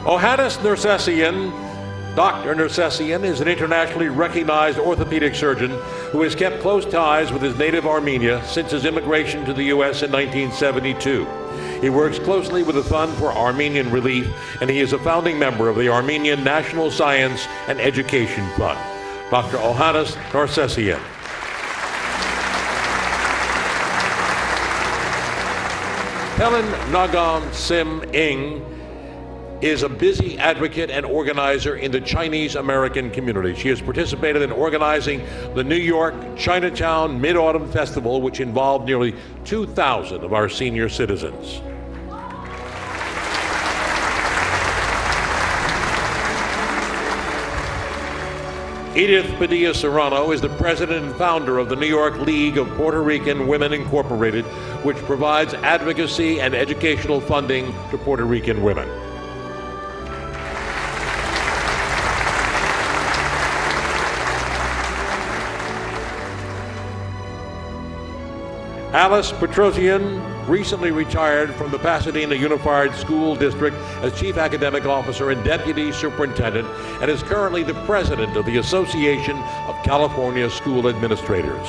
Ohannes Nersessian. Dr. Nersessian is an internationally recognized orthopedic surgeon who has kept close ties with his native Armenia since his immigration to the U.S. in 1972. He works closely with the Fund for Armenian Relief, and he is a founding member of the Armenian National Science and Education Fund. Dr. Ohannes Nersessian. Helen Nagan Sim Ing is a busy advocate and organizer in the Chinese American community. She has participated in organizing the New York Chinatown Mid-Autumn Festival, which involved nearly 2,000 of our senior citizens. Edith Padilla Serrano is the president and founder of the New York League of Puerto Rican Women Incorporated, which provides advocacy and educational funding to Puerto Rican women. Alice Petrosian recently retired from the Pasadena Unified School District as Chief Academic Officer and Deputy Superintendent, and is currently the President of the Association of California School Administrators.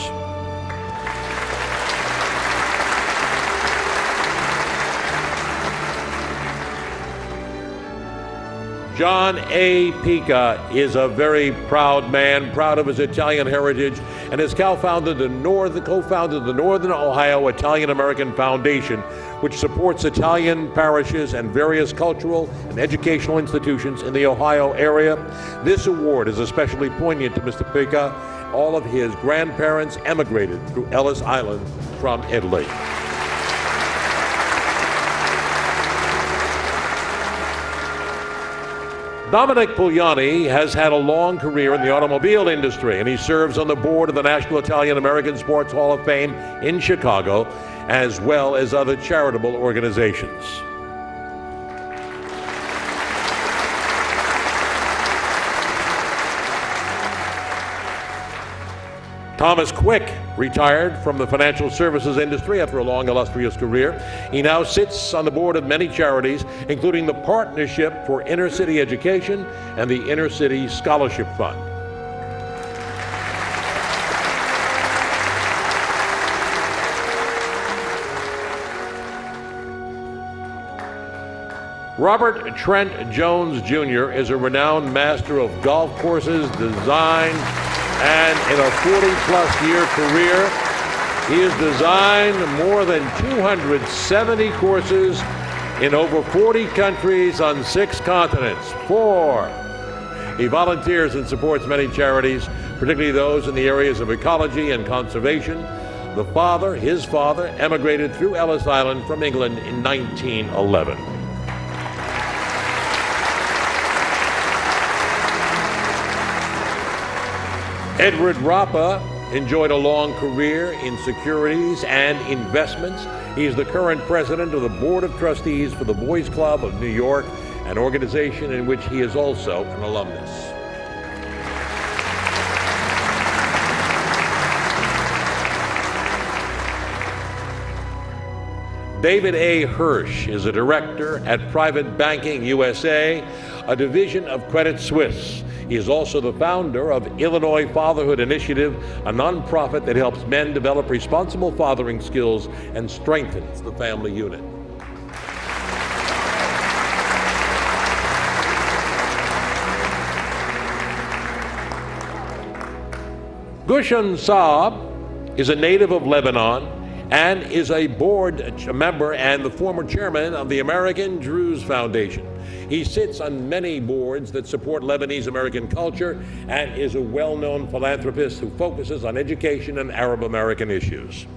John A. Pica is a very proud man, proud of his Italian heritage, and has co-founded the Northern Ohio Italian American Foundation, which supports Italian parishes and various cultural and educational institutions in the Ohio area. This award is especially poignant to Mr. Pica. All of his grandparents emigrated through Ellis Island from Italy. Dominic Pugliani has had a long career in the automobile industry, and he serves on the board of the National Italian American Sports Hall of Fame in Chicago, as well as other charitable organizations. Thomas Quick retired from the financial services industry after a long, illustrious career. He now sits on the board of many charities, including the Partnership for Inner City Education and the Inner City Scholarship Fund. Robert Trent Jones Jr. is a renowned master of golf courses, design, and in a 40-plus year career, he has designed more than 270 courses in over 40 countries on 6 continents. 4. He volunteers and supports many charities, particularly those in the areas of ecology and conservation. His father, emigrated through Ellis Island from England in 1911. Edward Rapa enjoyed a long career in securities and investments. He is the current president of the Board of Trustees for the Boys Club of New York, an organization in which he is also an alumnus. David A. Hirsch is a director at Private Banking USA, a division of Credit Suisse. He is also the founder of Illinois Fatherhood Initiative, a nonprofit that helps men develop responsible fathering skills and strengthens the family unit. Gushan Saab is a native of Lebanon and is a board member and the former chairman of the American Druze Foundation. He sits on many boards that support Lebanese American culture and is a well-known philanthropist who focuses on education and Arab American issues.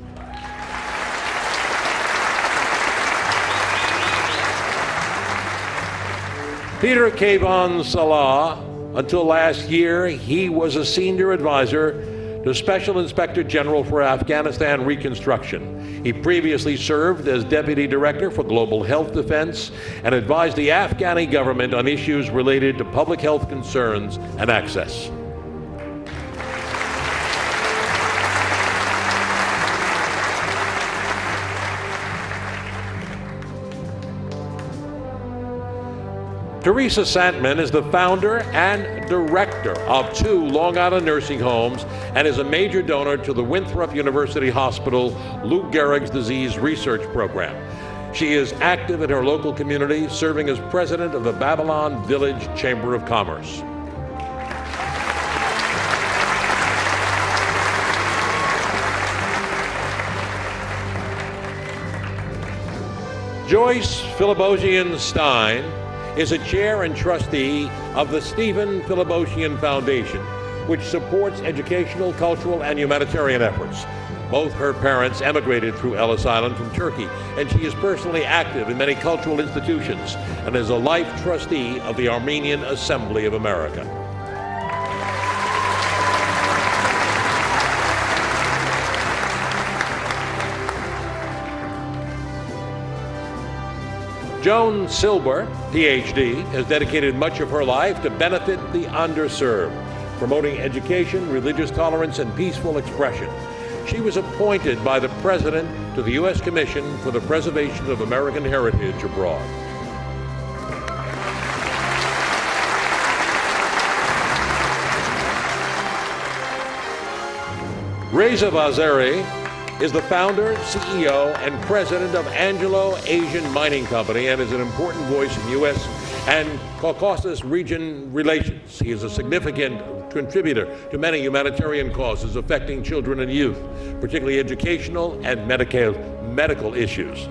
Peter Kayvon Salah, until last year, he was a senior advisor to Special Inspector General for Afghanistan Reconstruction. He previously served as Deputy Director for Global Health Defense and advised the Afghani government on issues related to public health concerns and access. Teresa Santman is the founder and director of 2 Long Island nursing homes and is a major donor to the Winthrop University Hospital Lou Gehrig's Disease Research Program. She is active in her local community, serving as president of the Babylon Village Chamber of Commerce. Joyce Philibosian Stein is a chair and trustee of the Stephen Philibosian Foundation, which supports educational, cultural, and humanitarian efforts. Both her parents emigrated through Ellis Island from Turkey, and she is personally active in many cultural institutions and is a life trustee of the Armenian Assembly of America. Joan Silber, PhD, has dedicated much of her life to benefit the underserved, promoting education, religious tolerance, and peaceful expression. She was appointed by the President to the U.S. Commission for the Preservation of American Heritage Abroad. Reza Vaziri is the founder, CEO, and president of Angelo Asian Mining Company and is an important voice in U.S. and Caucasus region relations. He is a significant contributor to many humanitarian causes affecting children and youth, particularly educational and medical issues.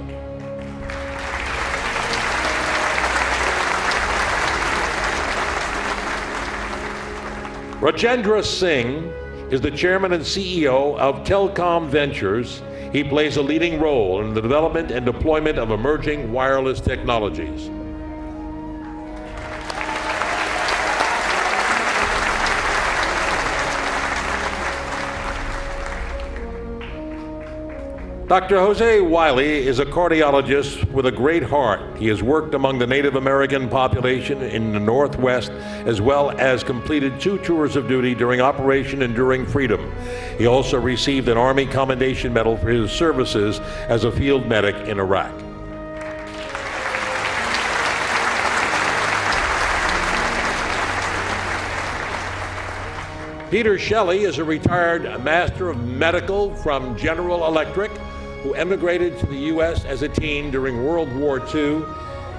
Rajendra Singh is the chairman and CEO of Telcom Ventures. He plays a leading role in the development and deployment of emerging wireless technologies. Dr. Jose Wiley is a cardiologist with a great heart. He has worked among the Native American population in the Northwest, as well as completed 2 tours of duty during Operation Enduring Freedom. He also received an Army Commendation Medal for his services as a field medic in Iraq. Peter Shelley is a retired Master of Medical from General Electric, who emigrated to the U.S. as a teen during World War II.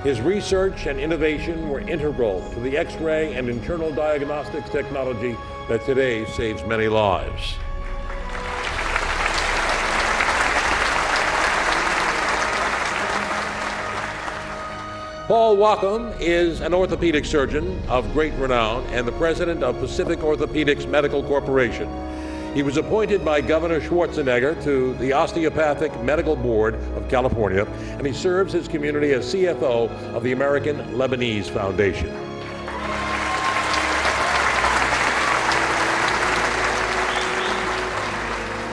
His research and innovation were integral to the X-ray and internal diagnostics technology that today saves many lives. Paul Wacom is an orthopedic surgeon of great renown and the president of Pacific Orthopedics Medical Corporation. He was appointed by Governor Schwarzenegger to the Osteopathic Medical Board of California, and he serves his community as CFO of the American Lebanese Foundation.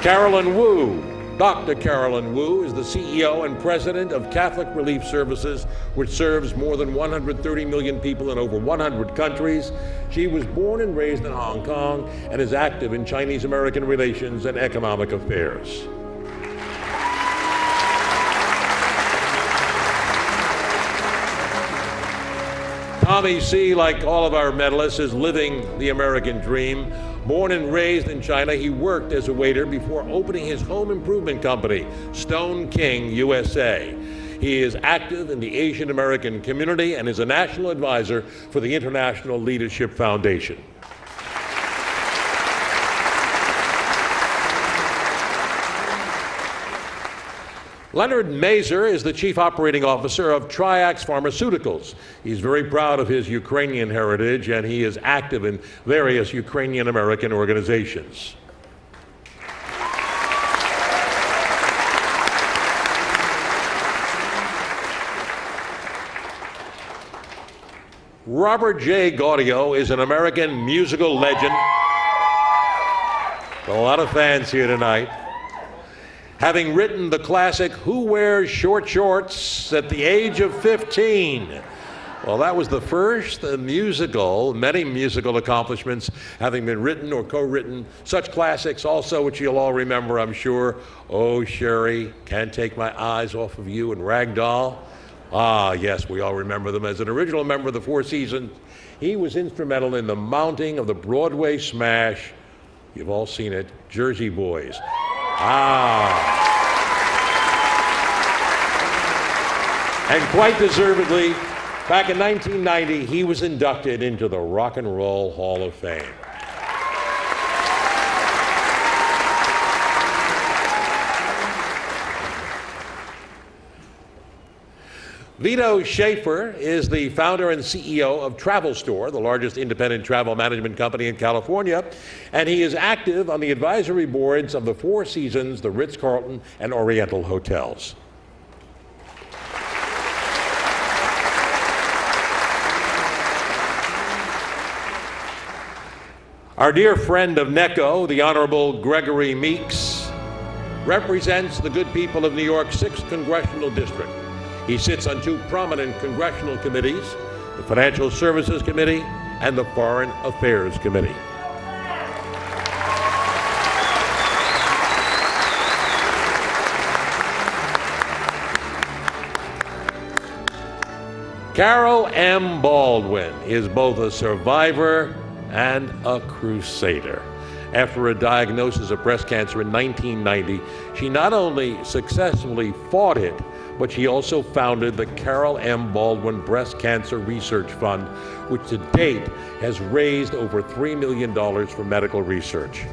Carolyn Wu. Dr. Carolyn Wu is the CEO and president of Catholic Relief Services, which serves more than 130 million people in over 100 countries. She was born and raised in Hong Kong and is active in Chinese-American relations and economic affairs. Tommy C., like all of our medalists, is living the American dream. Born and raised in China, he worked as a waiter before opening his home improvement company, Stone King USA. He is active in the Asian American community and is a national advisor for the International Leadership Foundation. Leonard Mazer is the Chief Operating Officer of Triax Pharmaceuticals. He's very proud of his Ukrainian heritage, and he is active in various Ukrainian American organizations. Robert J. Gaudio is an American musical legend. A lot of fans here tonight. Having written the classic Who Wears Short Shorts at the age of 15. Well, that was the first musical, many musical accomplishments having been written or co-written. Such classics also, which you'll all remember, I'm sure. Oh, Sherry, Can't Take My Eyes Off of You, and Ragdoll. Ah, yes, we all remember them. As an original member of the Four Seasons, he was instrumental in the mounting of the Broadway smash, you've all seen it, Jersey Boys. And quite deservedly, back in 1990, he was inducted into the Rock and Roll Hall of Fame. Vito Schaefer is the founder and CEO of Travel Store, the largest independent travel management company in California, and he is active on the advisory boards of the Four Seasons, the Ritz-Carlton, and Oriental hotels. Our dear friend of NECO, the Honorable Gregory Meeks, represents the good people of New York's 6th Congressional District. He sits on 2 prominent congressional committees, the Financial Services Committee and the Foreign Affairs Committee. Carol M. Baldwin is both a survivor and a crusader. After a diagnosis of breast cancer in 1990, she not only successfully fought it, but she also founded the Carol M. Baldwin Breast Cancer Research Fund, which to date has raised over $3 million for medical research.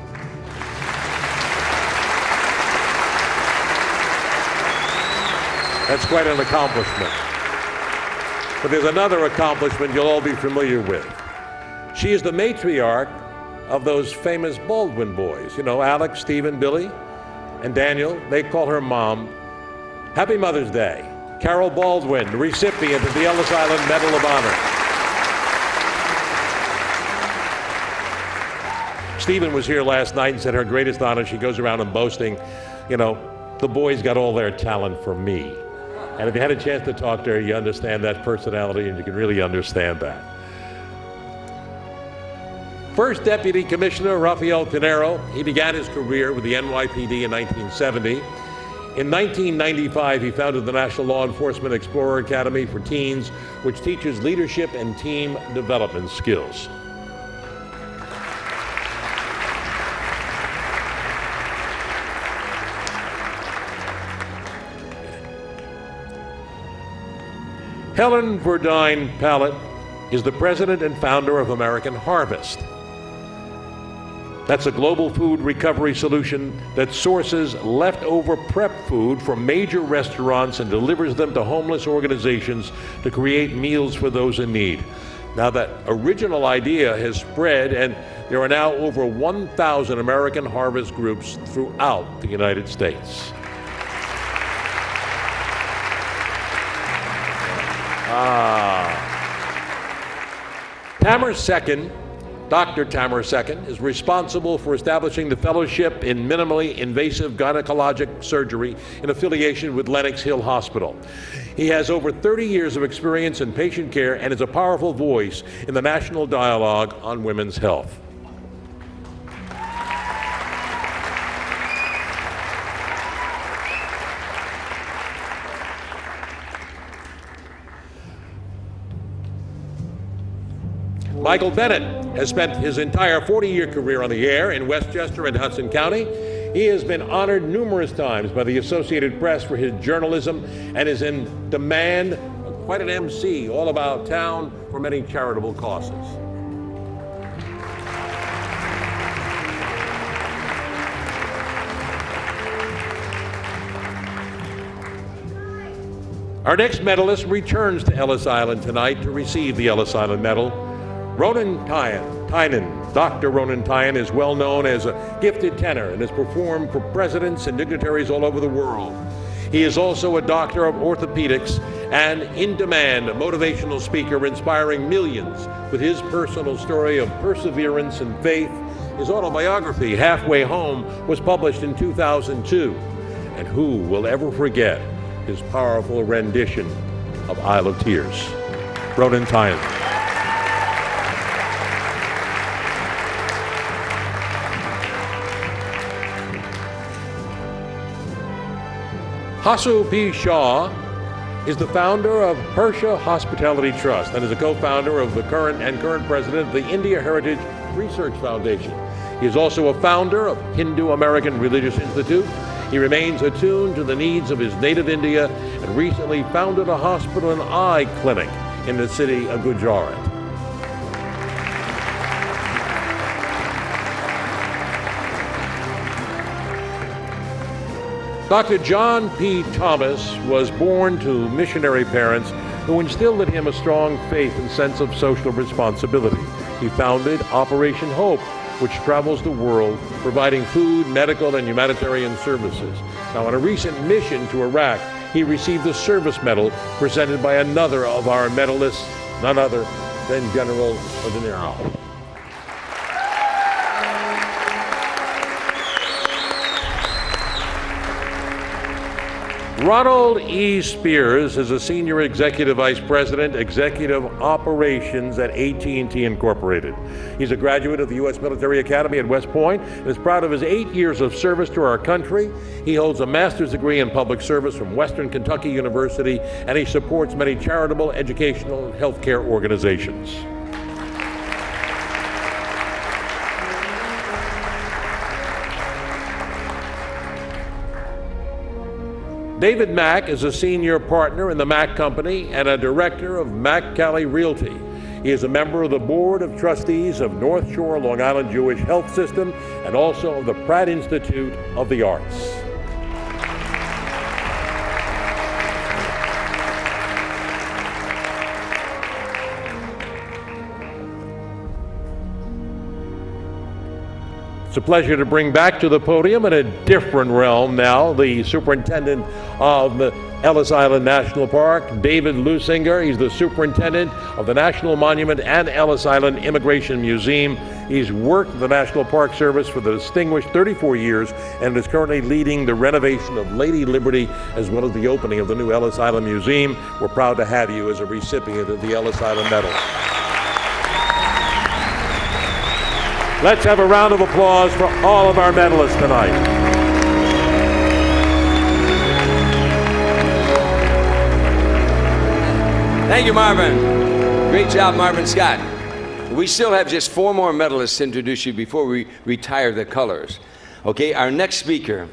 That's quite an accomplishment. But there's another accomplishment you'll all be familiar with. She is the matriarch of those famous Baldwin boys. You know, Alex, Stephen, Billy, and Daniel. They call her Mom. Happy Mother's Day. Carol Baldwin, the recipient of the Ellis Island Medal of Honor. Stephen was here last night and said her greatest honor, she goes around and boasting, you know, the boys got all their talent from me. And if you had a chance to talk to her, you understand that personality and you can really understand that. First Deputy Commissioner Rafael Pinero, he began his career with the NYPD in 1970. In 1995, he founded the National Law Enforcement Explorer Academy for Teens, which teaches leadership and team development skills. Helen Verdine Pallett is the president and founder of American Harvest. That's a global food recovery solution that sources leftover prep food from major restaurants and delivers them to homeless organizations to create meals for those in need. Now that original idea has spread, and there are now over 1,000 American Harvest groups throughout the United States. Tamara Second, Dr. Tamara Second, is responsible for establishing the Fellowship in Minimally Invasive Gynecologic Surgery in affiliation with Lenox Hill Hospital. He has over 30 years of experience in patient care and is a powerful voice in the national dialogue on women's health. Michael Bennett has spent his entire 40-year career on the air in Westchester and Hudson County. He has been honored numerous times by the Associated Press for his journalism and is in demand, quite an MC, all about town for many charitable causes. Our next medalist returns to Ellis Island tonight to receive the Ellis Island Medal. Ronan Tynan. Dr. Ronan Tynan is well known as a gifted tenor and has performed for presidents and dignitaries all over the world. He is also a doctor of orthopedics and in-demand motivational speaker inspiring millions with his personal story of perseverance and faith. His autobiography, Halfway Home, was published in 2002. And who will ever forget his powerful rendition of Isle of Tears? Ronan Tynan. Hasu P. Shaw is the founder of Harsha Hospitality Trust and is a co-founder of the current president of the India Heritage Research Foundation. He is also a founder of Hindu American Religious Institute. He remains attuned to the needs of his native India and recently founded a hospital and eye clinic in the city of Gujarat. Dr. John P. Thomas was born to missionary parents who instilled in him a strong faith and sense of social responsibility. He founded Operation Hope, which travels the world providing food, medical, and humanitarian services. Now, on a recent mission to Iraq, he received the Service Medal presented by another of our medalists, none other than General Odinero. Ronald E. Spears is a Senior Executive Vice President, Executive Operations at AT&T Incorporated. He's a graduate of the U.S. Military Academy at West Point and is proud of his 8 years of service to our country. He holds a master's degree in public service from Western Kentucky University, and he supports many charitable, educational, and healthcare organizations. David Mack is a senior partner in the Mack Company and a director of Mack Cali Realty. He is a member of the Board of Trustees of North Shore Long Island Jewish Health System and also of the Pratt Institute of the Arts. It's a pleasure to bring back to the podium in a different realm now the superintendent of the Ellis Island National Park, David Lusinger. He's the superintendent of the National Monument and Ellis Island Immigration Museum. He's worked with the National Park Service for the distinguished 34 years and is currently leading the renovation of Lady Liberty as well as the opening of the new Ellis Island Museum. We're proud to have you as a recipient of the Ellis Island Medal. Let's have a round of applause for all of our medalists tonight. Thank you, Marvin. Great job, Marvin Scott. We still have just 4 more medalists to introduce you before we retire the colors. Okay, our next speaker,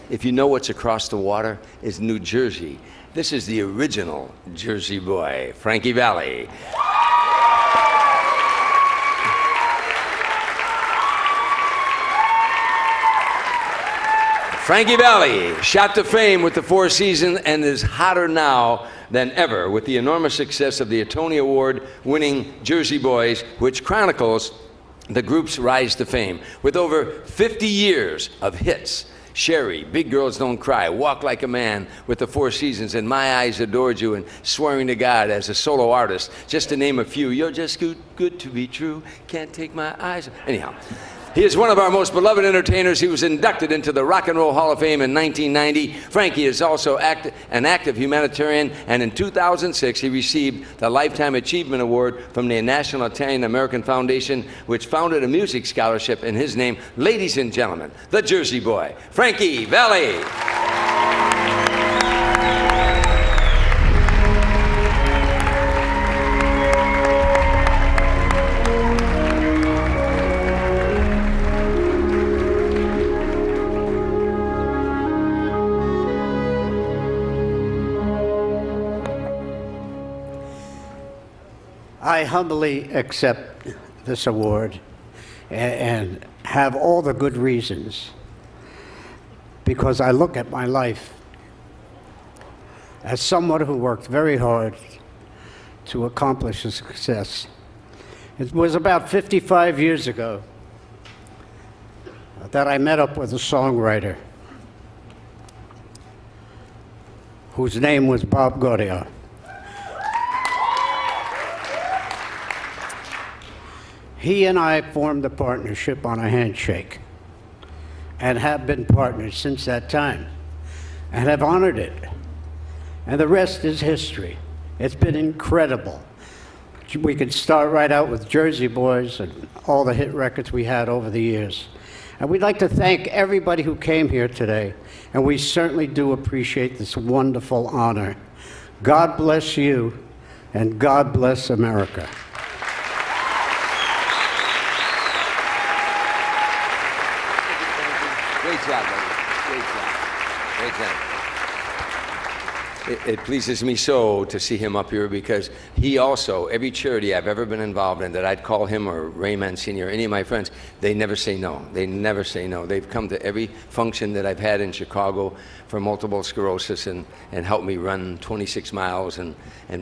if you know what's across the water, is New Jersey. This is the original Jersey boy, Frankie Valli. Frankie Valli shot to fame with the Four Seasons and is hotter now than ever with the enormous success of the Tony Award-winning Jersey Boys, which chronicles the group's rise to fame. With over 50 years of hits, Sherry, Big Girls Don't Cry, Walk Like a Man with the Four Seasons, and My Eyes Adored You, and Swearing to God as a solo artist, just to name a few. You're just good to be true, can't take my eyes. Anyhow. He is one of our most beloved entertainers. He was inducted into the Rock and Roll Hall of Fame in 1990. Frankie is also an active humanitarian, and in 2006 he received the Lifetime Achievement Award from the National Italian American Foundation, which founded a music scholarship in his name. Ladies and gentlemen, the Jersey Boy, Frankie Valli. I humbly accept this award and have all the good reasons, because I look at my life as someone who worked very hard to accomplish a success. It was about 55 years ago that I met up with a songwriter whose name was Bob Gaudio. He and I formed a partnership on a handshake and have been partners since that time and have honored it. And the rest is history. It's been incredible. We could start right out with Jersey Boys and all the hit records we had over the years. And we'd like to thank everybody who came here today, and we certainly do appreciate this wonderful honor. God bless you, and God bless America. Great job, buddy. Great job. Great job. It pleases me so to see him up here because he also, every charity I've ever been involved in that I'd call him or Ray Mancini or any of my friends, they never say no. They never say no. They've come to every function that I've had in Chicago for multiple sclerosis and helped me run 26 miles and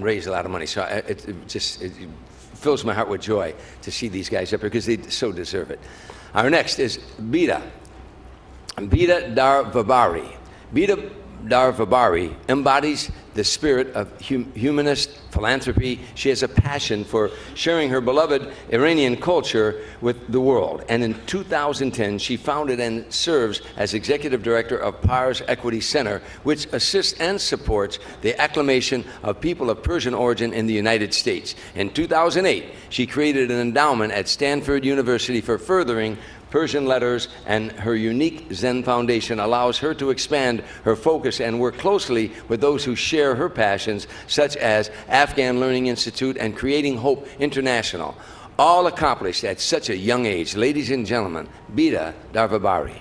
raise a lot of money. So it fills my heart with joy to see these guys up here because they so deserve it. Our next is Bida Darvabari. Bida Darvabari embodies the spirit of humanist philanthropy. She has a passion for sharing her beloved Iranian culture with the world. And in 2010, she founded and serves as executive director of Pars Equity Center, which assists and supports the acclimation of people of Persian origin in the United States. In 2008, she created an endowment at Stanford University for furthering Persian letters, and her unique Zen Foundation allows her to expand her focus and work closely with those who share her passions, such as Afghan Learning Institute and Creating Hope International, all accomplished at such a young age. Ladies and gentlemen, Bida Darvabari.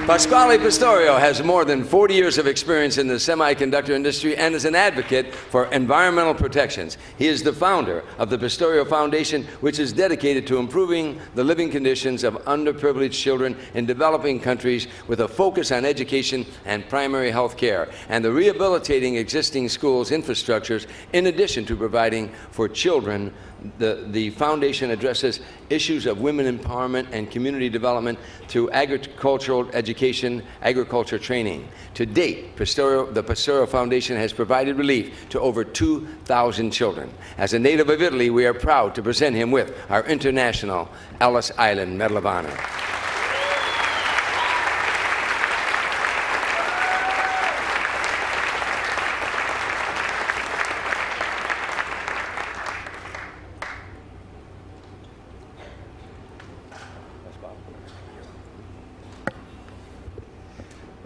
Pasquale Pistorio has more than 40 years of experience in the semiconductor industry and is an advocate for environmental protections. He is the founder of the Pistorio Foundation, which is dedicated to improving the living conditions of underprivileged children in developing countries with a focus on education and primary health care, and the rehabilitating existing schools infrastructures in addition to providing for children. The foundation addresses issues of women empowerment and community development through agricultural education, agriculture training. To date, the Pistorio Foundation has provided relief to over 2,000 children. As a native of Italy, we are proud to present him with our International Ellis Island Medal of Honor.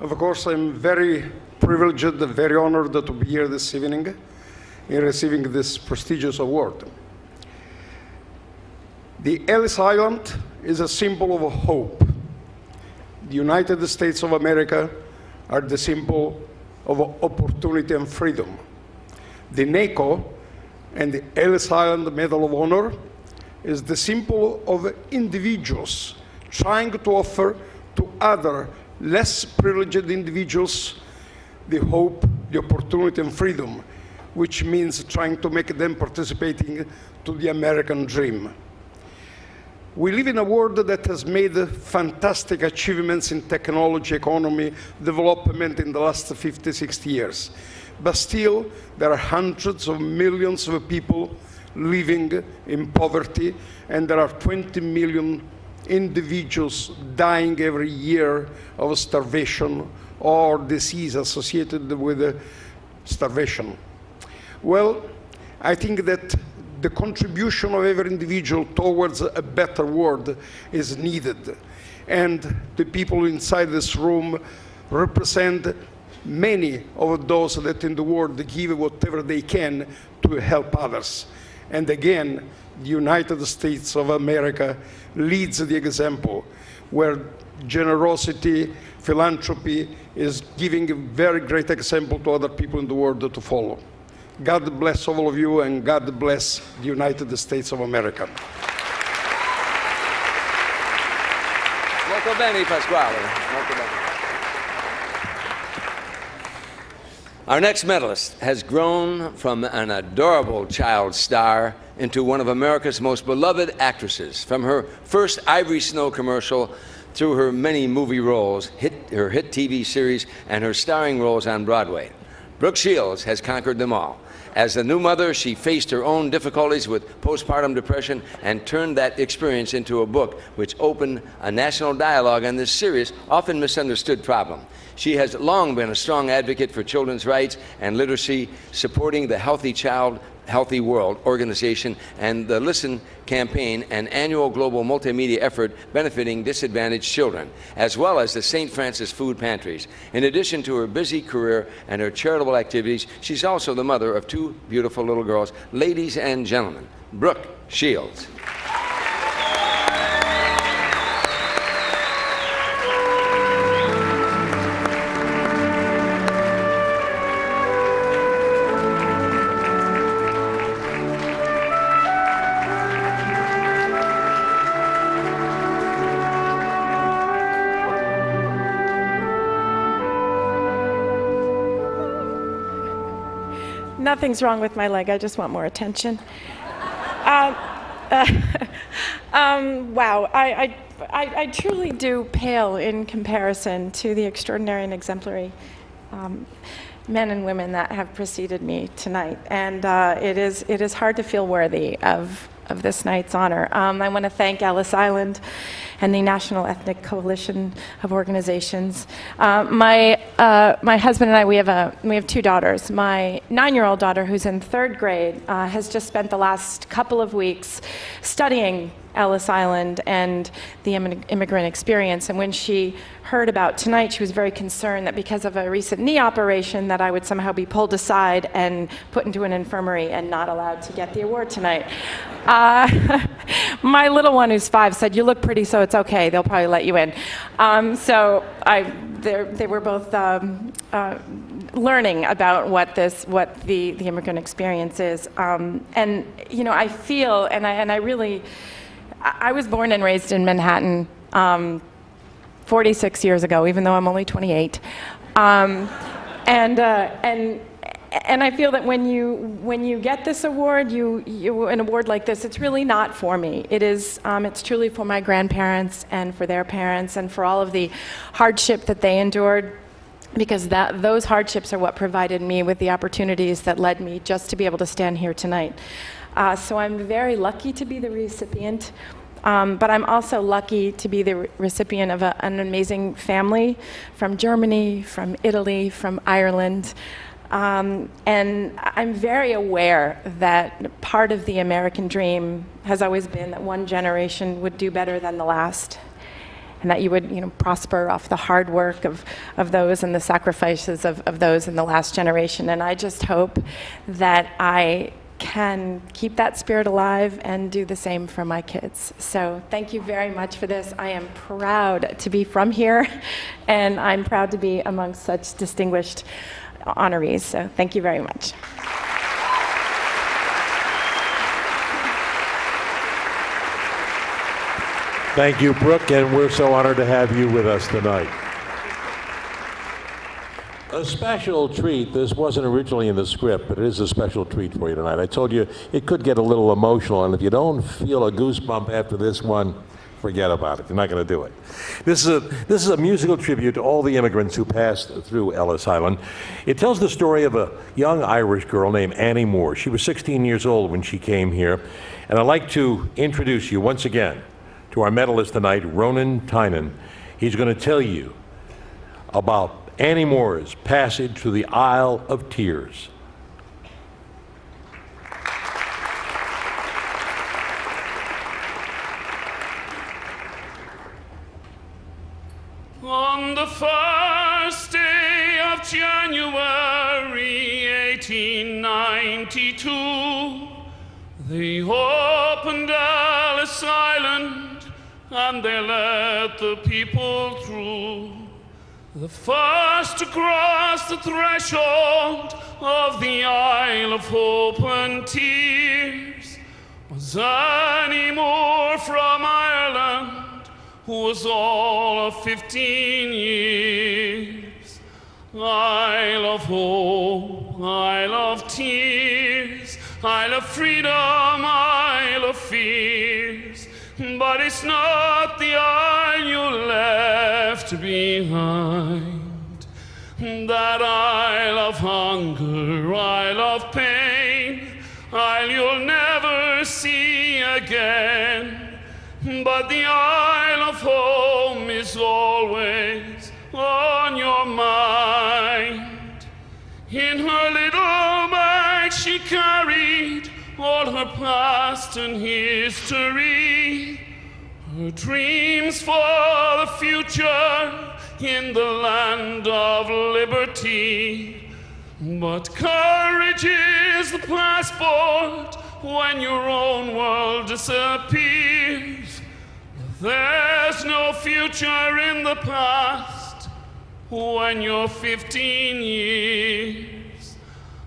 Of course, I'm very privileged, very honored to be here this evening in receiving this prestigious award. The Ellis Island is a symbol of hope. The United States of America are the symbol of opportunity and freedom. The NACO and the Ellis Island Medal of Honor is the symbol of individuals trying to offer to other less privileged individuals the hope, the opportunity, and freedom, which means trying to make them participating to the American dream. We live in a world that has made fantastic achievements in technology, economy, development in the last 50, 60 years. But still, there are hundreds of millions of people living in poverty, and there are 20 million individuals dying every year of starvation or disease associated with starvation. Well, I think that the contribution of every individual towards a better world is needed. And the people inside this room represent many of those that in the world give whatever they can to help others. And again, the United States of America leads the example where generosity, philanthropy is giving a very great example to other people in the world to follow. God bless all of you, and God bless the United States of America. Molto bene, Pasquale. Molto bene. Our next medalist has grown from an adorable child star into one of America's most beloved actresses. From her first Ivory Snow commercial through her many movie roles, her hit TV series, and her starring roles on Broadway, Brooke Shields has conquered them all. As a new mother, she faced her own difficulties with postpartum depression and turned that experience into a book which opened a national dialogue on this serious, often misunderstood problem. She has long been a strong advocate for children's rights and literacy, supporting the Healthy Child Healthy World Organization and the Listen campaign, an annual global multimedia effort benefiting disadvantaged children, as well as the St. Francis Food Pantries. In addition to her busy career and her charitable activities, she's also the mother of 2 beautiful little girls. Ladies and gentlemen, Brooke Shields. Nothing's wrong with my leg. I just want more attention. Wow, I truly do pale in comparison to the extraordinary and exemplary men and women that have preceded me tonight, and it is hard to feel worthy of this night's honor. I want to thank Ellis Island and the National Ethnic Coalition of Organizations. My husband and I, we have 2 daughters. My 9-year-old daughter, who's in 3rd grade, has just spent the last couple of weeks studying Ellis Island and the immigrant experience. And when she heard about tonight, she was very concerned that because of a recent knee operation that I would somehow be pulled aside and put into an infirmary and not allowed to get the award tonight. My little one, who's 5, said, "You look pretty, so it's okay. They'll probably let you in." So they were both learning about what the immigrant experience is. And you know, I feel, and I really, I was born and raised in Manhattan 46 years ago, even though I'm only 28. And I feel that when you get this award, an award like this, it's really not for me. It's truly for my grandparents and for their parents and for all of the hardship that they endured, because those hardships are what provided me with the opportunities that led me just to be able to stand here tonight. So I'm very lucky to be the recipient, but I'm also lucky to be the recipient of an amazing family from Germany, from Italy, from Ireland. And I'm very aware that part of the American dream has always been that one generation would do better than the last, and that you would, prosper off the hard work of those and the sacrifices of those in the last generation. And I just hope that I can keep that spirit alive and do the same for my kids. So thank you very much for this. I am proud to be from here, and I'm proud to be amongst such distinguished honorees. So thank you very much. Thank you, Brooke, and we're so honored to have you with us tonight. A special treat. This wasn't originally in the script, but it is a special treat for you tonight. I told you it could get a little emotional, and if you don't feel a goosebump after this one, forget about it. You're not going to do it. This is a musical tribute to all the immigrants who passed through Ellis Island. It tells the story of a young Irish girl named Annie Moore. She was 16 years old when she came here, and I'd like to introduce you once again to our medalist tonight, Ronan Tynan. He's going to tell you about Annie Moore's passage through the Isle of Tears. On the first day of January 1892, they opened Ellis Island and they let the people through. The first to cross the threshold of the Isle of Hope and Tears was Annie Moore from Ireland, who was all of 15 years. Isle of Hope, Isle of Tears, Isle of Freedom, Isle of Fears. But it's not the isle you left behind, that isle of hunger, isle of pain, isle you'll never see again. But the Isle of Home is always on your mind. In her little bag she carried her past and history, her dreams for the future in the land of liberty. But courage is the passport when your own world disappears. There's no future in the past when you're 15 years.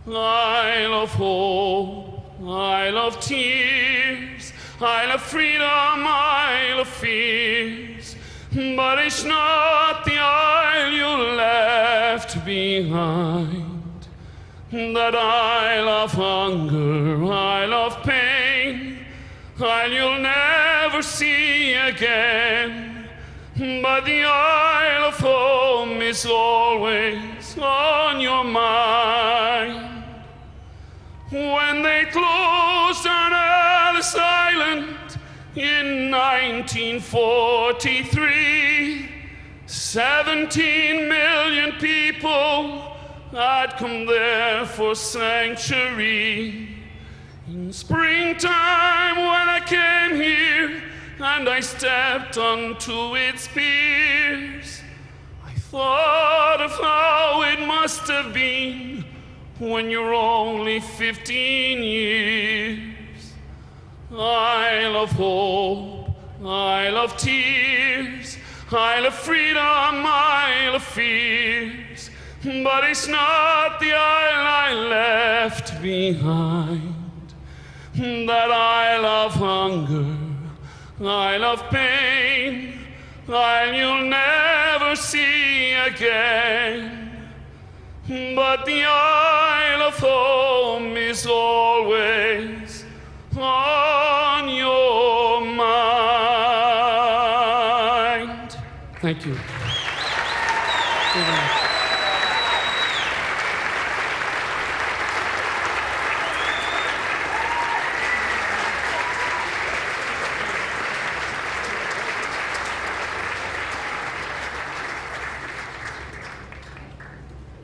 I love hope, I love tears, I love freedom, I love fears. But it's not the isle you left behind. That isle of hunger, isle of pain, isle you'll never see again. But the isle of home is always on your mind. When they closed down Ellis Island in 1943, 17 million people had come there for sanctuary. In springtime when I came here and I stepped onto its piers, I thought of how it must have been when you're only 15 years. I love hope, I love tears, I love freedom, I love fears. But it's not the isle I left behind. That isle of hunger, isle of pain, isle you'll never see again. But the isle of home is always on your mind. Thank you.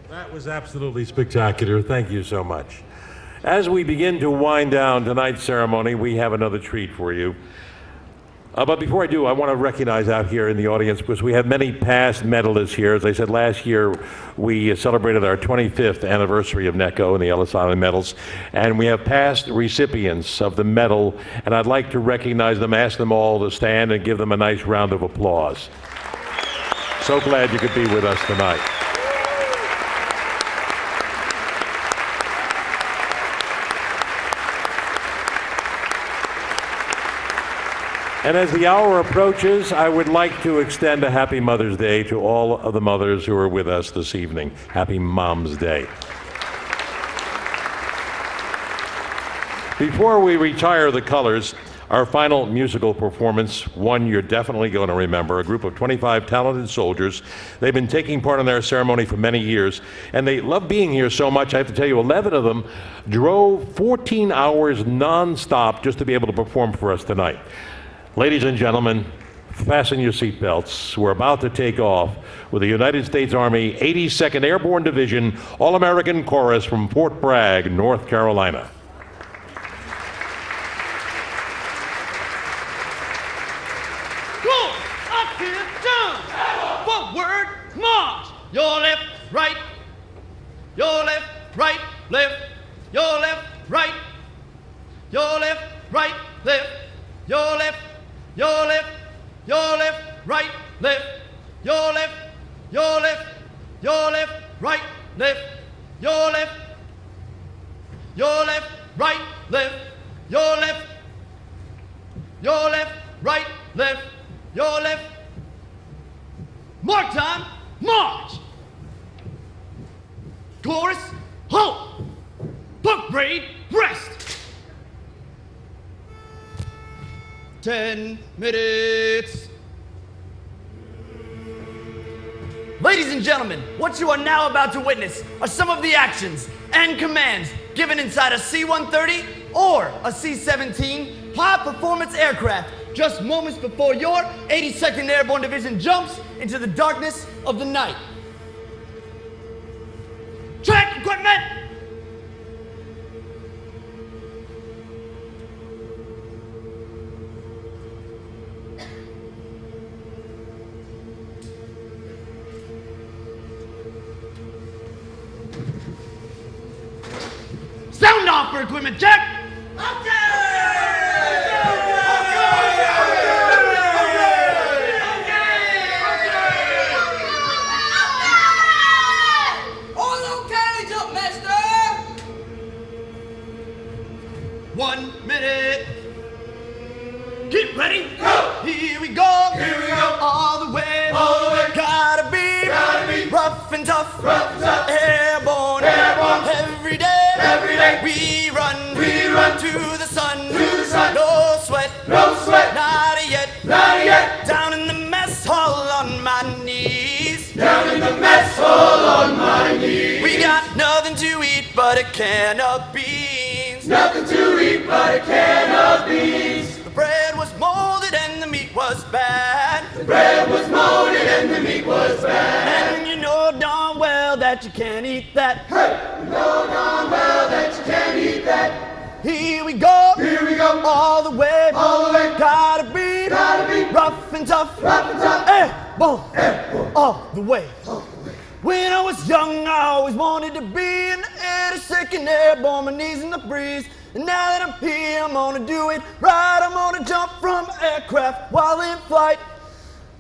That was absolutely spectacular. Thank you so much. As we begin to wind down tonight's ceremony, we have another treat for you. But before I do, I want to recognize out here in the audience, because we have many past medalists here. As I said, last year we celebrated our 25th anniversary of NECO and the Ellis Island medals, and we have past recipients of the medal, and I'd like to recognize them, ask them all to stand and give them a nice round of applause. So glad you could be with us tonight. And as the hour approaches, I would like to extend a happy Mother's Day to all of the mothers who are with us this evening. Happy Mom's Day. Before we retire the colors, our final musical performance, one you're definitely going to remember, a group of 25 talented soldiers. They've been taking part in our ceremony for many years, and they love being here so much, I have to tell you, 11 of them drove 14 hours non-stop just to be able to perform for us tonight. Ladies and gentlemen, fasten your seatbelts. We're about to take off with the United States Army 82nd Airborne Division All-American Chorus from Fort Bragg, North Carolina. Go, up here, down, forward, march. Your left, right, your left, right, left, your left, right, your left, right, left, your left, your left, your left, right, left, your left, your left, your left, right, left, your left, your left, right, left, your left, your left, right, left, your left. Mark time, march. Chorus, halt. Buck braid, rest. 10 minutes. Ladies and gentlemen, what you are now about to witness are some of the actions and commands given inside a C-130 or a C-17 high-performance aircraft just moments before your 82nd Airborne Division jumps into the darkness of the night. Track equipment! Hopper equipment check. All okay, jump master. 1 minute. Get ready. Go. Here we go. Here we go. All the way. All the way. Gotta be rough and tough. Rough and tough. Airborne. Airborne. Every day. Every day. We run. We run to the sun. To the sun. No sweat. No sweat. Not yet. Not yet. Down in the mess hall on my knees. Down in the mess hall on my knees. We got nothing to eat but a can of beans. Nothing to eat but a can of beans. The bread was molded and the meat was bad. The bread was molded and the meat was bad. And you know darn well that you can't eat that. Hey, you know darn well that you can't eat that. Here we go. Here we go. All the way. All the way. Gotta be rough and tough. Rough and tough. Airborne. Airborne. All the way. When I was young, I always wanted to be an 82nd Airborne, my knees in the breeze. And now that I'm here, I'm gonna do it right. I'm gonna jump from aircraft while in flight.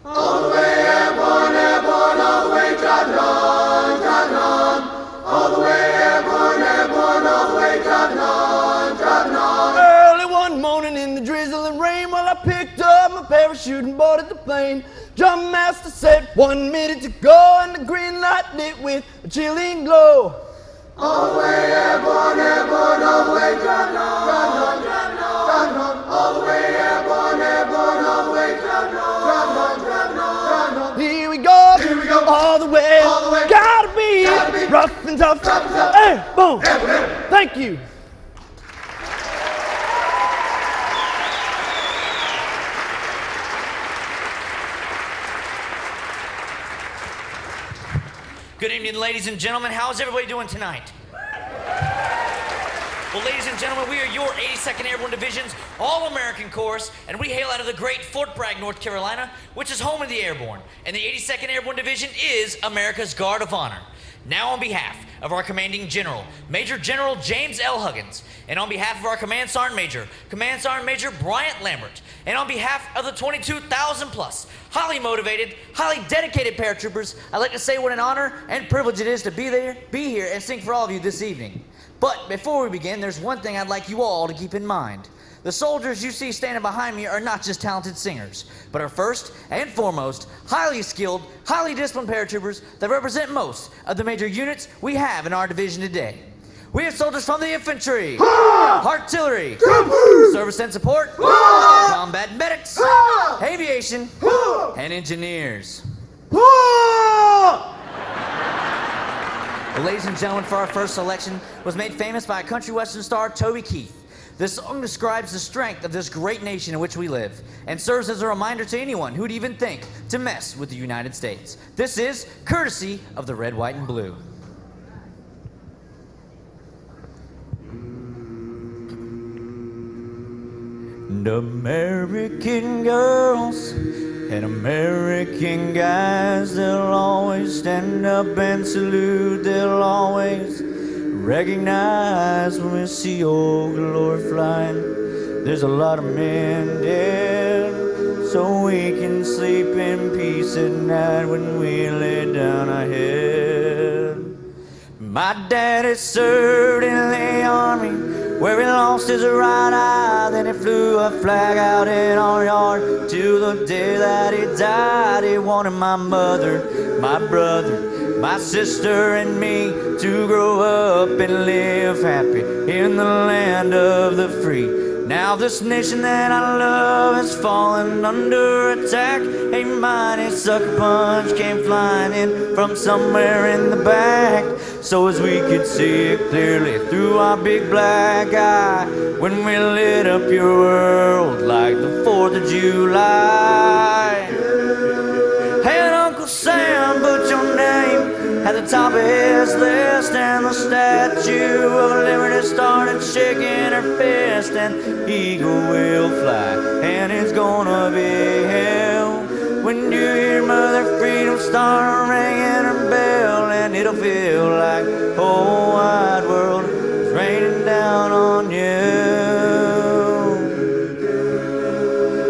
All the way airborne, airborne, all the way driving on, driving on. All the way airborne, airborne, all the way driving on, driving on. Early one morning in the drizzling rain, while I picked up my parachute and boarded the plane. Drum master said 1 minute to go, and the green light lit with a chilling glow. All the way airborne, airborne, all the way driving on, driving on, driving on, driving on. All the way airborne, airborne, all the way driving on, driving on, driving on, driving on. Here we go. Here we go. All the way. All the way. Gotta be rough and tough. Rough and tough. Airborne. Airborne. Thank you. Good evening, ladies and gentlemen. How's everybody doing tonight? Well, ladies and gentlemen, we are your 82nd Airborne Division's All-American Chorus, and we hail out of the great Fort Bragg, North Carolina, which is home of the Airborne. And the 82nd Airborne Division is America's Guard of Honor. Now on behalf of our commanding general, Major General James L. Huggins, and on behalf of our Command Sergeant Major Bryant Lambert, and on behalf of the 22,000 plus highly motivated, highly dedicated paratroopers, I'd like to say what an honor and privilege it is to be here and sing for all of you this evening. But before we begin, there's one thing I'd like you all to keep in mind. The soldiers you see standing behind me are not just talented singers, but are first and foremost highly skilled, highly disciplined paratroopers that represent most of the major units we have in our division today. We have soldiers from the infantry, artillery, service and support, combat medics, aviation, and engineers. Well, ladies and gentlemen, for our first selection was made famous by a country western star, Toby Keith. This song describes the strength of this great nation in which we live and serves as a reminder to anyone who'd even think to mess with the United States. This is courtesy of the Red, White, and Blue. And American girls and American guys, they'll always stand up and salute. They'll always recognize when we see old glory flying. There's a lot of men dead, so we can sleep in peace at night when we lay down our head. My daddy served in the army, where he lost his right eye. Then he flew a flag out in our yard till the day that he died. He wanted my mother, my brother, my sister and me to grow up and live happy in the land of the free. Now this nation that I love has fallen under attack. A mighty sucker punch came flying in from somewhere in the back. So as we could see it clearly through our big black eye, when we lit up your world like the 4th of July. Hey, and Uncle Sam put your name at the top of his list, and the Statue of Liberty started shaking her fist, and eagle will fly, and it's gonna be hell when you hear Mother Freedom start ringing her bell, and it'll feel like the whole wide world is raining down down on you.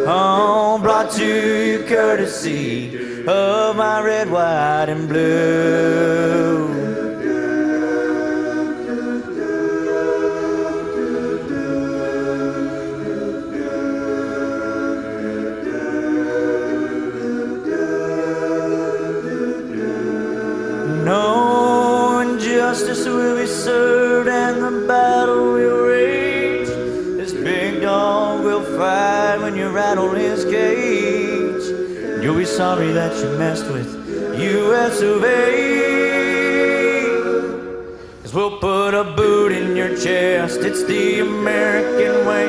Oh, brought to you courtesy of my red, white, and blue. No injustice will be served and the battle will rage. This big dog will fight when you rattle his cage. You'll be sorry that you messed with US of A. 'Cause we'll put a boot in your chest, it's the American way.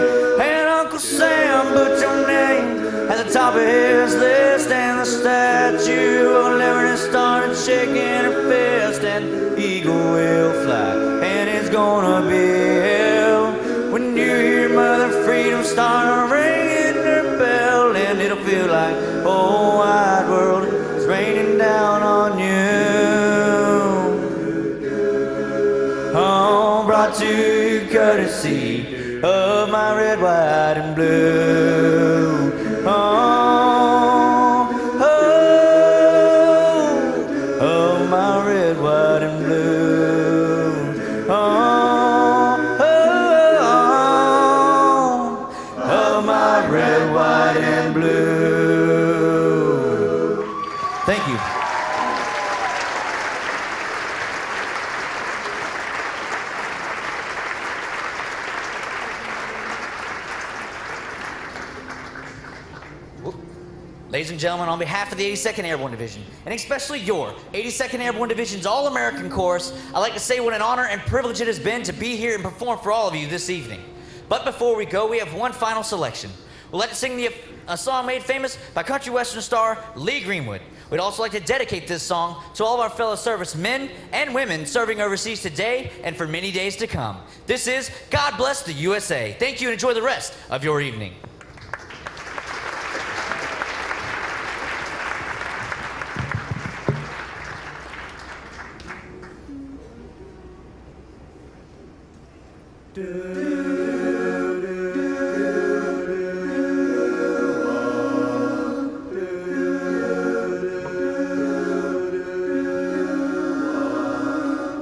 And Uncle Sam put your name at the top of his list, and the Statue of Liberty started shaking her fist, and eagle will fly, and it's gonna be hell when you hear Mother Freedom start ringing her bell, and it'll feel like the whole wide world is raining down on you. Oh, brought to you courtesy of my red, white, and blue. Oh, oh, of my red, white, and blue. Oh, oh, of my red, white, and blue. Thank you. Ladies and gentlemen, on behalf of the 82nd Airborne Division, and especially your 82nd Airborne Division's All-American Chorus, I'd like to say what an honor and privilege it has been to be here and perform for all of you this evening. But before we go, we have one final selection. We'd like to sing a song made famous by country western star Lee Greenwood. We'd also like to dedicate this song to all of our fellow servicemen and women serving overseas today and for many days to come. This is God Bless the USA. Thank you and enjoy the rest of your evening.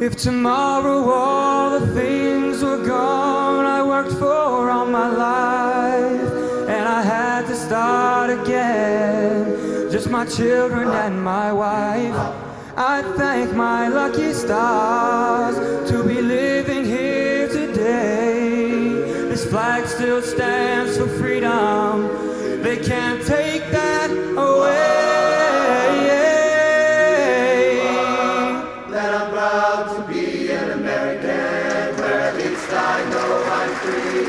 If tomorrow all the things were gone I worked for all my life, and I had to start again, just my children and my wife, I thank my lucky stars to be living here today. This flag still stands for freedom, they can't take that away. That I'm proud to be an American, where at least I know I'm free.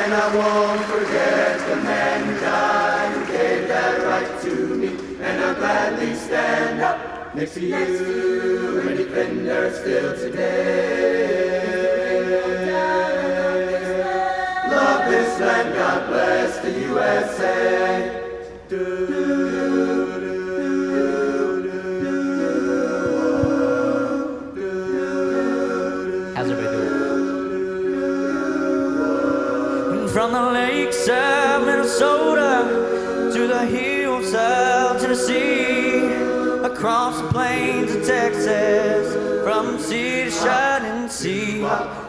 And I won't forget the man who died, who gave that right to me. And I'll gladly stand up next to you and defend her still today. Love this land, God bless the USA. How's everybody doing? From the lakes of Minnesota to the hills of Tennessee, across the plains of Texas, from sea to shining sea,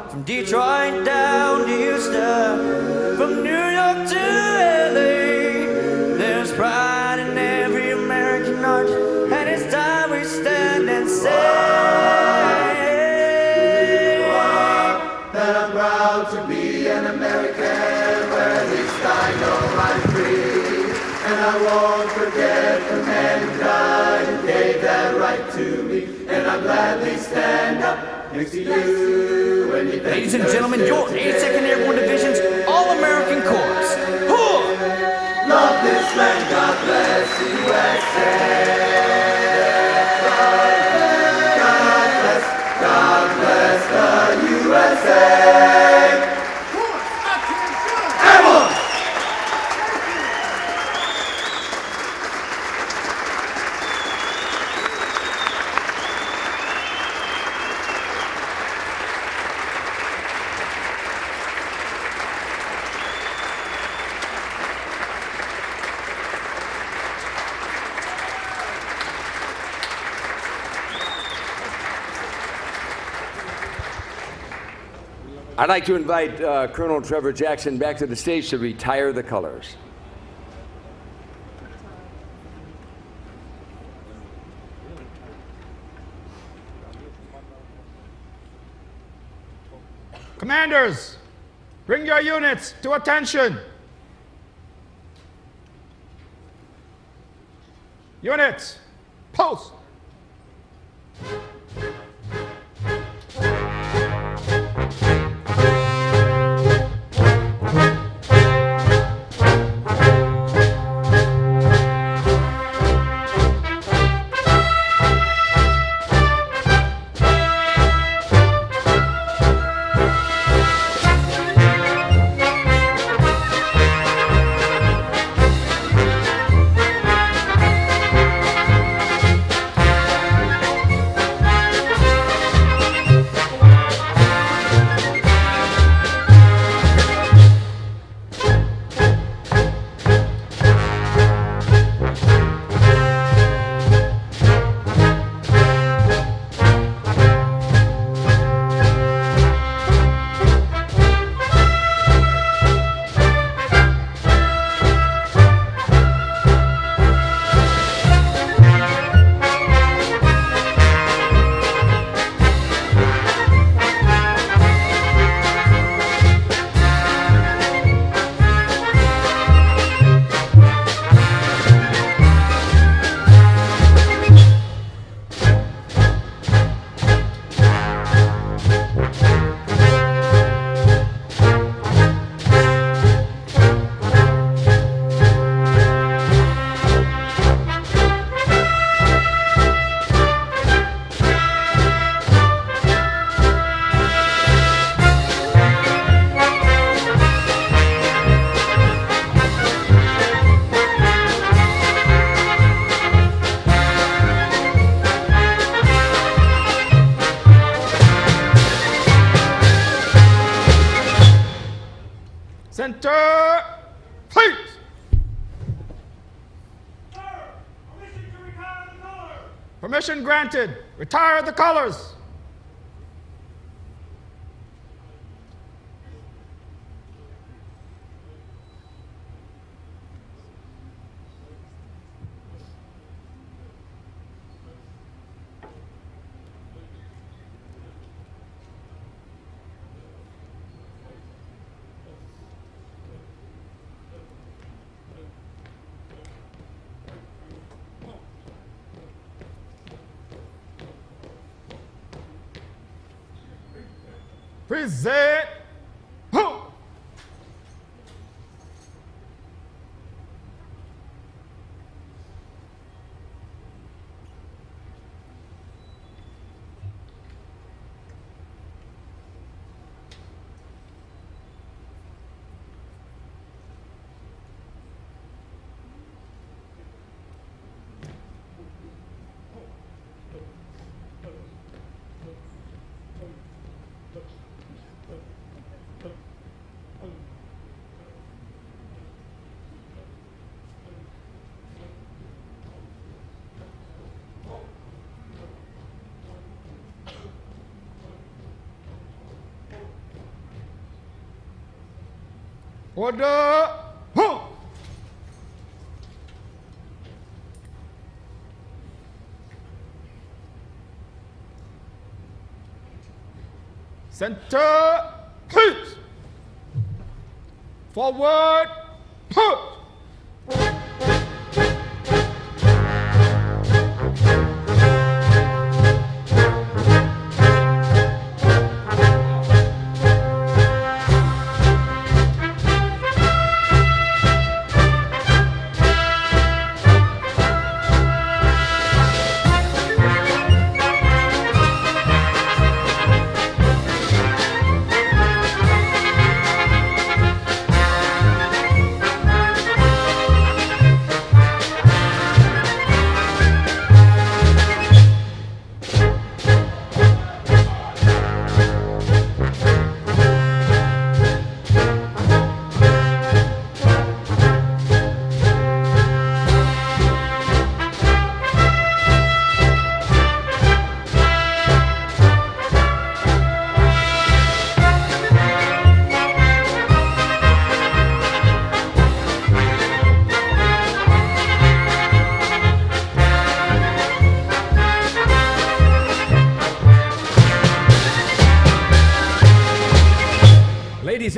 from Detroit down to Houston, from New York to LA. There's pride in every American heart, and it's time we stand and say that I'm proud to be an American, where at least I know I'm free. And I won't forget the man who died and gave that right to me. And I'll gladly stand up next to you when you. Ladies and gentlemen, your 82nd Airborne Division's All-American Chorus. Love this land, God bless the USA. God bless the USA. Everyone! I'd like to invite Colonel Trevor Jackson back to the stage to retire the colors. Commanders, bring your units to attention. Units, post. Center, please. Permission granted. Retire the colors. Present. Order. Center, please. Forward, put.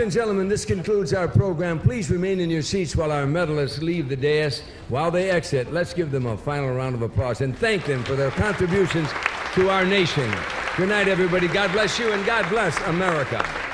and gentlemen, this concludes our program. Please remain in your seats while our medalists leave the dais. While they exit, let's give them a final round of applause and thank them for their contributions to our nation. Good night, everybody. God bless you, and God bless America.